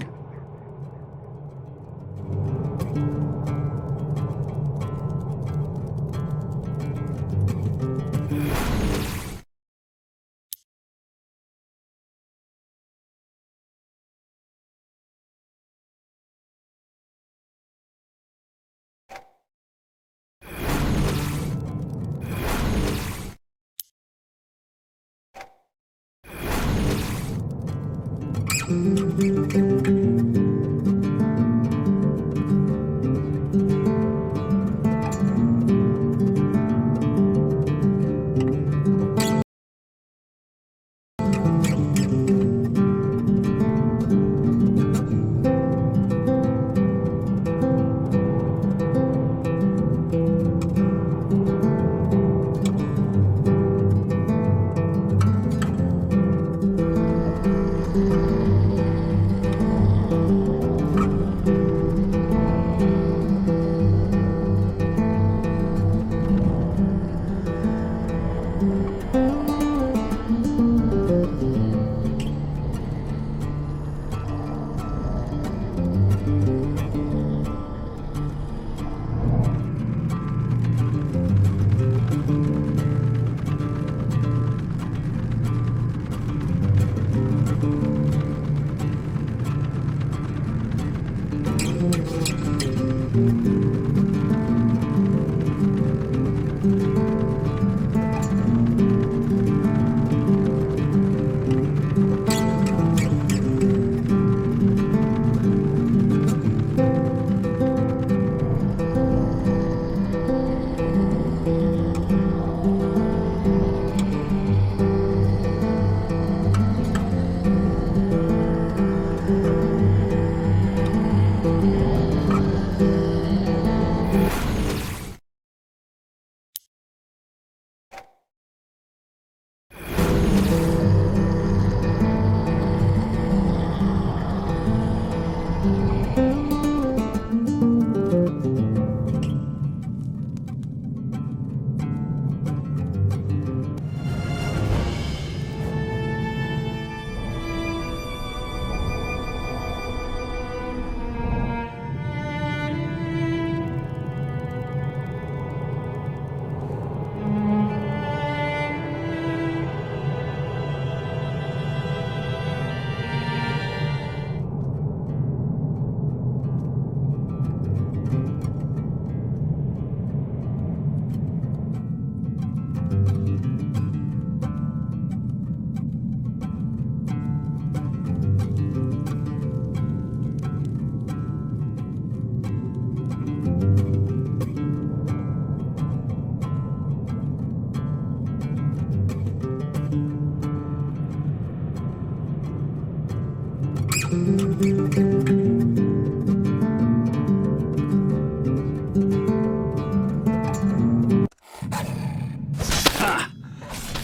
Ha!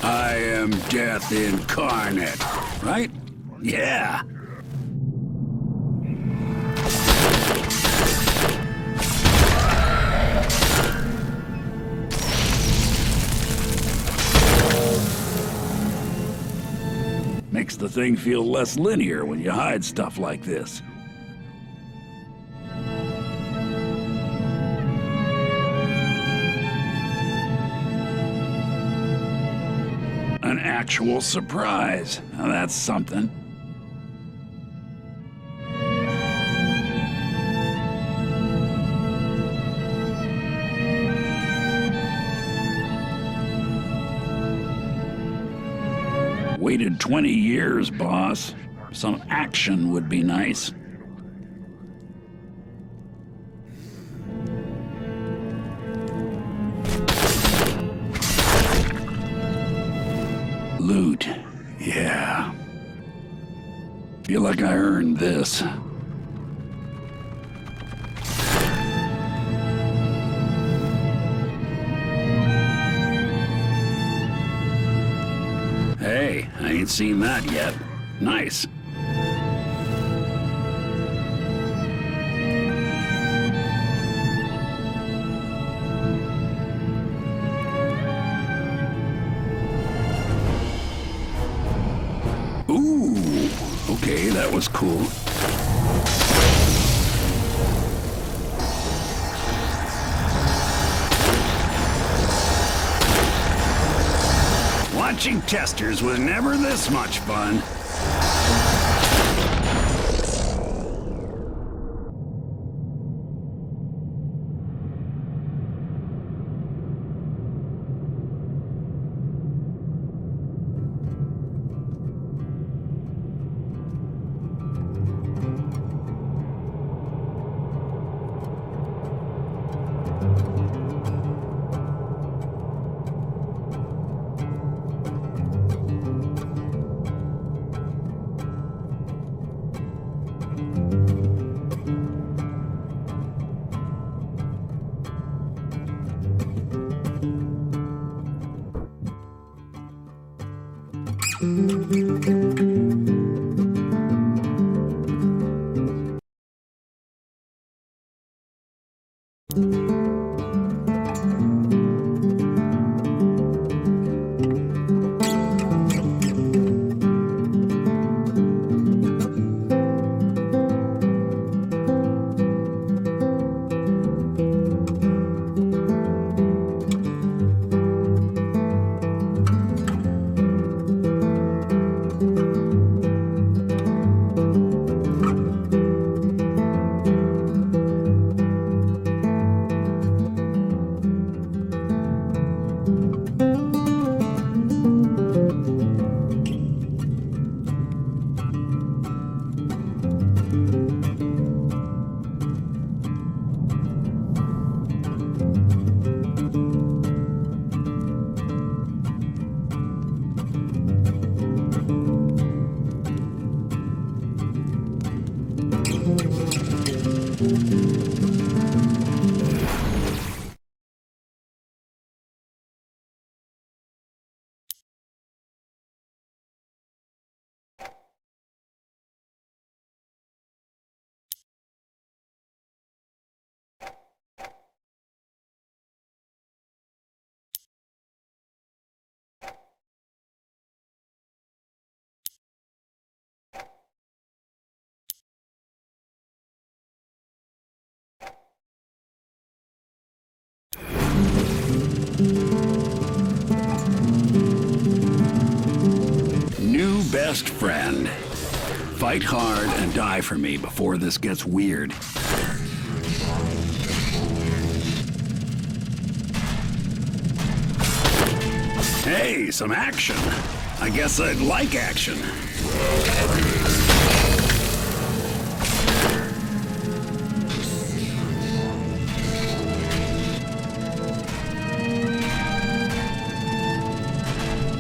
I am death incarnate, right? Yeah. Makes the thing feel less linear when you hide stuff like this. An actual surprise. Now that's something. Waited 20 years, boss. Some action would be nice. Loot. Yeah. Feel like I earned this. Hey, I ain't seen that yet. Nice. that was cool. Watching testers was never this much fun. New best friend. Fight hard and die for me before this gets weird. Hey, some action. I guess I'd like action.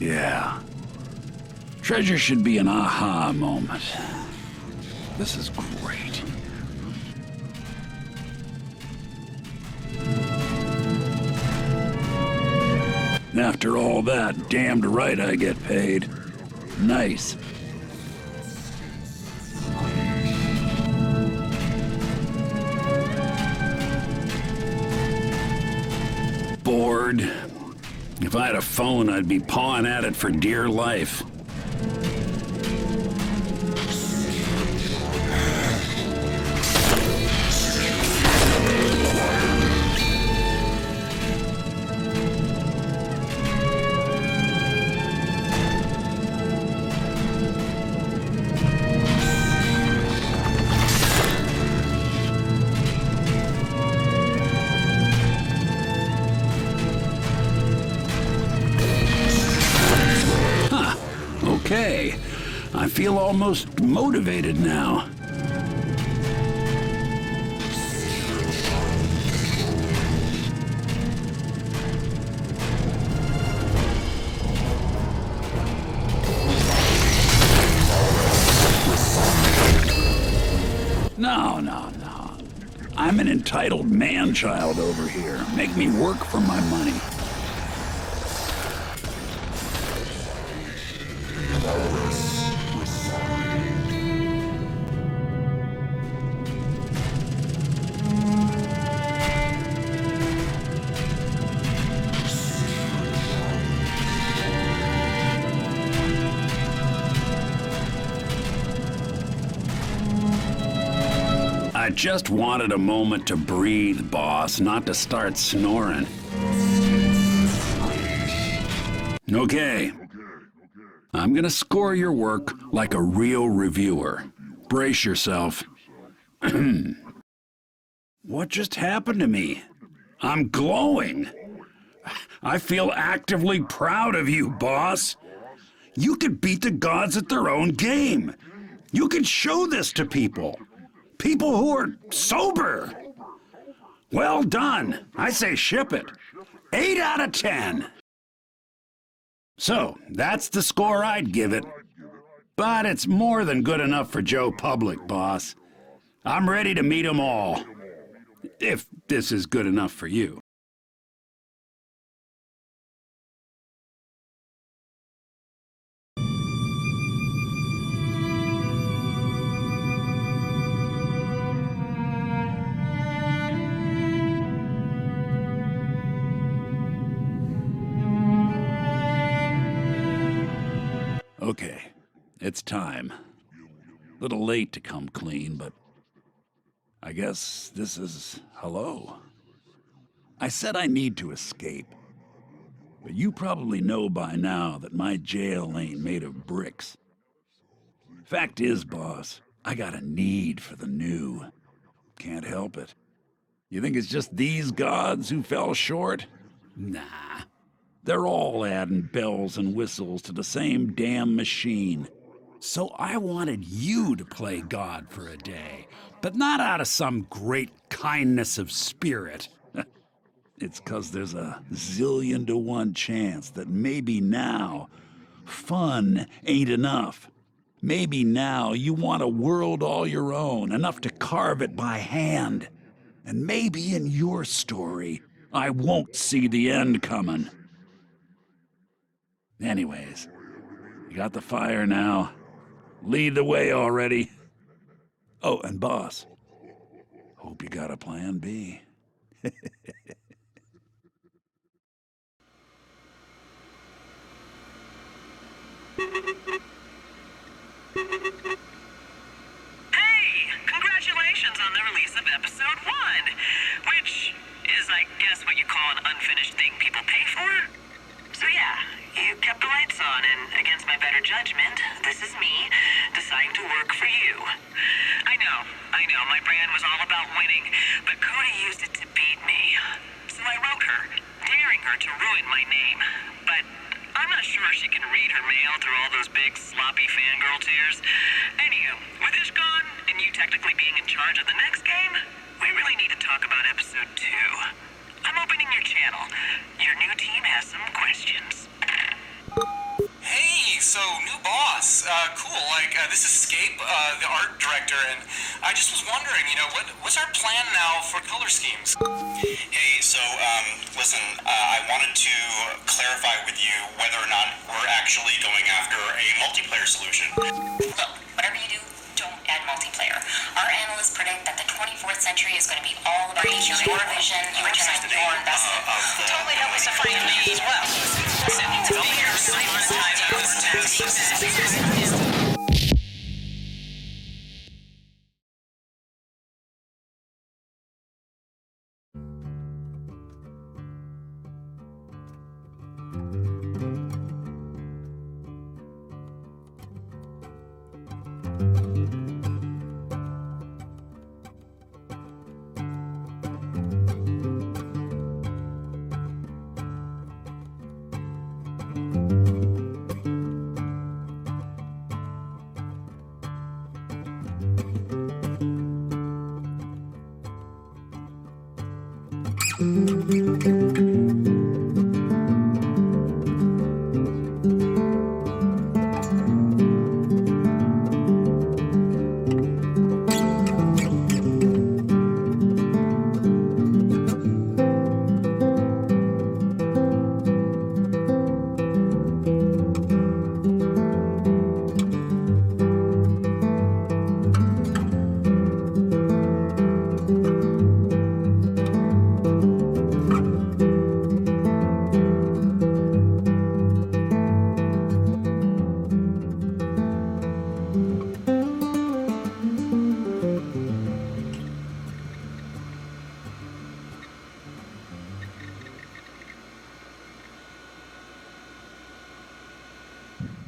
Yeah. Treasure should be an aha moment. This is great. After all that, damned right I get paid. Nice. Bored. If I had a phone, I'd be pawing at it for dear life. Okay, I feel almost motivated now. No. I'm an entitled man-child over here. Make me work for my money. just wanted a moment to breathe, boss, not to start snoring. Okay. I'm gonna score your work like a real reviewer. Brace yourself. What just happened to me? I'm glowing. I feel actively proud of you, boss. You could beat the gods at their own game. You could show this to people. People who are sober. Well done. I say ship it. 8 out of 10. So, that's the score I'd give it. But it's more than good enough for Joe Public, boss. I'm ready to meet 'em all. If this is good enough for you. Okay, it's time. Little late to come clean, but I guess this is hello. I said I need to escape, but you probably know by now that my jail ain't made of bricks. Fact is, boss, I got a need for the new. Can't help it. You think it's just these gods who fell short? Nah. They're all adding bells and whistles to the same damn machine. So I wanted you to play God for a day, but not out of some great kindness of spirit. It's 'cause there's a zillion to 1 chance that maybe now fun ain't enough. Maybe now you want a world all your own, enough to carve it by hand. And maybe in your story, I won't see the end coming. Anyways, you got the fire now. Lead the way already. Oh, and boss, hope you got a plan B. Hey, congratulations on the release of episode 1, which is, I guess, what you call an unfinished thing people pay for? So yeah, you kept the lights on, and against my better judgment, this is me deciding to work for you. I know, my brand was all about winning, but Cody used it to beat me. So I wrote her, daring her to ruin my name. But I'm not sure she can read her mail through all those big, sloppy fangirl tears. Anywho, with Ish gone, and you technically being in charge of the next game, we really need to talk about episode 2. I'm opening your channel. Your new team has some questions. Hey, so new boss. Cool. This is Scape, the art director, and I just was wondering, what's our plan now for color schemes? Hey, so, listen, I wanted to clarify with you whether or not we're actually going after a multiplayer solution. Look, whatever you do, don't add multiplayer. Our analysts predict that the 24th century is going to be all about your vision, your time, your investment. Totally help us to find me as well.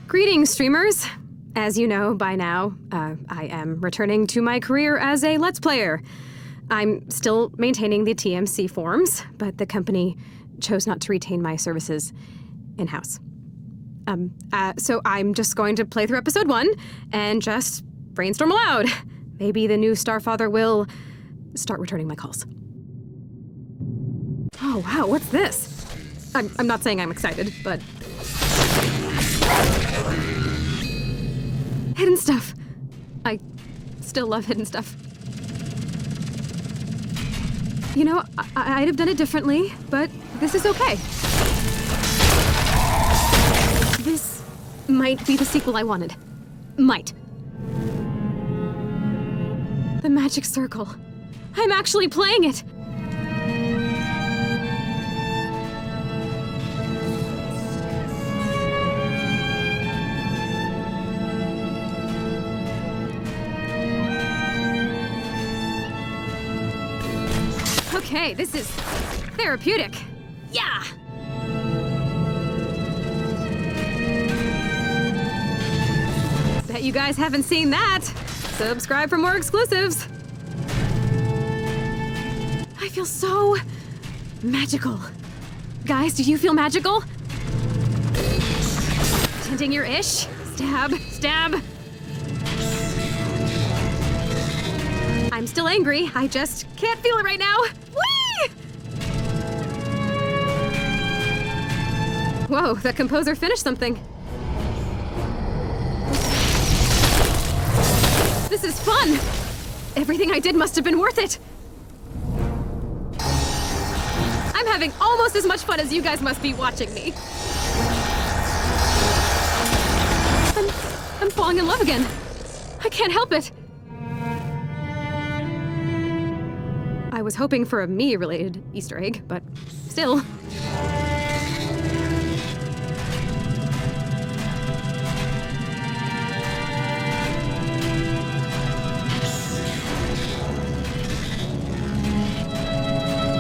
Greetings, streamers. As you know by now, I am returning to my career as a Let's Player. I'm still maintaining the TMC forums, but the company chose not to retain my services in-house. So I'm just going to play through episode 1 and just brainstorm aloud. Maybe the new Starfather will start returning my calls. Oh wow, what's this? I'm not saying I'm excited, but... Hidden stuff. I still love hidden stuff. You know, I'd have done it differently, but this is okay. This might be the sequel I wanted. Might. The Magic Circle. I'm actually playing it! Okay, this is therapeutic. Yeah! Bet you guys haven't seen that. Subscribe for more exclusives. I feel so magical. Guys, do you feel magical? Tinting your ish? Stab, stab. I'm still angry. I just can't feel it right now. Whee! Whoa, that composer finished something. This is fun! Everything I did must have been worth it. I'm having almost as much fun as you guys must be watching me. I'm falling in love again. I can't help it. I was hoping for a me-related Easter egg, but still.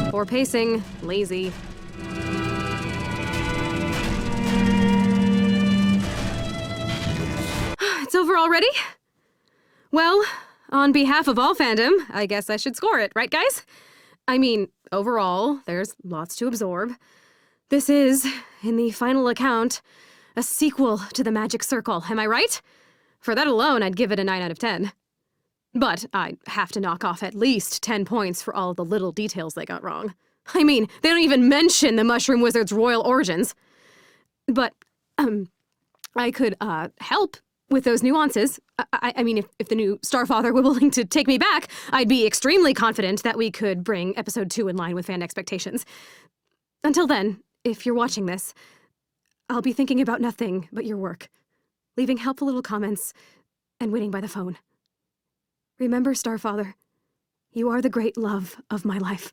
Poor pacing, lazy. It's over already? Well, on behalf of all fandom, I guess I should score it, right guys? I mean, overall, there's lots to absorb. This is, in the final account, a sequel to the Magic Circle, am I right? For that alone, I'd give it a 9 out of 10. But I'd have to knock off at least 10 points for all the little details they got wrong. I mean, they don't even mention the Mushroom Wizard's royal origins. But, I could, help with those nuances. I mean, if the new Starfather were willing to take me back, I'd be extremely confident that we could bring episode 2 in line with fan expectations. Until then, if you're watching this, I'll be thinking about nothing but your work, leaving helpful little comments, and waiting by the phone. Remember, Starfather, you are the great love of my life.